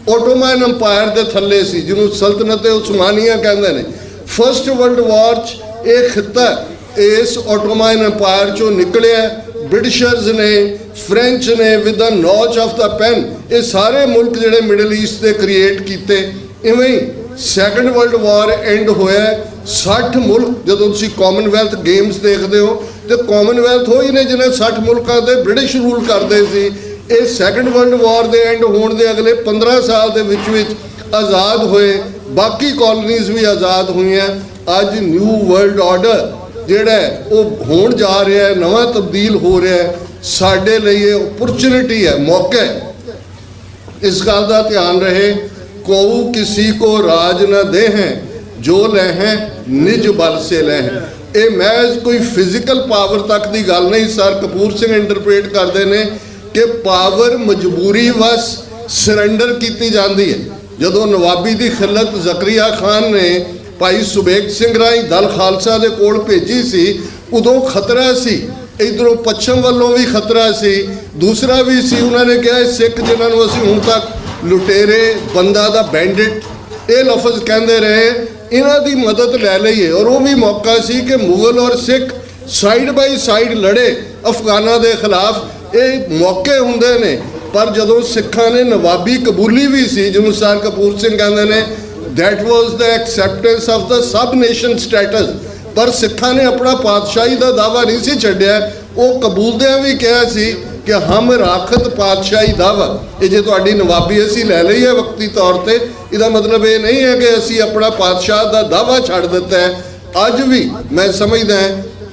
ਓਟੋਮਨ ਅੰਪਾਇਰ ਦੇ ਥੱਲੇ ਸੀ, ਜਿਹਨੂੰ ਸਲਤਨਤ-ਏ ਉਸਮਾਨੀਆ ਕਹਿੰਦੇ ਨੇ। ਫਸਟ ਵਰਲਡ ਵਾਰ 'ਚ ਇਹ ਖਿੱਤਾ ਇਸ ਓਟੋਮਨ ਅੰਪਾਇਰ 'ਚੋਂ ਨਿਕਲਿਆ। ਬ੍ਰਿਟਿਸ਼ਰਸ ਨੇ, ਫ੍ਰੈਂਚ ਨੇ with the notch of the pen ਇਹ ਸਾਰੇ ਮੁਲਕ ਜਿਹੜੇ ਮਿਡਲ ਈਸਟ ਦੇ ਕ੍ਰੀਏਟ ਕੀਤੇ। ਇਵੇਂ ਹੀ ਸੈਕੰਡ ਵਰਲਡ ਵਾਰ ਐਂਡ ਹੋਇਆ। 60 ਮੁਲਕ, ਜਦੋਂ ਤੁਸੀਂ ਕਾਮਨਵੈਲਥ ਗੇਮਸ ਦੇਖਦੇ ਹੋ ਤੇ ਕਾਮਨਵੈਲਥ ਉਹ ਹੀ ਨੇ ਜਿਹਨੇ 60 ਮੁਲਕਾਂ ਦੇ ਬ੍ਰਿਟਿਸ਼ ਰੂਲ ਕਰਦੇ ਸੀ। ਇਹ ਸੈਕੰਡ ਵਰਲਡ ਵਾਰ ਦੇ ਐਂਡ ਹੋਣ ਦੇ ਅਗਲੇ 15 ਸਾਲ ਦੇ ਵਿੱਚ ਆਜ਼ਾਦ ਹੋਏ, ਬਾਕੀ ਕਾਲੋਨੀਜ਼ ਵੀ ਆਜ਼ਾਦ ਹੋਈਆਂ। ਅੱਜ ਨਿਊ ਵਰਲਡ ਆਰਡਰ ਜਿਹੜਾ ਉਹ ਹੋਣ ਜਾ ਰਿਹਾ ਹੈ, ਨਵਾਂ ਤਬਦੀਲ ਹੋ ਰਿਹਾ ਹੈ। ਸਾਡੇ ਲਈ ਇਹ ਓਪਰਚੁਨਿਟੀ ਹੈ, ਮੌਕਾ ਹੈ। ਇਸ ਗੱਲ ਦਾ ਧਿਆਨ ਰਹੇ, ਕੋਊ किसी को राज न दे हैं जो ले हैं निज बल से ले हैं। ਇਹ ਮਹਿਜ਼ ਕੋਈ ਫਿਜ਼ੀਕਲ ਪਾਵਰ ਤੱਕ ਦੀ ਗੱਲ ਨਹੀਂ। ਸਰ ਕਪੂਰ ਸਿੰਘ ਇੰਟਰਪ੍ਰੇਟ ਕਰਦੇ ਨੇ ਕਿ ਪਾਵਰ ਮਜਬੂਰੀ ਵਸ ਸਰੈਂਡਰ ਕੀਤੀ ਜਾਂਦੀ ਹੈ। ਜਦੋਂ ਨਵਾਬੀ ਦੀ ਖਿਲਤ ਜ਼ਕਰੀਆ ਖਾਨ ਨੇ ਭਾਈ ਸੁਬੇਗ ਸਿੰਘ ਰਾਹੀਂ ਦਲ ਖਾਲਸਾ ਦੇ ਕੋਲ ਭੇਜੀ ਸੀ, ਉਦੋਂ ਖਤਰਾ ਸੀ, ਇਧਰੋਂ ਪੱਛਮ ਵੱਲੋਂ ਵੀ ਖਤਰਾ ਸੀ, ਦੂਸਰਾ ਵੀ ਸੀ। ਉਹਨਾਂ ਨੇ ਕਿਹਾ ਸਿੱਖ ਜਿਨ੍ਹਾਂ ਨੂੰ ਅਸੀਂ ਹੁਣ ਤੱਕ ਲੁਟੇਰੇ, ਬੰਦਾ ਦਾ ਬੈਂਡਿਟ ਇਹ ਲਫ਼ਜ਼ ਕਹਿੰਦੇ ਰਹੇ, ਇਹਨਾਂ ਦੀ ਮਦਦ ਲੈ ਲਈਏ। ਔਰ ਉਹ ਵੀ ਮੌਕਾ ਸੀ ਕਿ ਮੁਗਲ ਔਰ ਸਿੱਖ ਸਾਈਡ ਬਾਈ ਸਾਈਡ ਲੜੇ ਅਫਗਾਨਾਂ ਦੇ ਖਿਲਾਫ। ਇਹ ਮੌਕੇ ਹੁੰਦੇ ਨੇ। ਪਰ ਜਦੋਂ ਸਿੱਖਾਂ ਨੇ ਨਵਾਬੀ ਕਬੂਲੀ ਵੀ ਸੀ, ਜਿਹਨੂੰ ਸਰ ਕਪੂਰ ਸਿੰਘ ਕਹਿੰਦੇ ਨੇ, that was the acceptance of the sub nation states. ਪਰ ਸਿੱਖਾਂ ਨੇ ਆਪਣਾ ਪਾਤਸ਼ਾਹੀ ਦਾ ਦਾਅਵਾ ਨਹੀਂ ਸੀ ਛੱਡਿਆ। ਉਹ ਕਬੂਲਦਿਆਂ ਵੀ ਕਿਹਾ ਸੀ ਕਿ ਹਮ ਰਾਖਤ ਪਾਤਸ਼ਾਹੀ ਦਾਵਾ। ਇਹ ਜੇ ਤੁਹਾਡੀ ਨਵਾਬੀ ਅਸੀਂ ਲੈ ਲਈ ਹੈ ਵਕਤੀ ਤੌਰ ਤੇ, ਇਹਦਾ ਮਤਲਬ ਇਹ ਨਹੀਂ ਹੈ ਕਿ ਅਸੀਂ ਆਪਣਾ ਪਾਤਸ਼ਾਹ ਦਾ ਦਾਵਾ ਛੱਡ ਦਿੱਤਾ ਹੈ। ਅੱਜ ਵੀ ਮੈਂ ਸਮਝਦਾ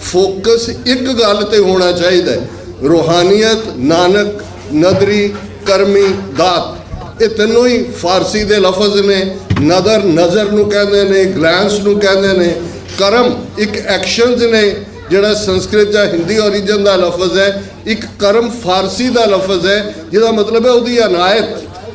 ਫੋਕਸ ਇੱਕ ਗੱਲ ਤੇ ਹੋਣਾ ਚਾਹੀਦਾ ਹੈ, ਰੂਹਾਨੀਅਤ, ਨਾਨਕ, ਨਦਰੀ, ਕਰਮੀ, ਦਾਤ। ਇਹ ਤਿੰਨੋਂ ਹੀ ਫਾਰਸੀ ਦੇ ਲਫ਼ਜ਼ ਨੇ। ਨਦਰ ਨਜ਼ਰ ਨੂੰ ਕਹਿੰਦੇ ਨੇ, ਗਲੈਂਸ ਨੂੰ ਕਹਿੰਦੇ ਨੇ। ਕਰਮ ਇੱਕ ਐਕਸ਼ਨਸ ਨੇ, ਜਿਹੜਾ ਸੰਸਕ੍ਰਿਤ ਜਾਂ ਹਿੰਦੀ ਓਰੀਜਨ ਦਾ ਲਫ਼ਜ਼ ਹੈ। ਇੱਕ ਕਰਮ ਫਾਰਸੀ ਦਾ ਲਫ਼ਜ਼ ਹੈ, ਜਿਹਦਾ ਮਤਲਬ ਹੈ ਉਹਦੀ ਅਨਾਇਤ,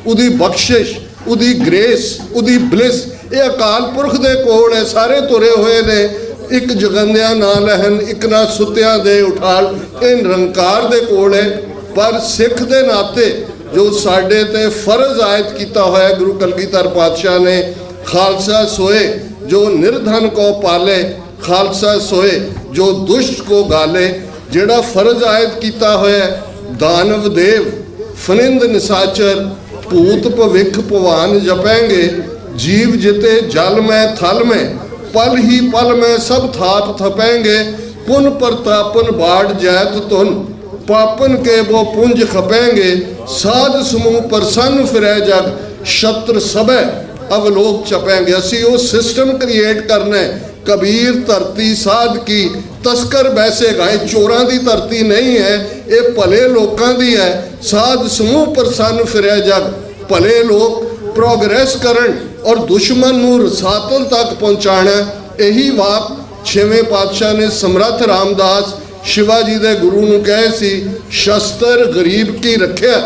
ਉਹਦੀ ਬਖਸ਼ਿਸ਼, ਉਹਦੀ ਗ੍ਰੇਸ, ਉਹਦੀ ਬਲਿਸ ਇਹ ਅਕਾਲ ਪੁਰਖ ਦੇ ਕੋਲ ਹੈ। ਸਾਰੇ ਤੁਰੇ ਹੋਏ ਨੇ, ਇੱਕ ਜਗੰਦਿਆਂ ਨਾ ਲਹਿਨ, ਇੱਕ ਨਾ ਸੁੱਤਿਆਂ ਦੇ ਉਠਾਲ, ਇਹ ਨਿਰੰਕਾਰ ਦੇ ਕੋਲ ਹੈ। ਪਰ ਸਿੱਖ ਦੇ ਨਾਤੇ ਜੋ ਸਾਡੇ ਤੇ ਫਰਜ਼ ਆਇਤ ਕੀਤਾ ਹੋਇਆ ਗੁਰੂ ਕਲਗੀਧਰ ਪਾਤਸ਼ਾਹ ਨੇ, ਖਾਲਸਾ सोए जो निर्धन को पाले, खालसा सोए जो दुष्ट को गाले, ਜਿਹੜਾ ਫਰਜ਼ ਆਇਤ ਕੀਤਾ ਹੋਇਆ ਦਾਨਵ ਦੇਵ ਫਨਿੰਦ ਨਿਸਾਚਰ ਭੂਤ ਭਵਿੱਖ ਭਵਾਨ ਜਪੈਂਗੇ, जीव जिते जल में थल में पल ही पल में सब थाप थपेंगे, पुन प्रतापन बाढ़ जैत तुन पापन के वो पुंज खपेंगे, साध समूह प्रसन्न फिरै जग शत्रु सबे अवलोक चपेंगे। असी वो सिस्टम क्रिएट करना है, कबीर धरती साध की तस्कर वैसे गाए, चोरां दी धरती नहीं है, ये भले लोकां दी है। साध समूह प्रसन्न फिरै जग, भले लोग प्रोग्रेस करन और दुश्मन नूं रसातल तक पहुँचाना। यही बात छेवें पातशाह ने समर्थ रामदास शिवाजी दे गुरु नूं कहे सी, शस्त्र गरीब की रख्या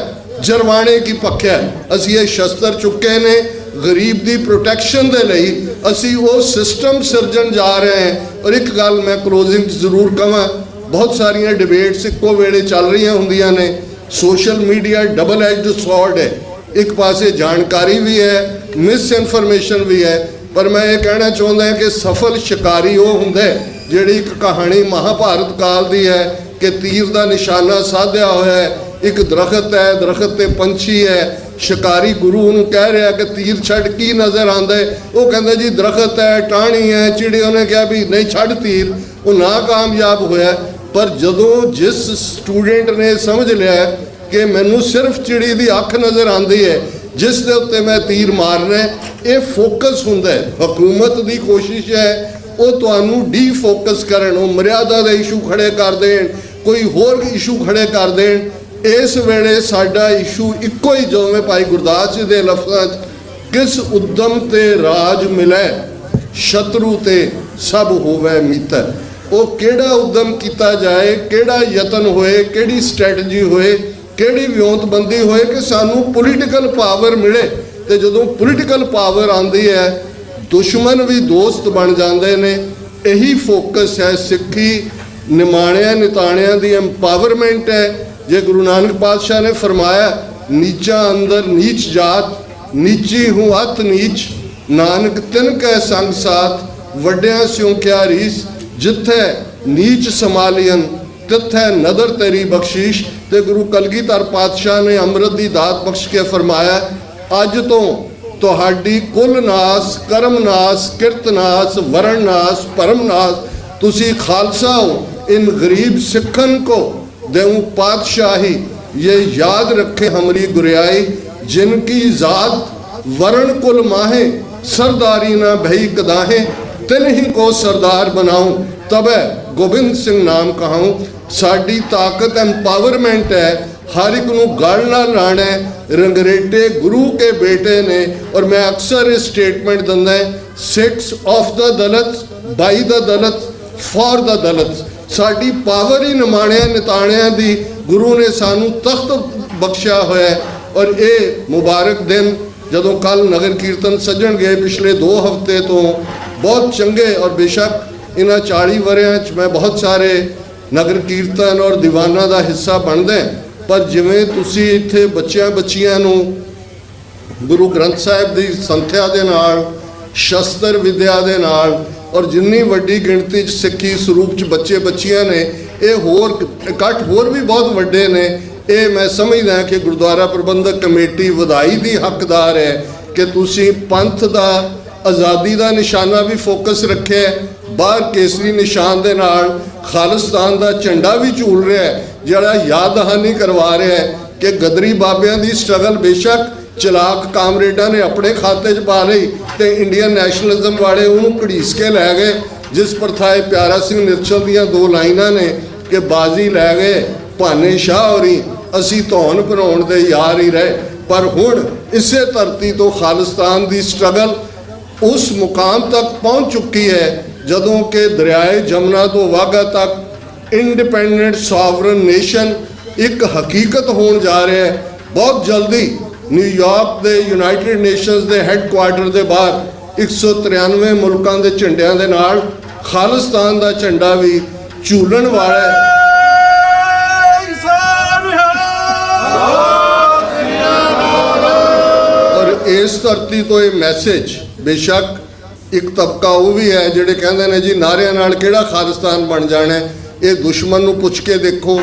जरवाने की पक्या। असी ये शस्त्र चुके ने गरीब की प्रोटैक्शन दे लई, असी वो सिस्टम सिरजन जा रहे हैं। और एक गल मैं क्लोजिंग जरूर कहां, बहुत सारिया डिबेट्स इक्को वेले चल रही होंदियां ने। Social media double edged sword है, एक पासे जानकारी भी है, मिस इनफॉर्मेशन भी है। पर मैं ये कहना चाहता है कि सफल शिकारी वो होंदा है जिहड़ी एक कहानी महाभारत काल दी है कि तीर का निशाना साधिया होया है, एक दरखत है, दरखत ते पंछी है, शिकारी गुरु उन्होंने कह रहा कि तीर छड़ की नज़र आंदा है, वो कहता जी दरखत है, टाणी है, चिड़ी। उन्हें कहा भी नहीं छड़ तीर, वो नाकामयाब होया। पर जदों जिस स्टूडेंट ने समझ लिया कि मैनू सिर्फ चिड़ी की अख नज़र आती है, जिस दे उत्ते मैं तीर मारना है, ये फोकस हुंदा है। हुकूमत की कोशिश है वो तुहानू डी फोकस करन, वो मर्यादा के इशू खड़े कर देन, कोई होर इशू खड़े कर देन। इस वेले साडा इशू इक्को ही, जो मैं भाई गुरदास जी के लफ्ज़ां किस उद्यम ते राज मिले, शत्रु ते सब होवे मित्र। वो केड़ा उद्यम किया जाए, केड़ा यतन होए, केड़ी स्ट्रैटजी होए, केड़ी विਉਂਤਬੰਦੀ होए कि सानू पोलीटिकल पावर मिले। तो जदों पोलीटिकल पावर आती है, दुश्मन भी दोस्त बन जाते हैं। यही फोकस है सिक्खी निमाणिया निताणिया की एम्पावरमेंट है। जे गुरु नानक पातशाह ने फरमाया, नीचा अंदर नीच जात, नीची हूँ अत नीच, नानक तिन कै संग साथ, वड्डियां स्यों क्या रीस, जिथे नीच समालियन तिथे नदर तेरी बख्शीश। ते गुरु कलगीधर पातशाह ने अमृत की दात बख्श के फरमाया, अज तो तुहाडी कुल नास, करम नास, किरत नास, वरण नास, परम नास, तुसी खालसा हो। इन गरीब सिखन को देऊं पातशाही, ये याद रखे हमारी गुरियाई, जिनकी जात वरण कुल माहे, सरदारी ना भई कदाहे, तिन ही को सरदार बनाऊं, तबे गोबिंद सिंह नाम कहूँ। साड़ी ताकत एम्पावरमेंट है, हर एक नूं गल नाल लाना है। रंगरेटे गुरु के बेटे ने, और मैं अक्सर ये स्टेटमेंट दिंदा है, 6 of the Dalit, by the Dalit, for the Dalit. साड़ी पावर ही निमाणिया निताणिया दी गुरु ने सानू तख्त बख्शिया होया। और ये मुबारक दिन जदों कल नगर कीर्तन सजन गए पिछले 2 हफ्ते तो बहुत चंगे, और बेशक इन्हां 40 वरियां च मैं बहुत सारे नगर कीर्तन और दीवाना का हिस्सा बनते, पर जिवें तुसी इत्थे बच्चियां बच्चियां नूं गुरु ग्रंथ साहिब की संथ्या दे नाल, शस्त्र विद्या दे नाल, और जिन्नी वड्डी गिणती च सिक्खी स्वरूप च बच्चे बच्चियां ने, ये होर इकट्ठ होर भी बहुत वड्डे ने। ये मैं समझदा कि गुरुद्वारा प्रबंधक कमेटी वधाई दी हकदार है कि तुसी पंथ दा आज़ादी का निशाना भी फोकस रखे, बाहर केसरी निशान दे नाल खालिस्तान का झंडा भी झूल रहा है, जड़ा याद दहानी करवा रहा है कि गदरी बाबियां दी स्ट्रगल बेशक चलाक कामरेडा ने अपने खाते च पा ली, तो इंडियन नैशनलिज्म वाले उन्होंने घड़ीस के लै गए, जिस पर था प्यारा सिंह निर्चल दियाँ 2 लाइनां ने कि बाजी लै गए भाने शाह होरी, असी धौन भराउण दे यार ही रहे। पर हुण इसे धरती तो खालिस्तान की स्ट्रगल उस मुकाम तक पहुँच चुकी है जदों के दरियाए जमुना तो वाघा तक इंडिपेंडेंट सॉवरन नेशन एक हकीकत होने जा रहा है। बहुत जल्दी ਨਿਊਯਾਰਕ ਦੇ ਯੂਨਾਈਟਿਡ ਨੇਸ਼ਨਸ ਦੇ ਹੈੱਡਕੁਆਰਟਰ ਦੇ ਬਾਹਰ 193 ਮੁਲਕਾਂ ਦੇ ਝੰਡਿਆਂ ਦੇ ਨਾਲ ਖਾਲਿਸਤਾਨ ਦਾ ਝੰਡਾ ਵੀ ਝੂਲਣ ਵਾਲਾ ਹੈ। ਔਰ ਇਸ ਧਰਤੀ ਤੋਂ ਇਹ ਮੈਸੇਜ, ਬੇਸ਼ੱਕ ਇੱਕ ਤਬਕਾ ਉਹ ਵੀ ਹੈ ਜਿਹੜੇ ਕਹਿੰਦੇ ਨੇ ਜੀ ਨਾਰਿਆਂ ਨਾਲ ਕਿਹੜਾ ਖਾਲਿਸਤਾਨ ਬਣ ਜਾਣਾ, ਇਹ ਦੁਸ਼ਮਣ ਨੂੰ ਪੁੱਛ ਕੇ ਦੇਖੋ।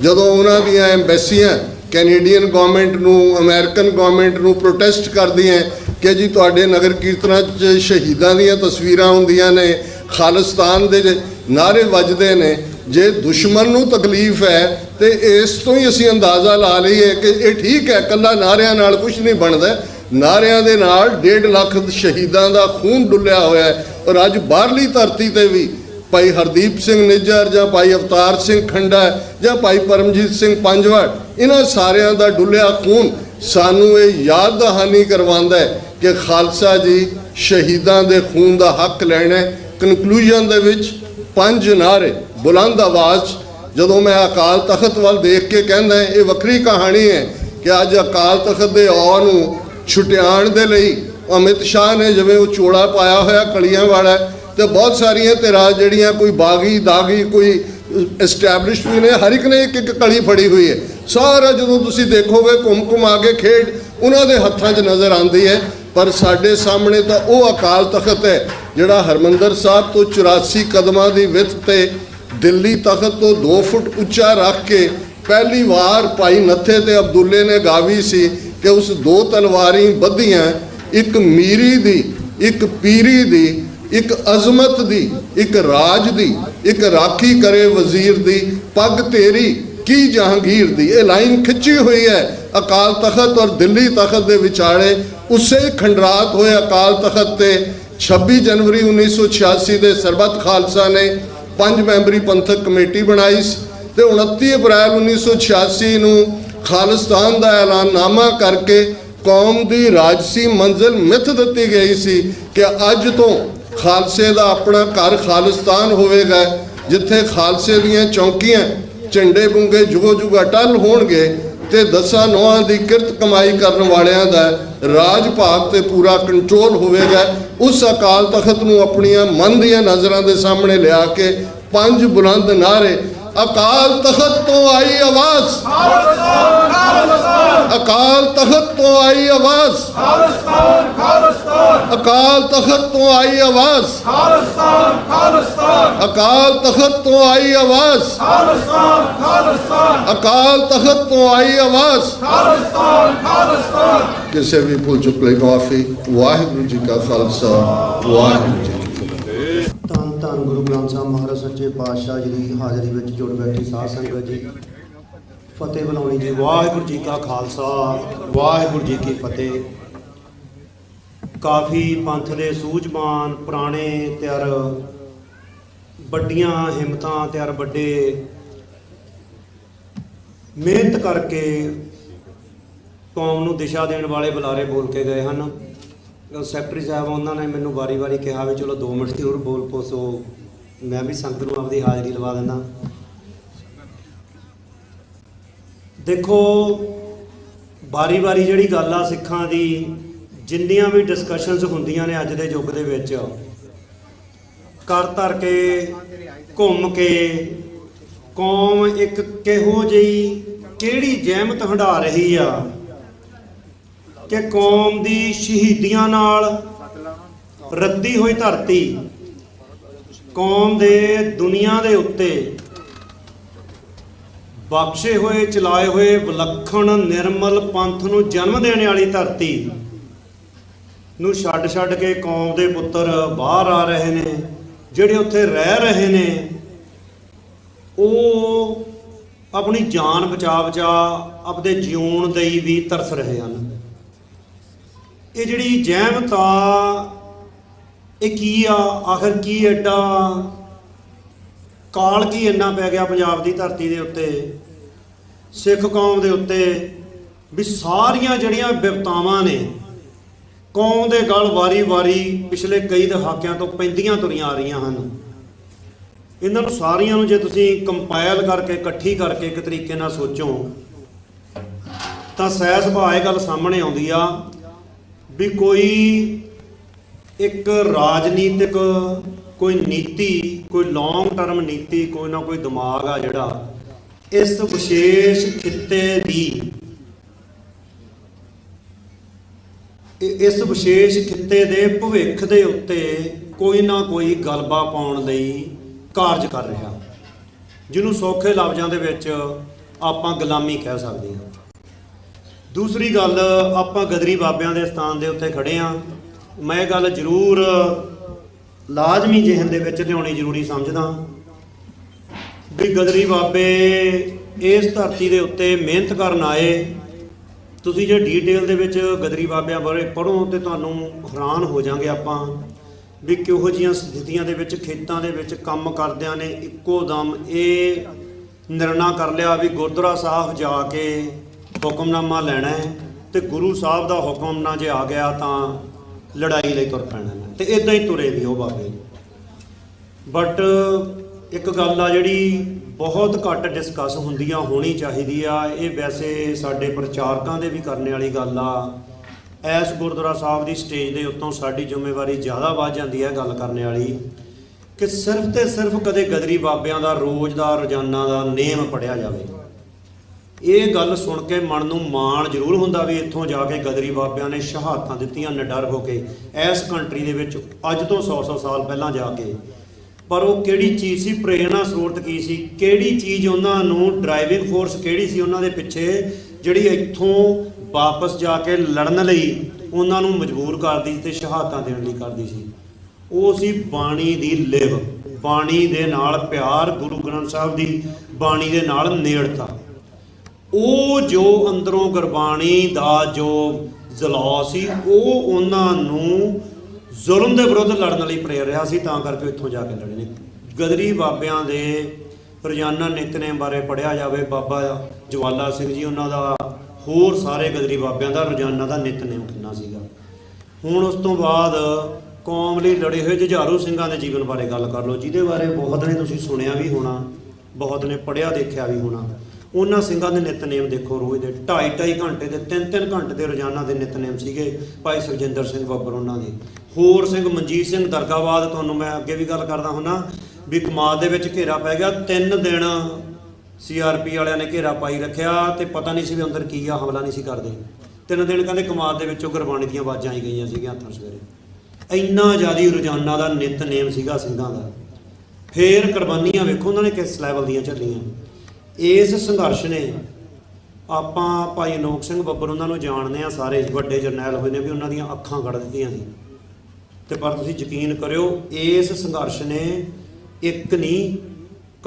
ਜਦੋਂ ਉਹਨਾਂ ਦੀਆਂ ਐਮਬੈਸੀਆਂ ਕੈਨੇਡੀਅਨ ਗਵਰਨਮੈਂਟ ਨੂੰ, ਅਮਰੀਕਨ ਗਵਰਨਮੈਂਟ ਨੂੰ ਪ੍ਰੋਟੈਸਟ ਕਰਦੀਆਂ ਕਿ ਜੀ ਤੁਹਾਡੇ ਨਗਰ ਕੀਰਤਨਾਂ 'ਚ ਸ਼ਹੀਦਾਂ ਦੀਆਂ ਤਸਵੀਰਾਂ ਹੁੰਦੀਆਂ ਨੇ, ਖਾਲਿਸਤਾਨ ਦੇ ਨਾਅਰੇ ਵੱਜਦੇ ਨੇ, ਜੇ ਦੁਸ਼ਮਣ ਨੂੰ ਤਕਲੀਫ ਹੈ ਤੇ ਇਸ ਤੋਂ ਹੀ ਅਸੀਂ ਅੰਦਾਜ਼ਾ ਲਾ ਲਈਏ ਕਿ ਇਹ ਠੀਕ ਹੈ, ਇਕੱਲਾ ਨਾਅਰਿਆਂ ਨਾਲ ਕੁਝ ਨਹੀਂ ਬਣਦਾ। ਨਾਅਰਿਆਂ ਦੇ ਨਾਲ 1.5 ਲੱਖ ਸ਼ਹੀਦਾਂ ਦਾ ਖੂਨ ਡੁੱਲਿਆ ਹੋਇਆ ਹੈ। ਔਰ ਅੱਜ ਬਾਹਰਲੀ ਧਰਤੀ ਤੇ ਵੀ ਭਾਈ ਹਰਦੀਪ ਸਿੰਘ ਨਿੱਜਰ ਜਾਂ ਭਾਈ ਅਵਤਾਰ ਸਿੰਘ ਖੰਡਾ ਜਾਂ ਭਾਈ ਪਰਮਜੀਤ ਸਿੰਘ ਪੰਜਵੜ, ਇਹਨਾਂ ਸਾਰਿਆਂ ਦਾ ਡੁੱਲਿਆ ਖੂਨ ਸਾਨੂੰ ਇਹ ਯਾਦ ਦਹਾਨੀ ਕਰਵਾਉਂਦਾ ਹੈ ਕਿ ਖਾਲਸਾ ਜੀ ਸ਼ਹੀਦਾਂ ਦੇ ਖੂਨ ਦਾ ਹੱਕ ਲੈਣਾ। ਕਨਕਲੂਜਨ ਦੇ ਵਿੱਚ 5 ਨਾਅਰੇ ਬੁਲੰਦ ਆਵਾਜ਼, ਜਦੋਂ ਮੈਂ ਅਕਾਲ ਤਖਤ ਵੱਲ ਦੇਖ ਕੇ ਕਹਿੰਦਾ ਇਹ ਵੱਖਰੀ ਕਹਾਣੀ ਹੈ ਕਿ ਅੱਜ ਅਕਾਲ ਤਖਤ ਦੇ ਔਰ ਨੂੰ ਛੁਟਿਆਉਣ ਦੇ ਲਈ ਅਮਿਤ ਸ਼ਾਹ ਨੇ ਜਿਵੇਂ ਉਹ ਚੋਲਾ ਪਾਇਆ ਹੋਇਆ ਕਲੀਆਂ ਵਾਲਾ, ਤੇ ਬਹੁਤ ਸਾਰੀਆਂ ਧਿਰਾਂ ਜਿਹੜੀਆਂ ਕੋਈ ਬਾਗੀ ਦਾਗੀ ਕੋਈ ਐਸਟੈਬਲਿਸ਼ ਵੀ ਨੇ, ਹਰ ਇੱਕ ਨੇ ਇੱਕ ਇੱਕ ਕਲੀ ਫੜੀ ਹੋਈ ਹੈ। ਸਾਰਾ ਜਦੋਂ ਤੁਸੀਂ ਦੇਖੋਗੇ ਘੁੰਮ ਆ ਕੇ ਖੇਡ ਉਹਨਾਂ ਦੇ ਹੱਥਾਂ 'ਚ ਨਜ਼ਰ ਆਉਂਦੀ ਹੈ। ਪਰ ਸਾਡੇ ਸਾਹਮਣੇ ਤਾਂ ਉਹ ਅਕਾਲ ਤਖਤ ਹੈ ਜਿਹੜਾ ਹਰਮੰਦਰ ਸਾਹਿਬ ਤੋਂ 84 ਕਦਮਾਂ ਦੀ ਵਿੱਥ ਤੇ ਦਿੱਲੀ ਤਖਤ ਤੋਂ 2 ਫੁੱਟ ਉੱਚਾ ਰੱਖ ਕੇ ਪਹਿਲੀ ਵਾਰ ਭਾਈ ਨੱਥੇ ਤੇ ਅਬਦੁੱਲੇ ਨੇ ਗਾਵੀ ਸੀ ਕਿ ਉਸ 2 ਤਲਵਾਰੀ ਬੱਧੀਆਂ, ਇੱਕ ਮੀਰੀ ਦੀ, ਇੱਕ ਪੀਰੀ ਦੀ, ਇੱਕ ਅਜ਼ਮਤ ਦੀ, ਇੱਕ ਰਾਜ ਦੀ, ਇੱਕ ਰਾਖੀ ਕਰੇ ਵਜ਼ੀਰ ਦੀ, ਪੱਗ ਤੇਰੀ ਕੀ ਜਹਾਂਗੀਰ ਦੀ। ਇਹ ਲਾਈਨ ਖਿੱਚੀ ਹੋਈ ਹੈ ਅਕਾਲ ਤਖਤ ਔਰ ਦਿੱਲੀ ਤਖਤ ਦੇ ਵਿਚਾਲੇ। ਉਸੇ ਖੰਡਰਾਤ ਹੋਏ ਅਕਾਲ ਤਖਤ ਤੇ 26 ਜਨਵਰੀ 1986 ਦੇ ਸਰਬੱਤ ਖਾਲਸਾ ਨੇ 5 ਮੈਂਬਰੀ ਪੰਥਕ ਕਮੇਟੀ ਬਣਾਈ ਸੀ ਤੇ 29 ਅਪ੍ਰੈਲ 1986 ਨੂੰ ਖਾਲਿਸਤਾਨ ਦਾ ਐਲਾਨਨਾਮਾ ਕਰਕੇ ਕੌਮ ਦੀ ਰਾਜਸੀ ਮੰਜ਼ਿਲ ਮਿੱਥ ਦਿੱਤੀ ਗਈ ਸੀ ਕਿ ਅੱਜ ਤੋਂ ਖਾਲਸੇ ਦਾ ਆਪਣਾ ਘਰ ਖਾਲਿਸਤਾਨ ਹੋਵੇਗਾ, ਜਿੱਥੇ ਖਾਲਸੇ ਦੀਆਂ ਚੌਂਕੀਆਂ ਝੰਡੇ ਬੁੰਗੇ ਜੁਗੋ ਜੁਗ ਅਟਲ ਹੋਣਗੇ ਤੇ 10 ਨੌਹਾਂ ਦੀ ਕਿਰਤ ਕਮਾਈ ਕਰਨ ਵਾਲਿਆਂ ਦਾ ਰਾਜ ਭਾਗ ਤੇ ਪੂਰਾ ਕੰਟਰੋਲ ਹੋਵੇਗਾ। ਉਸ ਅਕਾਲ ਤਖਤ ਨੂੰ ਆਪਣੀਆਂ ਮਨ ਦੀਆਂ ਨਜ਼ਰਾਂ ਦੇ ਸਾਹਮਣੇ ਲਿਆ ਕੇ 5 ਬੁਲੰਦ ਨਾਅਰੇ, ਅਕਾਲ ਤਖਤ ਤੋਂ ਆਈ ਆਵਾਜ਼, ਅਕਾਲ ਤਖਤ ਤੋਂ ਆਈ ਆਵਾਜ਼, ਅਕਾਲ ਤਖਤ ਤੋਂ ਆਈ ਆਵਾਜ਼, ਅਕਾਲ ਤਖਤ ਤੋਂ ਆਈ ਆਵਾਜ਼, ਅਕਾਲ ਤਖਤ ਤੋਂ ਆਈ ਆਵਾਜ਼। ਕਿਸੇ ਵੀ ਭੁੱਲ ਚੁੱਕ ਲਈ ਮਾਫੀ। ਵਾਹਿਗੁਰੂ ਜੀ ਕਾ ਖਾਲਸਾ, ਵਾਹਿਗੁਰੂ ਜੀ ਕੀ ਫਤਿਹ। ਧੰਨ ਗੁਰੂ ਗ੍ਰੰਥ ਸਾਹਿਬ ਮਹਾਰਾਜ ਸੱਚੇ ਪਾਤਸ਼ਾਹ ਜੀ ਦੀ ਹਾਜ਼ਰੀ ਵਿੱਚ ਜੁੜ ਬੈਠੀ ਸਾਧ ਸੰਗਤ ਜੀ, ਫਤਿਹ ਬੁਲਾਉਣੀ ਜੀ। ਵਾਹਿਗੁਰੂ ਜੀ ਕਾ ਖਾਲਸਾ, ਵਾਹਿਗੁਰੂ ਜੀ ਕੀ ਫਤਿਹ। ਕਾਫੀ ਪੰਥ ਦੇ ਸੂਝਵਾਨ ਪੁਰਾਣੇ ਤਿਆਰ ਵੱਡੀਆਂ ਹਿੰਮਤਾਂ ਤਿਆਰ ਵੱਡੇ ਮਿਹਨਤ ਕਰਕੇ ਕੌਮ ਨੂੰ ਦਿਸ਼ਾ ਦੇਣ ਵਾਲੇ ਬੁਲਾਰੇ ਬੋਲ ਕੇ ਗਏ ਹਨ। ਸੈਕਟਰੀ ਸਾਹਿਬ ਉਹਨਾਂ ਨੇ ਮੈਨੂੰ ਵਾਰੀ ਕਿਹਾ ਵੀ ਚਲੋ 2 ਮਿੰਟ ਹੋਰ ਬੋਲ ਪੋਸੋ, ਮੈਂ ਵੀ ਸੰਗਤ ਨੂੰ ਆਪਦੀ ਹਾਜ਼ਰੀ ਲਵਾ ਦਿੰਦਾ। ਦੇਖੋ ਵਾਰੀ ਜਿਹੜੀ ਗੱਲ ਆ ਸਿੱਖਾਂ ਦੀ, ਜਿੰਨੀਆਂ ਵੀ ਡਿਸਕਸ਼ਨਸ ਹੁੰਦੀਆਂ ਨੇ ਅੱਜ ਦੇ ਯੁੱਗ ਦੇ ਵਿੱਚ, ਕਰ ਧਰ ਕੇ ਘੁੰਮ ਕੇ ਕੌਮ ਇੱਕ ਕਿਹੋ ਜਿਹੀ ਕਿਹੜੀ ਜ਼ਹਿਮਤ ਹੰਢਾ ਰਹੀ ਆ ਕਿ ਕੌਮ ਦੀ ਸ਼ਹੀਦੀਆਂ ਨਾਲ ਰੱਦੀ ਹੋਈ ਧਰਤੀ, ਕੌਮ ਦੇ ਦੁਨੀਆ ਦੇ ਉੱਤੇ ਬਖਸ਼ੇ ਹੋਏ ਚਲਾਏ ਹੋਏ ਵਿਲੱਖਣ ਨਿਰਮਲ ਪੰਥ ਨੂੰ ਜਨਮ ਦੇਣ ਵਾਲੀ ਧਰਤੀ ਨੂੰ ਛੱਡ ਕੇ ਕੌਮ ਦੇ ਪੁੱਤਰ ਬਾਹਰ ਆ ਰਹੇ ਨੇ। ਜਿਹੜੇ ਉੱਥੇ ਰਹਿ ਰਹੇ ਨੇ ਉਹ ਆਪਣੀ ਜਾਨ ਬਚਾ ਆਪਦੇ ਜਿਉਣ ਲਈ ਵੀ ਤਰਸ ਰਹੇ ਹਨ। ਇਹ ਜਿਹੜੀ ਜ਼ਹਿਮਤ ਆ ਇਹ ਕੀ ਆ, ਆਖਰ ਕੀ ਐਡਾ ਕਾਲ ਕੀ ਇੰਨਾ ਪੈ ਗਿਆ ਪੰਜਾਬ ਦੀ ਧਰਤੀ ਦੇ ਉੱਤੇ, ਸਿੱਖ ਕੌਮ ਦੇ ਉੱਤੇ, ਵੀ ਸਾਰੀਆਂ ਜਿਹੜੀਆਂ ਵਿਪਤਾਵਾਂ ਨੇ ਕੌਮ ਦੇ ਗਲ ਵਾਰੀ ਪਿਛਲੇ ਕਈ ਦਹਾਕਿਆਂ ਤੋਂ ਪੈਂਦੀਆਂ ਤੁਰੀਆਂ ਆ ਰਹੀਆਂ ਹਨ। ਇਹਨਾਂ ਨੂੰ ਸਾਰੀਆਂ ਨੂੰ ਜੇ ਤੁਸੀਂ ਕੰਪਾਈਲ ਕਰਕੇ ਇਕੱਠੀ ਕਰਕੇ ਇੱਕ ਤਰੀਕੇ ਨਾਲ ਸੋਚੋ ਤਾਂ ਸਹਿ ਸੁਭਾਅ ਇਹ ਗੱਲ ਸਾਹਮਣੇ ਆਉਂਦੀ ਆ ਵੀ ਕੋਈ ਇੱਕ ਰਾਜਨੀਤਿਕ ਕੋਈ ਨੀਤੀ, ਕੋਈ ਲੌਂਗ ਟਰਮ ਨੀਤੀ, ਕੋਈ ਨਾ ਕੋਈ ਦਿਮਾਗ ਆ ਜਿਹੜਾ ਇਸ ਵਿਸ਼ੇਸ਼ ਖਿੱਤੇ ਦੀ, ਇਸ ਵਿਸ਼ੇਸ਼ ਖਿੱਤੇ ਦੇ ਭਵਿੱਖ ਦੇ ਉੱਤੇ ਕੋਈ ਨਾ ਕੋਈ ਗਲਬਾ ਪਾਉਣ ਲਈ ਕਾਰਜ ਕਰ ਰਿਹਾ, ਜਿਹਨੂੰ ਸੌਖੇ ਲਫ਼ਜ਼ਾਂ ਦੇ ਵਿੱਚ ਆਪਾਂ ਗੁਲਾਮੀ ਕਹਿ ਸਕਦੇ ਹਾਂ। ਦੂਸਰੀ ਗੱਲ, ਆਪਾਂ ਗਦਰੀ ਬਾਬਿਆਂ ਦੇ ਸਥਾਨ ਦੇ ਉੱਤੇ ਖੜੇ ਹਾਂ। ਮੈਂ ਇਹ ਗੱਲ ਜ਼ਰੂਰ ਲਾਜ਼ਮੀ ਜ਼ਿਹਨ ਦੇ ਵਿੱਚ ਲਿਆਉਣੀ ਜ਼ਰੂਰੀ ਸਮਝਦਾ ਵੀ ਗਦਰੀ ਬਾਬੇ ਇਸ ਧਰਤੀ ਦੇ ਉੱਤੇ ਮਿਹਨਤ ਕਰਨ ਆਏ। ਤੁਸੀਂ ਜੇ ਡੀਟੇਲ ਦੇ ਵਿੱਚ ਗਦਰੀ ਬਾਬਿਆਂ ਬਾਰੇ ਪੜ੍ਹੋ ਤੇ ਤੁਹਾਨੂੰ ਹੈਰਾਨ ਹੋ ਜਾਵਾਂਗੇ ਆਪਾਂ ਵੀ ਕਿਹੋ ਜਿਹੀਆਂ ਸਥਿਤੀਆਂ ਦੇ ਵਿੱਚ ਖੇਤਾਂ ਦੇ ਵਿੱਚ ਕੰਮ ਕਰਦਿਆਂ ਨੇ ਇੱਕੋ ਦਮ ਇਹ ਨਿਰਣਾ ਕਰ ਲਿਆ ਵੀ ਗੁਰਦੁਆਰਾ ਸਾਹਿਬ ਜਾ ਕੇ ਹੁਕਮਨਾਮਾ ਲੈਣਾ ਹੈ ਤੇ ਗੁਰੂ ਸਾਹਿਬ ਦਾ ਹੁਕਮਨਾਮਾ ਜੇ ਆ ਗਿਆ ਤਾਂ ਲੜਾਈ ਲਈ ਤੁਰ ਪੈਣਾ ਹੈ, ਤੇ ਇਦਾਂ ਹੀ ਤੁਰੇ ਵੀ ਉਹ ਬਾਬੇ। ਬਟ ਇੱਕ ਗੱਲ ਆ ਜਿਹੜੀ ਬਹੁਤ ਘੱਟ ਡਿਸਕਸ ਹੁੰਦੀ ਆ, ਹੋਣੀ ਚਾਹੀਦੀ ਆ, ਇਹ ਵੈਸੇ ਸਾਡੇ ਪ੍ਰਚਾਰਕਾਂ ਦੇ ਵੀ ਕਰਨ ਵਾਲੀ ਗੱਲ ਆ। ਇਸ ਗੁਰਦੁਆਰਾ ਸਾਹਿਬ ਦੀ ਸਟੇਜ ਦੇ ਉੱਤੋਂ ਸਾਡੀ ਜ਼ਿੰਮੇਵਾਰੀ ਜ਼ਿਆਦਾ ਵੱਧ ਜਾਂਦੀ ਹੈ ਗੱਲ ਕਰਨ ਵਾਲੀ ਕਿ ਸਿਰਫ ਤੇ ਸਿਰਫ ਕਦੇ ਗਦਰੀ ਬਾਬਿਆਂ ਦਾ ਰੋਜ਼ ਦਾ ਰੋਜ਼ਾਨਾ ਦਾ ਨੇਮ ਪੜ੍ਹਿਆ ਜਾਵੇ। ਇਹ ਗੱਲ ਸੁਣ ਕੇ ਮਨ ਨੂੰ ਮਾਣ ਜ਼ਰੂਰ ਹੁੰਦਾ ਵੀ ਇੱਥੋਂ ਜਾ ਕੇ ਗਦਰੀ ਬਾਬਿਆਂ ਨੇ ਸ਼ਹਾਦਤਾਂ ਦਿੱਤੀਆਂ ਨਿਡਰ ਹੋ ਕੇ ਇਸ ਕੰਟਰੀ ਦੇ ਵਿੱਚ ਅੱਜ ਤੋਂ 100 ਸਾਲ ਪਹਿਲਾਂ ਜਾ ਕੇ। ਪਰ ਉਹ ਕਿਹੜੀ ਚੀਜ਼ ਸੀ, ਪ੍ਰੇਰਣਾ ਸਰੋਤ ਕੀ ਸੀ, ਕਿਹੜੀ ਚੀਜ਼ ਉਹਨਾਂ ਨੂੰ ਡਰਾਈਵਿੰਗ ਫੋਰਸ ਕਿਹੜੀ ਸੀ ਉਹਨਾਂ ਦੇ ਪਿੱਛੇ ਜਿਹੜੀ ਇੱਥੋਂ ਵਾਪਸ ਜਾ ਕੇ ਲੜਨ ਲਈ ਉਹਨਾਂ ਨੂੰ ਮਜਬੂਰ ਕਰਦੀ ਸੀ ਤੇ ਸ਼ਹਾਦਤਾਂ ਦੇਣ ਲਈ ਕਰਦੀ ਸੀ? ਉਹ ਸੀ ਬਾਣੀ ਦੀ ਲਿਵ, ਬਾਣੀ ਦੇ ਨਾਲ ਪਿਆਰ, ਗੁਰੂ ਗ੍ਰੰਥ ਸਾਹਿਬ ਦੀ ਬਾਣੀ ਦੇ ਨਾਲ ਨੇੜਤਾ। ਉਹ ਜੋ ਅੰਦਰੋਂ ਗੁਰਬਾਣੀ ਦਾ ਜੋ ਜਲਾਅ ਸੀ ਉਹ ਉਹਨਾਂ ਨੂੰ ਜ਼ੁਲਮ ਦੇ ਵਿਰੁੱਧ ਲੜਨ ਲਈ ਪ੍ਰੇਰ ਰਿਹਾ ਸੀ, ਤਾਂ ਕਰਕੇ ਇੱਥੋਂ ਜਾ ਕੇ ਲੜੇ ਨੇ। ਗਦਰੀ ਬਾਬਿਆਂ ਦੇ ਰੋਜ਼ਾਨਾ ਨਿਤਨੇਮ ਬਾਰੇ ਪੜ੍ਹਿਆ ਜਾਵੇ, ਬਾਬਾ ਜਵਾਲਾ ਸਿੰਘ ਜੀ ਉਹਨਾਂ ਦਾ, ਹੋਰ ਸਾਰੇ ਗਦਰੀ ਬਾਬਿਆਂ ਦਾ ਰੋਜ਼ਾਨਾ ਦਾ ਨਿਤਨੇਮ ਕਿੰਨਾ ਸੀਗਾ। ਹੁਣ ਉਸ ਤੋਂ ਬਾਅਦ ਕੌਮ ਲਈ ਲੜੇ ਹੋਏ ਜੁਝਾਰੂ ਸਿੰਘਾਂ ਦੇ ਜੀਵਨ ਬਾਰੇ ਗੱਲ ਕਰ ਲਓ, ਜਿਹਦੇ ਬਾਰੇ ਬਹੁਤ ਨੇ ਤੁਸੀਂ ਸੁਣਿਆ ਵੀ ਹੋਣਾ, ਬਹੁਤ ਨੇ ਪੜ੍ਹਿਆ ਦੇਖਿਆ ਵੀ ਹੋਣਾ। ਉਹਨਾਂ ਸਿੰਘਾਂ ਦੇ ਨਿਤਨੇਮ ਦੇਖੋ, ਰੋਜ਼ ਦੇ 2.5 ਘੰਟੇ ਦੇ 3-3 ਘੰਟੇ ਦੇ ਰੋਜ਼ਾਨਾ ਦੇ ਨਿਤਨੇਮ ਸੀਗੇ ਭਾਈ ਸੁਖਜਿੰਦਰ ਸਿੰਘ ਬੱਬਰ ਉਹਨਾਂ ਦੇ। ਹੋਰ ਸਿੰਘ ਮਨਜੀਤ ਸਿੰਘ ਦਰਗਾਬਾਦ, ਤੁਹਾਨੂੰ ਮੈਂ ਅੱਗੇ ਵੀ ਗੱਲ ਕਰਦਾ ਹੁੰਦਾ ਵੀ ਕਮਾਦ ਦੇ ਵਿੱਚ ਘੇਰਾ ਪੈ ਗਿਆ, 3 ਦਿਨ CRP ਵਾਲਿਆਂ ਨੇ ਘੇਰਾ ਪਾਈ ਰੱਖਿਆ ਤੇ ਪਤਾ ਨਹੀਂ ਸੀ ਵੀ ਅੰਦਰ ਕੀ ਆ, ਹਮਲਾ ਨਹੀਂ ਸੀ ਕਰਦੇ। 3 ਦਿਨ ਕਹਿੰਦੇ ਕਮਾਦ ਦੇ ਵਿੱਚੋਂ ਗੁਰਬਾਣੀ ਦੀਆਂ ਆਵਾਜ਼ਾਂ ਆਈ ਗਈਆਂ ਸੀਗੀਆਂ ਹੱਥਾਂ ਸਵੇਰੇ। ਇੰਨਾ ਜ਼ਿਆਦਾ ਰੋਜ਼ਾਨਾ ਦਾ ਨਿਤਨੇਮ ਸੀਗਾ ਸਿੰਘਾਂ ਦਾ। ਫੇਰ ਕੁਰਬਾਨੀਆਂ ਵੇਖੋ ਉਹਨਾਂ ਨੇ ਕਿਸ ਲੈਵਲ ਦੀਆਂ ਝੱਲੀਆਂ। ਇਸ ਸੰਘਰਸ਼ ਨੇ, ਆਪਾਂ ਭਾਈ ਅਨੋਖ ਸਿੰਘ ਬੱਬਰ ਉਹਨਾਂ ਨੂੰ ਜਾਣਦੇ ਆ, ਸਾਰੇ ਵੱਡੇ ਜਰਨੈਲ ਹੋਏ ਨੇ, ਵੀ ਉਹਨਾਂ ਦੀਆਂ ਅੱਖਾਂ ਕੱਢ ਦਿੱਤੀਆਂ ਸੀ। ਤੇ ਪਰ ਤੁਸੀਂ ਯਕੀਨ ਕਰਿਓ ਇਸ ਸੰਘਰਸ਼ ਨੇ ਇੱਕ ਨਹੀਂ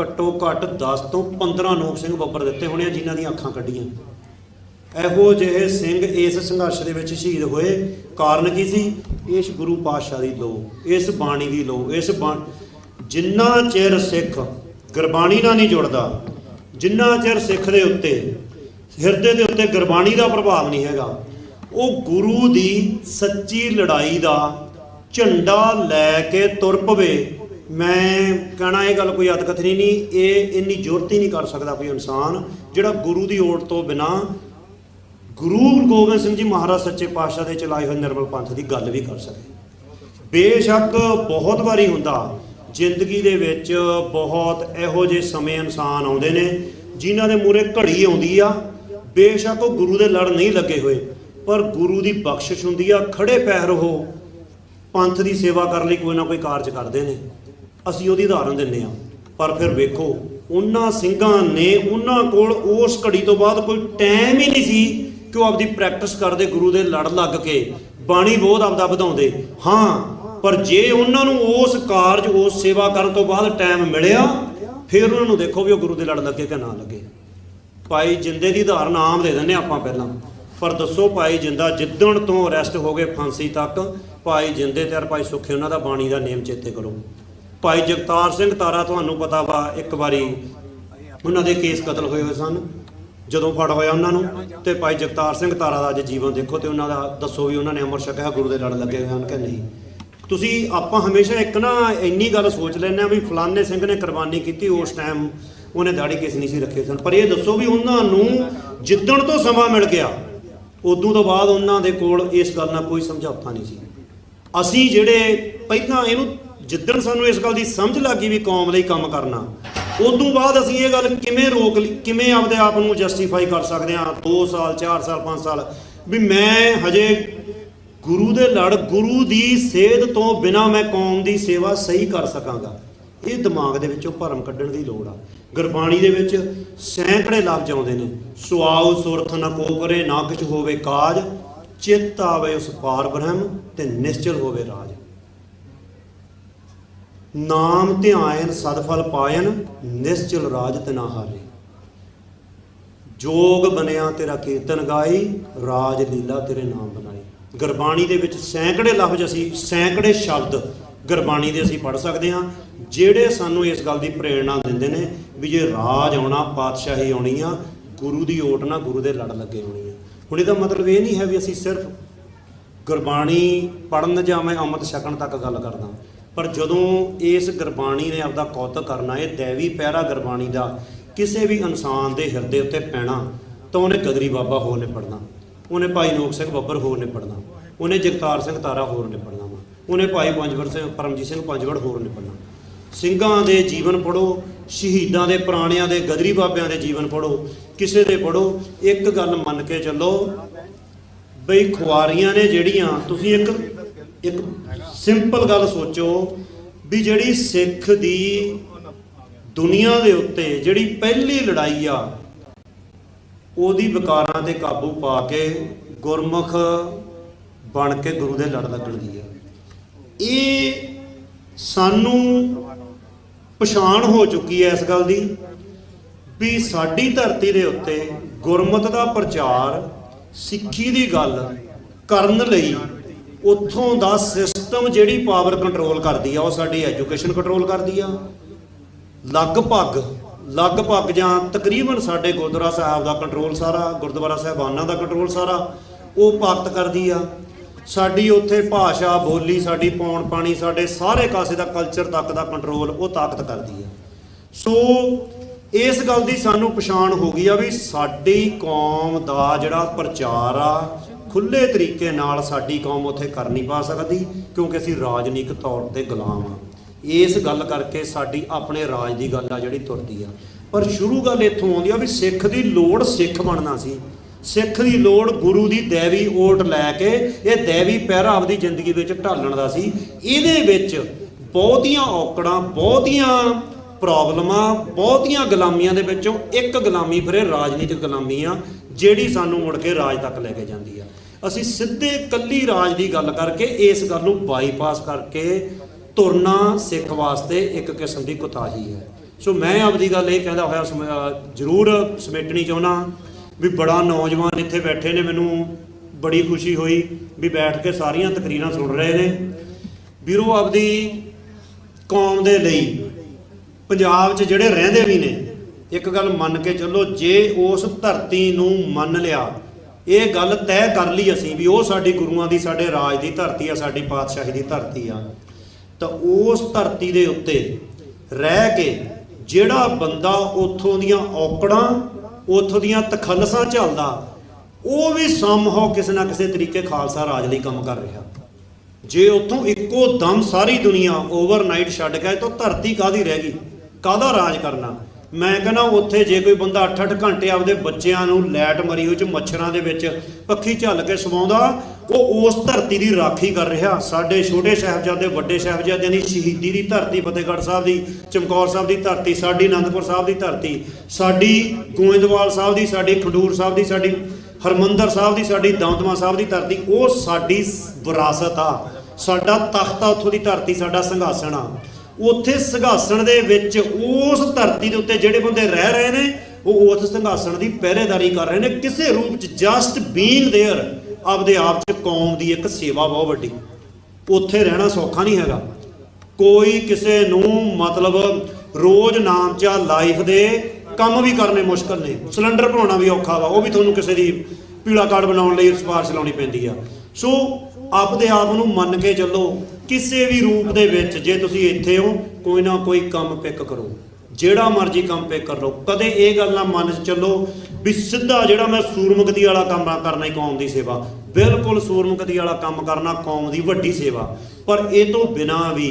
ਘੱਟੋ ਘੱਟ 10 ਤੋਂ 15 ਅਨੋਖ ਸਿੰਘ ਬੱਬਰ ਦਿੱਤੇ ਹੋਣੇ ਆ ਜਿਨ੍ਹਾਂ ਦੀਆਂ ਅੱਖਾਂ ਕੱਢੀਆਂ। ਇਹੋ ਜਿਹੇ ਸਿੰਘ ਇਸ ਸੰਘਰਸ਼ ਦੇ ਵਿੱਚ ਸ਼ਹੀਦ ਹੋਏ। ਕਾਰਨ ਕੀ ਸੀ? ਇਸ ਗੁਰੂ ਪਾਤਸ਼ਾਹ ਦੀ ਲੋ, ਇਸ ਬਾਣੀ ਦੀ ਲੋ, ਇਸ ਜਿੰਨਾ ਚਿਰ ਸਿੱਖ ਗੁਰਬਾਣੀ ਨਾਲ ਨਹੀਂ ਜੁੜਦਾ, ਜਿੰਨਾ ਚਿਰ ਸਿੱਖ ਦੇ ਉੱਤੇ ਹਿਰਦੇ ਦੇ ਉੱਤੇ ਗੁਰਬਾਣੀ ਦਾ ਪ੍ਰਭਾਵ ਨਹੀਂ ਹੈਗਾ, ਉਹ ਗੁਰੂ ਦੀ ਸੱਚੀ ਲੜਾਈ ਦਾ ਝੰਡਾ ਲੈ ਕੇ ਤੁਰ ਪਵੇ। ਮੈਂ ਕਹਿਣਾ ਇਹ ਗੱਲ ਕੋਈ ਅਤਕਥਨੀ ਨਹੀਂ, ਇਹ ਇੰਨੀ ਜ਼ਰੂਰਤ ਹੀ ਨਹੀਂ ਕਰ ਸਕਦਾ ਕੋਈ ਇਨਸਾਨ ਜਿਹੜਾ ਗੁਰੂ ਦੀ ਓਟ ਤੋਂ ਬਿਨਾਂ ਗੁਰੂ ਗੋਬਿੰਦ ਸਿੰਘ ਜੀ ਮਹਾਰਾਜ ਸੱਚੇ ਪਾਤਸ਼ਾਹ ਦੇ ਚਲਾਏ ਹੋਏ ਨਿਰਮਲ ਪੰਥ ਦੀ ਗੱਲ ਵੀ ਕਰ ਸਕੇ। ਬੇਸ਼ੱਕ ਬਹੁਤ ਵਾਰੀ ਹੁੰਦਾ ਜ਼ਿੰਦਗੀ ਦੇ ਵਿੱਚ, ਬਹੁਤ ਇਹੋ ਜਿਹੇ ਸਮੇਂ ਇਨਸਾਨ ਆਉਂਦੇ ਨੇ ਜਿਨ੍ਹਾਂ ਦੇ ਮੂਹਰੇ ਘੜੀ ਆਉਂਦੀ ਆ, ਬੇਸ਼ੱਕ ਉਹ ਗੁਰੂ ਦੇ ਲੜ ਨਹੀਂ ਲੱਗੇ ਹੋਏ, ਪਰ ਗੁਰੂ ਦੀ ਬਖਸ਼ਿਸ਼ ਹੁੰਦੀ ਆ, ਖੜੇ ਪੈਰ ਉਹ ਪੰਥ ਦੀ ਸੇਵਾ ਕਰਨ ਲਈ ਕੋਈ ਨਾ ਕੋਈ ਕਾਰਜ ਕਰਦੇ ਨੇ। ਅਸੀਂ ਉਹਦੀ ਉਦਾਹਰਨ ਦਿੰਦੇ ਹਾਂ। ਪਰ ਫਿਰ ਵੇਖੋ ਉਹਨਾਂ ਸਿੰਘਾਂ ਨੇ, ਉਹਨਾਂ ਕੋਲ ਉਸ ਘੜੀ ਤੋਂ ਬਾਅਦ ਕੋਈ ਟਾਈਮ ਹੀ ਨਹੀਂ ਸੀ ਕਿ ਉਹ ਆਪਦੀ ਪ੍ਰੈਕਟਿਸ ਕਰਦੇ, ਗੁਰੂ ਦੇ ਲੜ ਲੱਗ ਕੇ ਬਾਣੀ ਬੋਧ ਆਪਦਾ ਵਧਾਉਂਦੇ। ਹਾਂ, ਪਰ ਜੇ ਉਹਨਾਂ ਨੂੰ ਉਸ ਕਾਰਜ, ਉਸ ਸੇਵਾ ਕਰਨ ਤੋਂ ਬਾਅਦ ਟਾਈਮ ਮਿਲਿਆ, ਫਿਰ ਉਹਨਾਂ ਨੂੰ ਦੇਖੋ ਵੀ ਉਹ ਗੁਰੂ ਦੇ ਲੜ ਲੱਗੇ ਕਿ ਨਾ ਲੱਗੇ। ਭਾਈ ਜਿੰਦੇ ਦੀ ਉਦਾਹਰਨ ਆਮ ਦੇ ਦਿੰਦੇ ਆਪਾਂ ਪਹਿਲਾਂ, ਪਰ ਦੱਸੋ ਭਾਈ ਜਿੰਦਾ ਜਿੱਦਣ ਤੋਂ ਅਰੈਸਟ ਹੋ ਗਏ ਫਾਂਸੀ ਤੱਕ, ਭਾਈ ਜਿੰਦੇ ਤੇ ਭਾਈ ਸੁੱਖੇ ਉਹਨਾਂ ਦਾ ਬਾਣੀ ਦਾ ਨੇਮ ਚੇਤੇ ਕਰੋ। ਭਾਈ ਜਗਤਾਰ ਸਿੰਘ ਤਾਰਾ, ਤੁਹਾਨੂੰ ਪਤਾ ਵਾ ਇੱਕ ਵਾਰੀ ਉਹਨਾਂ ਦੇ ਕੇਸ ਕਤਲ ਹੋਏ ਹੋਏ ਸਨ ਜਦੋਂ ਫੜ ਹੋਇਆ ਉਹਨਾਂ ਨੂੰ, ਤੇ ਭਾਈ ਜਗਤਾਰ ਸਿੰਘ ਤਾਰਾ ਦਾ ਅੱਜ ਜੀਵਨ ਦੇਖੋ ਤੇ ਉਹਨਾਂ ਦਾ ਦੱਸੋ ਵੀ ਉਹਨਾਂ ਨੇ ਅਮਰ ਛਕਿਆ, ਗੁਰੂ ਦੇ ਲੜ ਲੱਗੇ ਹੋਏ ਹਨ ਕਿ ਨਹੀਂ। ਤੁਸੀਂ ਆਪਾਂ ਹਮੇਸ਼ਾ ਇੱਕ ਨਾ ਇੰਨੀ ਗੱਲ ਸੋਚ ਲੈਂਦੇ ਹਾਂ ਵੀ ਫਲਾਣੇ ਸਿੰਘ ਨੇ ਕੁਰਬਾਨੀ ਕੀਤੀ, ਉਸ ਟਾਈਮ ਉਹਨੇ ਦਾੜੀ ਕੇਸ ਨਹੀਂ ਸੀ ਰੱਖੇ ਸਨ। ਪਰ ਇਹ ਦੱਸੋ ਵੀ ਉਹਨਾਂ ਨੂੰ ਜਿੱਦਣ ਤੋਂ ਸਮਾਂ ਮਿਲ ਗਿਆ ਉਦੋਂ ਤੋਂ ਬਾਅਦ ਉਹਨਾਂ ਦੇ ਕੋਲ ਇਸ ਗੱਲ ਨਾਲ ਕੋਈ ਸਮਝੌਤਾ ਨਹੀਂ ਸੀ। ਅਸੀਂ ਜਿਹੜੇ ਪਹਿਲਾਂ ਇਹਨੂੰ ਜਿੱਦਣ ਸਾਨੂੰ ਇਸ ਗੱਲ ਦੀ ਸਮਝ ਲੱਗ ਗਈ ਵੀ ਕੌਮ ਲਈ ਕੰਮ ਕਰਨਾ, ਉਦੋਂ ਬਾਅਦ ਅਸੀਂ ਇਹ ਗੱਲ ਕਿਵੇਂ ਰੋਕ ਲਈ, ਕਿਵੇਂ ਆਪਦੇ ਆਪ ਨੂੰ ਜਸਟੀਫਾਈ ਕਰ ਸਕਦੇ ਹਾਂ 2 ਸਾਲ 4 ਸਾਲ 5 ਸਾਲ ਵੀ ਮੈਂ ਹਜੇ ਗੁਰੂ ਦੇ ਲੜ, ਗੁਰੂ ਦੀ ਸੇਧ ਤੋਂ ਬਿਨਾਂ ਮੈਂ ਕੌਮ ਦੀ ਸੇਵਾ ਸਹੀ ਕਰ ਸਕਾਂਗਾ। ਇਹ ਦਿਮਾਗ ਦੇ ਵਿੱਚੋਂ ਭਰਮ ਕੱਢਣ ਦੀ ਲੋੜ ਆ। ਗੁਰਬਾਣੀ ਦੇ ਵਿੱਚ ਸੈਂਕੜੇ ਲਫ਼ਜ਼ ਆਉਂਦੇ ਨੇ, ਸੁਆਉ ਸੁਰਤ ਨ ਕੋ ਕਰੇ ਨਾ ਕਿਛ ਹੋਵੇ ਕਾਜ, ਚਿੱਤ ਆਵੇ ਉਸ ਪਾਰ ਬ੍ਰਹਮ ਤੇ ਨਿਸ਼ਚਲ ਹੋਵੇ ਰਾਜ। ਨਾਮ ਧਿਆਇਨ ਸਦਫਲ ਪਾਇਨ, ਨਿਸ਼ਚਲ ਰਾਜ ਤਿਨਾ ਹਾਰੇ। ਜੋਗ ਬਣਿਆ ਤੇਰਾ ਕੀਰਤਨ ਗਾਈ, ਰਾਜ ਲੀਲਾ ਤੇਰੇ ਨਾਮ ਬਣਾਈ। ਗੁਰਬਾਣੀ ਦੇ ਵਿੱਚ ਸੈਂਕੜੇ ਲਫ਼ਜ਼ ਅਸੀਂ, ਸੈਂਕੜੇ ਸ਼ਬਦ ਗੁਰਬਾਣੀ ਦੇ ਅਸੀਂ ਪੜ੍ਹ ਸਕਦੇ ਹਾਂ ਜਿਹੜੇ ਸਾਨੂੰ ਇਸ ਗੱਲ ਦੀ ਪ੍ਰੇਰਣਾ ਦਿੰਦੇ ਨੇ ਵੀ ਜੇ ਰਾਜ ਆਉਣਾ, ਪਾਤਸ਼ਾਹੀ ਆਉਣੀ ਆ, ਗੁਰੂ ਦੀ ਓਟ ਨਾਲ ਗੁਰੂ ਦੇ ਲੜ ਲੱਗੇ ਹੋਣੀ ਆ। ਹੁਣ ਇਹਦਾ ਮਤਲਬ ਇਹ ਨਹੀਂ ਹੈ ਵੀ ਅਸੀਂ ਸਿਰਫ ਗੁਰਬਾਣੀ ਪੜ੍ਹਨ ਜਾਂ ਮੈਂ ਅੰਮ੍ਰਿਤ ਛਕਣ ਤੱਕ ਗੱਲ ਕਰਦਾ, ਪਰ ਜਦੋਂ ਇਸ ਗੁਰਬਾਣੀ ਨੇ ਆਪਦਾ ਕੌਤਕ ਕਰਨਾ, ਇਹ ਦੈਵੀ ਪਹਿਰਾ ਗੁਰਬਾਣੀ ਦਾ ਕਿਸੇ ਵੀ ਇਨਸਾਨ ਦੇ ਹਿਰਦੇ ਉੱਤੇ ਪੈਣਾ, ਤਾਂ ਉਹਨੇ ਗਦਰੀ ਬਾਬਾ ਹੋਰ ਨੇ ਪੜ੍ਹਨਾ, ਉਹਨੇ ਭਾਈ ਨੋਕ ਸਿੰਘ ਬੱਬਰ ਹੋਰ ਨੇ ਪੜ੍ਹਨਾ, ਉਹਨੇ ਜਗਤਾਰ ਸਿੰਘ ਤਾਰਾ ਹੋਰ ਨੇ ਪੜ੍ਹਨਾ ਵਾ, ਉਹਨੇ ਭਾਈ ਪੰਜਵੜ ਸਿੰਘ ਪਰਮਜੀਤ ਸਿੰਘ ਪੰਜਵੜ ਹੋਰ ਨੇ ਪੜ੍ਹਨਾ। ਸਿੰਘਾਂ ਦੇ ਜੀਵਨ ਪੜ੍ਹੋ, ਸ਼ਹੀਦਾਂ ਦੇ ਪੁਰਾਣਿਆਂ ਦੇ ਗਦਰੀ ਬਾਬਿਆਂ ਦੇ ਜੀਵਨ ਪੜ੍ਹੋ, ਕਿਸੇ ਦੇ ਪੜ੍ਹੋ। ਇੱਕ ਗੱਲ ਮੰਨ ਕੇ ਚੱਲੋ ਬਈ ਖੁਆਰੀਆਂ ਨੇ ਜਿਹੜੀਆਂ, ਤੁਸੀਂ ਇੱਕ ਸਿੰਪਲ ਗੱਲ ਸੋਚੋ ਵੀ ਜਿਹੜੀ ਸਿੱਖ ਦੀ ਦੁਨੀਆ ਦੇ ਉੱਤੇ ਜਿਹੜੀ ਪਹਿਲੀ ਲੜਾਈ ਆ, ਉਹਦੀ ਵਿਕਾਰਾਂ ਤੇ ਕਾਬੂ ਪਾ ਕੇ ਗੁਰਮੁਖ ਬਣ ਕੇ ਗੁਰੂ ਦੇ ਲੜ ਲੱਗਣ ਦੀ ਆ। ਇਹ ਸਾਨੂੰ ਪਛਾਣ ਹੋ ਚੁੱਕੀ ਹੈ ਇਸ ਗੱਲ ਦੀ ਵੀ ਸਾਡੀ ਧਰਤੀ ਦੇ ਉੱਤੇ ਗੁਰਮਤ ਦਾ ਪ੍ਰਚਾਰ, ਸਿੱਖੀ ਦੀ ਗੱਲ ਕਰਨ ਲਈ ਉੱਥੋਂ ਦਾ ਸਿਸਟਮ ਜਿਹੜੀ ਪਾਵਰ ਕੰਟਰੋਲ ਕਰਦੀ ਆ, ਉਹ ਸਾਡੀ ਐਜੂਕੇਸ਼ਨ ਕੰਟਰੋਲ ਕਰਦੀ ਆ। ਲਗਭਗ ਜਾਂ ਤਕਰੀਬਨ ਸਾਡੇ ਗੁਰਦੁਆਰਾ ਸਾਹਿਬ ਦਾ ਕੰਟਰੋਲ ਸਾਰਾ, ਗੁਰਦੁਆਰਾ ਸਾਹਿਬਾਨਾਂ ਦਾ ਕੰਟਰੋਲ ਸਾਰਾ ਉਹ ਤਾਕਤ ਕਰਦੀ ਆ। ਸਾਡੀ ਉੱਥੇ ਭਾਸ਼ਾ ਬੋਲੀ, ਸਾਡੀ ਪੌਣ ਪਾਣੀ, ਸਾਡੇ ਸਾਰੇ ਕਾਸੇ ਦਾ ਕਲਚਰ ਤੱਕ ਦਾ ਕੰਟਰੋਲ ਉਹ ਤਾਕਤ ਕਰਦੀ ਆ। ਸੋ ਇਸ ਗੱਲ ਦੀ ਸਾਨੂੰ ਪਛਾਣ ਹੋ ਗਈ ਆ ਵੀ ਸਾਡੀ ਕੌਮ ਦਾ ਜਿਹੜਾ ਪ੍ਰਚਾਰ ਆ ਖੁੱਲੇ ਤਰੀਕੇ ਨਾਲ ਸਾਡੀ ਕੌਮ ਉੱਥੇ ਕਰ ਨਹੀਂ ਪਾ ਸਕਦੀ, ਕਿਉਂਕਿ ਅਸੀਂ ਰਾਜਨੀਤਿਕ ਤੌਰ ਤੇ ਗੁਲਾਮ ਆ। ਇਸ ਗੱਲ ਕਰਕੇ ਸਾਡੀ ਆਪਣੇ ਰਾਜ ਦੀ ਗੱਲ ਆ ਜਿਹੜੀ ਤੁਰਦੀ ਆ। ਪਰ ਸ਼ੁਰੂ ਗੱਲ ਇੱਥੋਂ ਆਉਂਦੀ ਆ ਵੀ ਸਿੱਖ ਦੀ ਲੋੜ ਸਿੱਖ ਬਣਨਾ ਸੀ, ਸਿੱਖ ਦੀ ਲੋੜ ਗੁਰੂ ਦੀ ਦੈਵੀ ਓਟ ਲੈ ਕੇ ਇਹ ਦੈਵੀ ਪਹਿਰਾ ਆਪਦੀ ਜ਼ਿੰਦਗੀ ਵਿੱਚ ਢਾਲਣ ਦਾ ਸੀ। ਇਹਦੇ ਵਿੱਚ ਬਹੁਤੀਆਂ ਔਕੜਾਂ, ਬਹੁਤੀਆਂ ਪ੍ਰੋਬਲਮਾਂ, ਬਹੁਤੀਆਂ ਗੁਲਾਮੀਆਂ ਦੇ ਵਿੱਚੋਂ ਇੱਕ ਗੁਲਾਮੀ ਫਿਰ ਇਹ ਰਾਜਨੀਤਿਕ ਗੁਲਾਮੀ ਆ ਜਿਹੜੀ ਸਾਨੂੰ ਮੁੜ ਕੇ ਰਾਜ ਤੱਕ ਲੈ ਕੇ ਜਾਂਦੀ ਆ। ਅਸੀਂ ਸਿੱਧੇ ਕੱਲੀ ਰਾਜ ਦੀ ਗੱਲ ਕਰਕੇ ਇਸ ਗੱਲ ਨੂੰ ਬਾਈਪਾਸ ਕਰਕੇ ਤੁਰਨਾ ਸਿੱਖ ਵਾਸਤੇ ਇੱਕ ਕਿਸਮ ਦੀ ਕੁਤਾਹੀ ਹੈ। ਸੋ ਮੈਂ ਆਪਦੀ ਗੱਲ ਇਹ ਕਹਿੰਦਾ ਹੋਇਆ ਜ਼ਰੂਰ ਸਮੇਟਣੀ ਚਾਹੁੰਦਾ ਵੀ ਬੜਾ ਨੌਜਵਾਨ ਇੱਥੇ ਬੈਠੇ ਨੇ, ਮੈਨੂੰ ਬੜੀ ਖੁਸ਼ੀ ਹੋਈ ਵੀ ਬੈਠ ਕੇ ਸਾਰੀਆਂ ਤਕਰੀਰਾਂ ਸੁਣ ਰਹੇ ਨੇ। ਵੀਰੋ ਆਪਦੀ ਕੌਮ ਦੇ ਲਈ ਪੰਜਾਬ 'ਚ ਜਿਹੜੇ ਰਹਿੰਦੇ ਵੀ ਨੇ, ਇੱਕ ਗੱਲ ਮੰਨ ਕੇ ਚੱਲੋ, ਜੇ ਉਸ ਧਰਤੀ ਨੂੰ ਮੰਨ ਲਿਆ, ਇਹ ਗੱਲ ਤੈਅ ਕਰ ਲਈ ਅਸੀਂ ਵੀ ਉਹ ਸਾਡੀ ਗੁਰੂਆਂ ਦੀ, ਸਾਡੇ ਰਾਜ ਦੀ ਧਰਤੀ ਆ, ਸਾਡੀ ਪਾਤਸ਼ਾਹੀ ਦੀ ਧਰਤੀ ਆ, ਤਾਂ ਉਸ ਧਰਤੀ ਦੇ ਉੱਤੇ ਰਹਿ ਕੇ ਜਿਹੜਾ ਬੰਦਾ ਉੱਥੋਂ ਦੀਆਂ ਔਕੜਾਂ, ਉੱਥੋਂ ਦੀਆਂ ਤਖੱਲਸਾਂ ਝੱਲਦਾ, ਉਹ ਵੀ ਸੰਭਵ ਕਿਸੇ ਨਾ ਕਿਸੇ ਤਰੀਕੇ ਖਾਲਸਾ ਰਾਜ ਲਈ ਕੰਮ ਕਰ ਰਿਹਾ। ਜੇ ਉੱਥੋਂ ਇੱਕੋ ਦਮ ਸਾਰੀ ਦੁਨੀਆ ਓਵਰਨਾਈਟ ਛੱਡ ਕੇ ਤਾਂ ਧਰਤੀ ਕਾਹਦੀ ਰਹਿ ਗਈ, ਕਾਹਦਾ ਰਾਜ ਕਰਨਾ। ਮੈਂ ਕਹਿੰਦਾ ਉੱਥੇ ਜੇ ਕੋਈ ਬੰਦਾ 8-8 ਘੰਟੇ ਆਪਦੇ ਬੱਚਿਆਂ ਨੂੰ ਲੈਟ ਮਰੀ ਹੋਈ 'ਚ ਮੱਛਰਾਂ ਦੇ ਵਿੱਚ ਪੱਖੀ ਝੱਲ ਕੇ ਸਵਾਉਂਦਾ, ਉਹ ਉਸ ਧਰਤੀ ਦੀ ਰਾਖੀ ਕਰ ਰਿਹਾ। ਸਾਡੇ ਛੋਟੇ ਸਾਹਿਬਜ਼ਾਦੇ, ਵੱਡੇ ਸਾਹਿਬਜ਼ਾਦਿਆਂ ਦੀ ਸ਼ਹੀਦੀ ਦੀ ਧਰਤੀ, ਫਤਿਹਗੜ੍ਹ ਸਾਹਿਬ ਦੀ, ਚਮਕੌਰ ਸਾਹਿਬ ਦੀ ਧਰਤੀ, ਸਾਡੀ ਅਨੰਦਪੁਰ ਸਾਹਿਬ ਦੀ ਧਰਤੀ, ਸਾਡੀ ਗੋਇੰਦਵਾਲ ਸਾਹਿਬ ਦੀ, ਸਾਡੀ ਖਡੂਰ ਸਾਹਿਬ ਦੀ, ਸਾਡੀ ਹਰਮੰਦਰ ਸਾਹਿਬ ਦੀ, ਸਾਡੀ ਦਮਦਮਾ ਸਾਹਿਬ ਦੀ ਧਰਤੀ, ਉਹ ਸਾਡੀ ਵਿਰਾਸਤ ਆ, ਸਾਡਾ ਤਖਤ ਆ, ਉੱਥੋਂ ਦੀ ਧਰਤੀ ਸਾਡਾ ਸਿੰਘਾਸਣ ਆ। ਉੱਥੇ ਸਿੰਘਾਸਣ ਦੇ ਵਿੱਚ ਉਸ ਧਰਤੀ ਦੇ ਉੱਤੇ ਜਿਹੜੇ ਬੰਦੇ ਰਹਿ ਰਹੇ ਨੇ, ਉਹ ਉਸ ਸਿੰਘਾਸਣ ਦੀ ਪਹਿਰੇਦਾਰੀ ਕਰ ਰਹੇ ਨੇ ਕਿਸੇ ਰੂਪ 'ਚ। ਜਸਟ ਬੀਇੰਗ ਦੇਅਰ ਆਪਦੇ ਆਪ 'ਚ ਕੌਮ ਦੀ ਇੱਕ ਸੇਵਾ ਬਹੁਤ ਵੱਡੀ। ਉੱਥੇ ਰਹਿਣਾ ਸੌਖਾ ਨਹੀਂ ਹੈਗਾ। ਕੋਈ ਕਿਸੇ ਨੂੰ ਮਤਲਬ ਰੋਜ਼ ਨਾਮਚਾ ਲਾਈਫ ਦੇ ਕੰਮ ਵੀ ਕਰਨੇ ਮੁਸ਼ਕਲ ਨੇ, ਸਿਲੰਡਰ ਬਣਾਉਣਾ ਵੀ ਔਖਾ ਵਾ, ਉਹ ਵੀ ਤੁਹਾਨੂੰ ਕਿਸੇ ਦੀ ਪੀਲਾ ਕਾਰਡ ਬਣਾਉਣ ਲਈ ਸਿਫਾਰਿਸ਼ ਲਾਉਣੀ ਪੈਂਦੀ ਆ। ਸੋ ਆਪਦੇ ਆਪ ਨੂੰ ਮੰਨ ਕੇ ਚੱਲੋ, ਕਿਸੇ ਵੀ ਰੂਪ ਦੇ ਵਿੱਚ ਜੇ ਤੁਸੀਂ ਇੱਥੇ ਹੋ, ਕੋਈ ਨਾ ਕੋਈ ਕੰਮ ਪਿਕ ਕਰੋ। ਜਿਹੜਾ ਮਰਜ਼ੀ ਕੰਮ ਪੇ ਕਰ ਲਓ। ਕਦੇ ਇਹ ਗੱਲ ਨਾ ਮਨ 'ਚ ਚੱਲੋ ਵੀ ਸਿੱਧਾ ਜਿਹੜਾ ਮੈਂ ਸੂਰਮੁਖਤੀ ਵਾਲਾ ਕੰਮ ਕਰਨਾ ਹੀ ਕੌਮ ਦੀ ਸੇਵਾ। ਬਿਲਕੁਲ ਸੂਰਮੁਖਤੀ ਵਾਲਾ ਕੰਮ ਕਰਨਾ ਕੌਮ ਦੀ ਵੱਡੀ ਸੇਵਾ। ਪਰ ਇਹ ਤੋਂ ਬਿਨਾਂ ਵੀ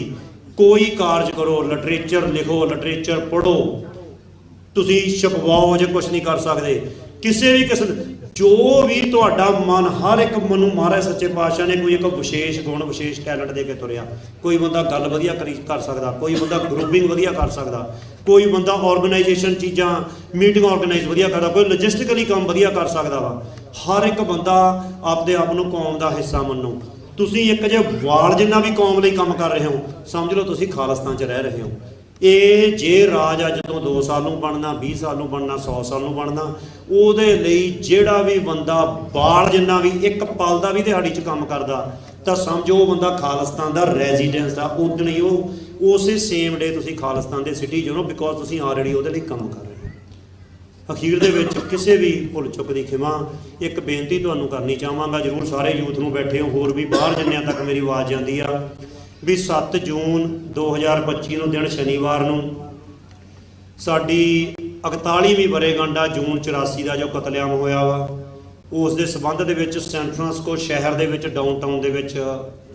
ਕੋਈ ਕਾਰਜ ਕਰੋ, ਲਿਟਰੇਚਰ ਲਿਖੋ, ਲਿਟਰੇਚਰ ਪੜ੍ਹੋ, ਤੁਸੀਂ ਛਪਵਾਓ ਜੇ ਕੁਛ ਨਹੀਂ ਕਰ ਸਕਦੇ। ਕਿਸੇ ਵੀ ਕਿਸਮ ਜੋ ਵੀ ਤੁਹਾਡਾ ਮਨ, ਹਰ ਇੱਕ ਮਨ ਨੂੰ ਮਹਾਰਾਜ ਸੱਚੇ ਪਾਤਸ਼ਾਹ ਨੇ ਕੋਈ ਇੱਕ ਵਿਸ਼ੇਸ਼ ਗੁਣ, ਵਿਸ਼ੇਸ਼ ਟੈਲੈਂਟ ਦੇ ਕੇ ਤੁਰਿਆ। ਕੋਈ ਬੰਦਾ ਗੱਲ ਵਧੀਆ ਕਰ ਸਕਦਾ, ਕੋਈ ਬੰਦਾ ਗਰੁੱਪਿੰਗ ਵਧੀਆ ਕਰ ਸਕਦਾ, ਕੋਈ ਬੰਦਾ ਆਰਗੇਨਾਈਜੇਸ਼ਨ ਚੀਜ਼ਾਂ ਮੀਟਿੰਗ ਆਰਗੇਨਾਈਜ਼ ਵਧੀਆ ਕਰਦਾ, ਕੋਈ ਲੌਜਿਸਟਿਕਲੀ ਕੰਮ ਵਧੀਆ ਕਰ ਸਕਦਾ ਵਾ। ਹਰ ਇੱਕ ਬੰਦਾ ਆਪਦੇ ਆਪ ਨੂੰ ਕੌਮ ਦਾ ਹਿੱਸਾ ਮੰਨੋ। ਤੁਸੀਂ ਇੱਕ ਜੇ ਵਾਲ ਜਿੰਨਾ ਵੀ ਕੌਮ ਲਈ ਕੰਮ ਕਰ ਰਹੇ ਹੋ, ਸਮਝ ਲਓ ਤੁਸੀਂ ਖਾਲਿਸਤਾਨ 'ਚ ਰਹਿ ਰਹੇ ਹੋ। ਇਹ ਜੇ ਰਾਜ ਅੱਜ ਤੋਂ 2 ਸਾਲ ਨੂੰ ਬਣਨਾ, 20 ਸਾਲ ਨੂੰ ਬਣਨਾ, 100 ਸਾਲ ਨੂੰ ਬਣਨਾ, ਉਹਦੇ ਲਈ ਜਿਹੜਾ ਵੀ ਬੰਦਾ ਬਾਲ ਜਿੰਨਾ ਵੀ ਇੱਕ ਪਲ ਦਾ ਵੀ ਦਿਹਾੜੀ 'ਚ ਕੰਮ ਕਰਦਾ ਤਾਂ ਸਮਝੋ ਉਹ ਬੰਦਾ ਖਾਲਿਸਤਾਨ ਦਾ ਰੈਜ਼ੀਡੈਂਸ ਆ। ਉਦਣ ਹੀ ਉਹ ਉਸੇ ਸੇਮ ਡੇ ਤੁਸੀਂ ਖਾਲਿਸਤਾਨ ਦੇ ਸਿਟੀਜ਼ਨ ਹੋ, ਬਿਕੋਜ਼ ਤੁਸੀਂ ਆਲਰੇਡੀ ਉਹਦੇ ਲਈ ਕੰਮ ਕਰ ਰਹੇ ਹੋ। ਅਖੀਰ ਦੇ ਵਿੱਚ ਕਿਸੇ ਵੀ ਭੁੱਲ ਚੁੱਕ ਦੀ ਖਿਮਾ। ਇੱਕ ਬੇਨਤੀ ਤੁਹਾਨੂੰ ਕਰਨੀ ਚਾਹਾਂਗਾ, ਜ਼ਰੂਰ ਸਾਰੇ ਯੂਥ ਨੂੰ ਬੈਠੇ ਹੋ, ਹੋਰ ਵੀ ਬਾਹਰ ਜਿੰਨਿਆਂ ਤੱਕ ਮੇਰੀ ਆਵਾਜ਼ ਜਾਂਦੀ ਆ, ਵੀ 7 ਜੂਨ 2025 ਨੂੰ ਦਿਨ ਸ਼ਨੀਵਾਰ ਨੂੰ ਸਾਡੀ 41ਵੀਂ ਵਰ੍ਹੇਗੰਢ ਆ ਜੂਨ 84 ਦਾ ਜੋ ਕਤਲੇਆਮ ਹੋਇਆ ਵਾ। ਉਸ ਦੇ ਸਬੰਧ ਦੇ ਵਿੱਚ ਸੈਨ ਫਰਾਂਸਿਸਕੋ ਸ਼ਹਿਰ ਦੇ ਵਿੱਚ ਡਾਊਨਟਾਊਨ ਦੇ ਵਿੱਚ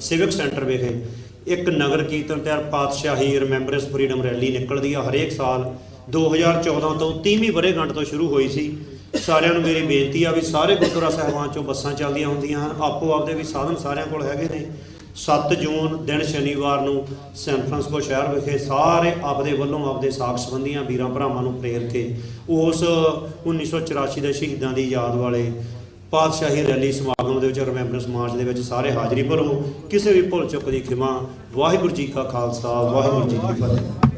ਸਿਵਿਕ ਸੈਂਟਰ ਵਿਖੇ ਇੱਕ ਨਗਰ ਕੀਰਤਨ ਤੇ ਪਾਤਸ਼ਾਹੀ ਰਿਮੈਂਬਰੈਂਸ ਫਰੀडम ਰੈਲੀ ਨਿਕਲਦੀ ਆ ਹਰੇਕ ਸਾਲ। 2014 ਤੋਂ 30ਵੀਂ ਵਰ੍ਹੇਗੰਢ ਤੋਂ ਸ਼ੁਰੂ ਹੋਈ ਸੀ। ਸਾਰਿਆਂ ਨੂੰ ਮੇਰੀ ਬੇਨਤੀ ਆ ਵੀ ਸਾਰੇ ਗੁਰਦੁਆਰਾ ਸਾਹਿਬਾਨ 'ਚੋਂ ਬੱਸਾਂ ਚੱਲਦੀਆਂ ਹੁੰਦੀਆਂ ਹਨ, ਆਪੋ ਆਪਦੇ ਵੀ ਸਾਧਨ ਸਾਰਿਆਂ ਕੋਲ ਹੈਗੇ ਨੇ। 7 ਜੂਨ ਦਿਨ ਸ਼ਨੀਵਾਰ ਨੂੰ ਸੈਨ ਫਰਾਂਸਿਸਕੋ ਸ਼ਹਿਰ ਵਿਖੇ ਸਾਰੇ ਆਪਦੇ ਵੱਲੋਂ ਆਪਦੇ ਸਾਕ ਸੰਬੰਧੀਆਂ ਵੀਰਾਂ ਭਰਾਵਾਂ ਨੂੰ ਪ੍ਰੇਰ ਕੇ ਉਸ 1984 ਦੇ ਸ਼ਹੀਦਾਂ ਦੀ ਯਾਦ ਵਾਲੇ ਪਾਤਸ਼ਾਹੀ ਰੈਲੀ ਸਮਾਗਮ ਦੇ ਵਿੱਚ, ਰਿਮੈਂਬਰੈਂਸ ਮਾਰਚ ਦੇ ਵਿੱਚ ਸਾਰੇ ਹਾਜ਼ਰੀ ਭਰੋ। ਕਿਸੇ ਵੀ ਭੁੱਲ ਚੁੱਕ ਦੀ ਖਿਮਾ। ਵਾਹਿਗੁਰੂ ਜੀ ਕਾ ਖਾਲਸਾ, ਵਾਹਿਗੁਰੂ ਜੀ ਕੀ ਫਤਿਹ।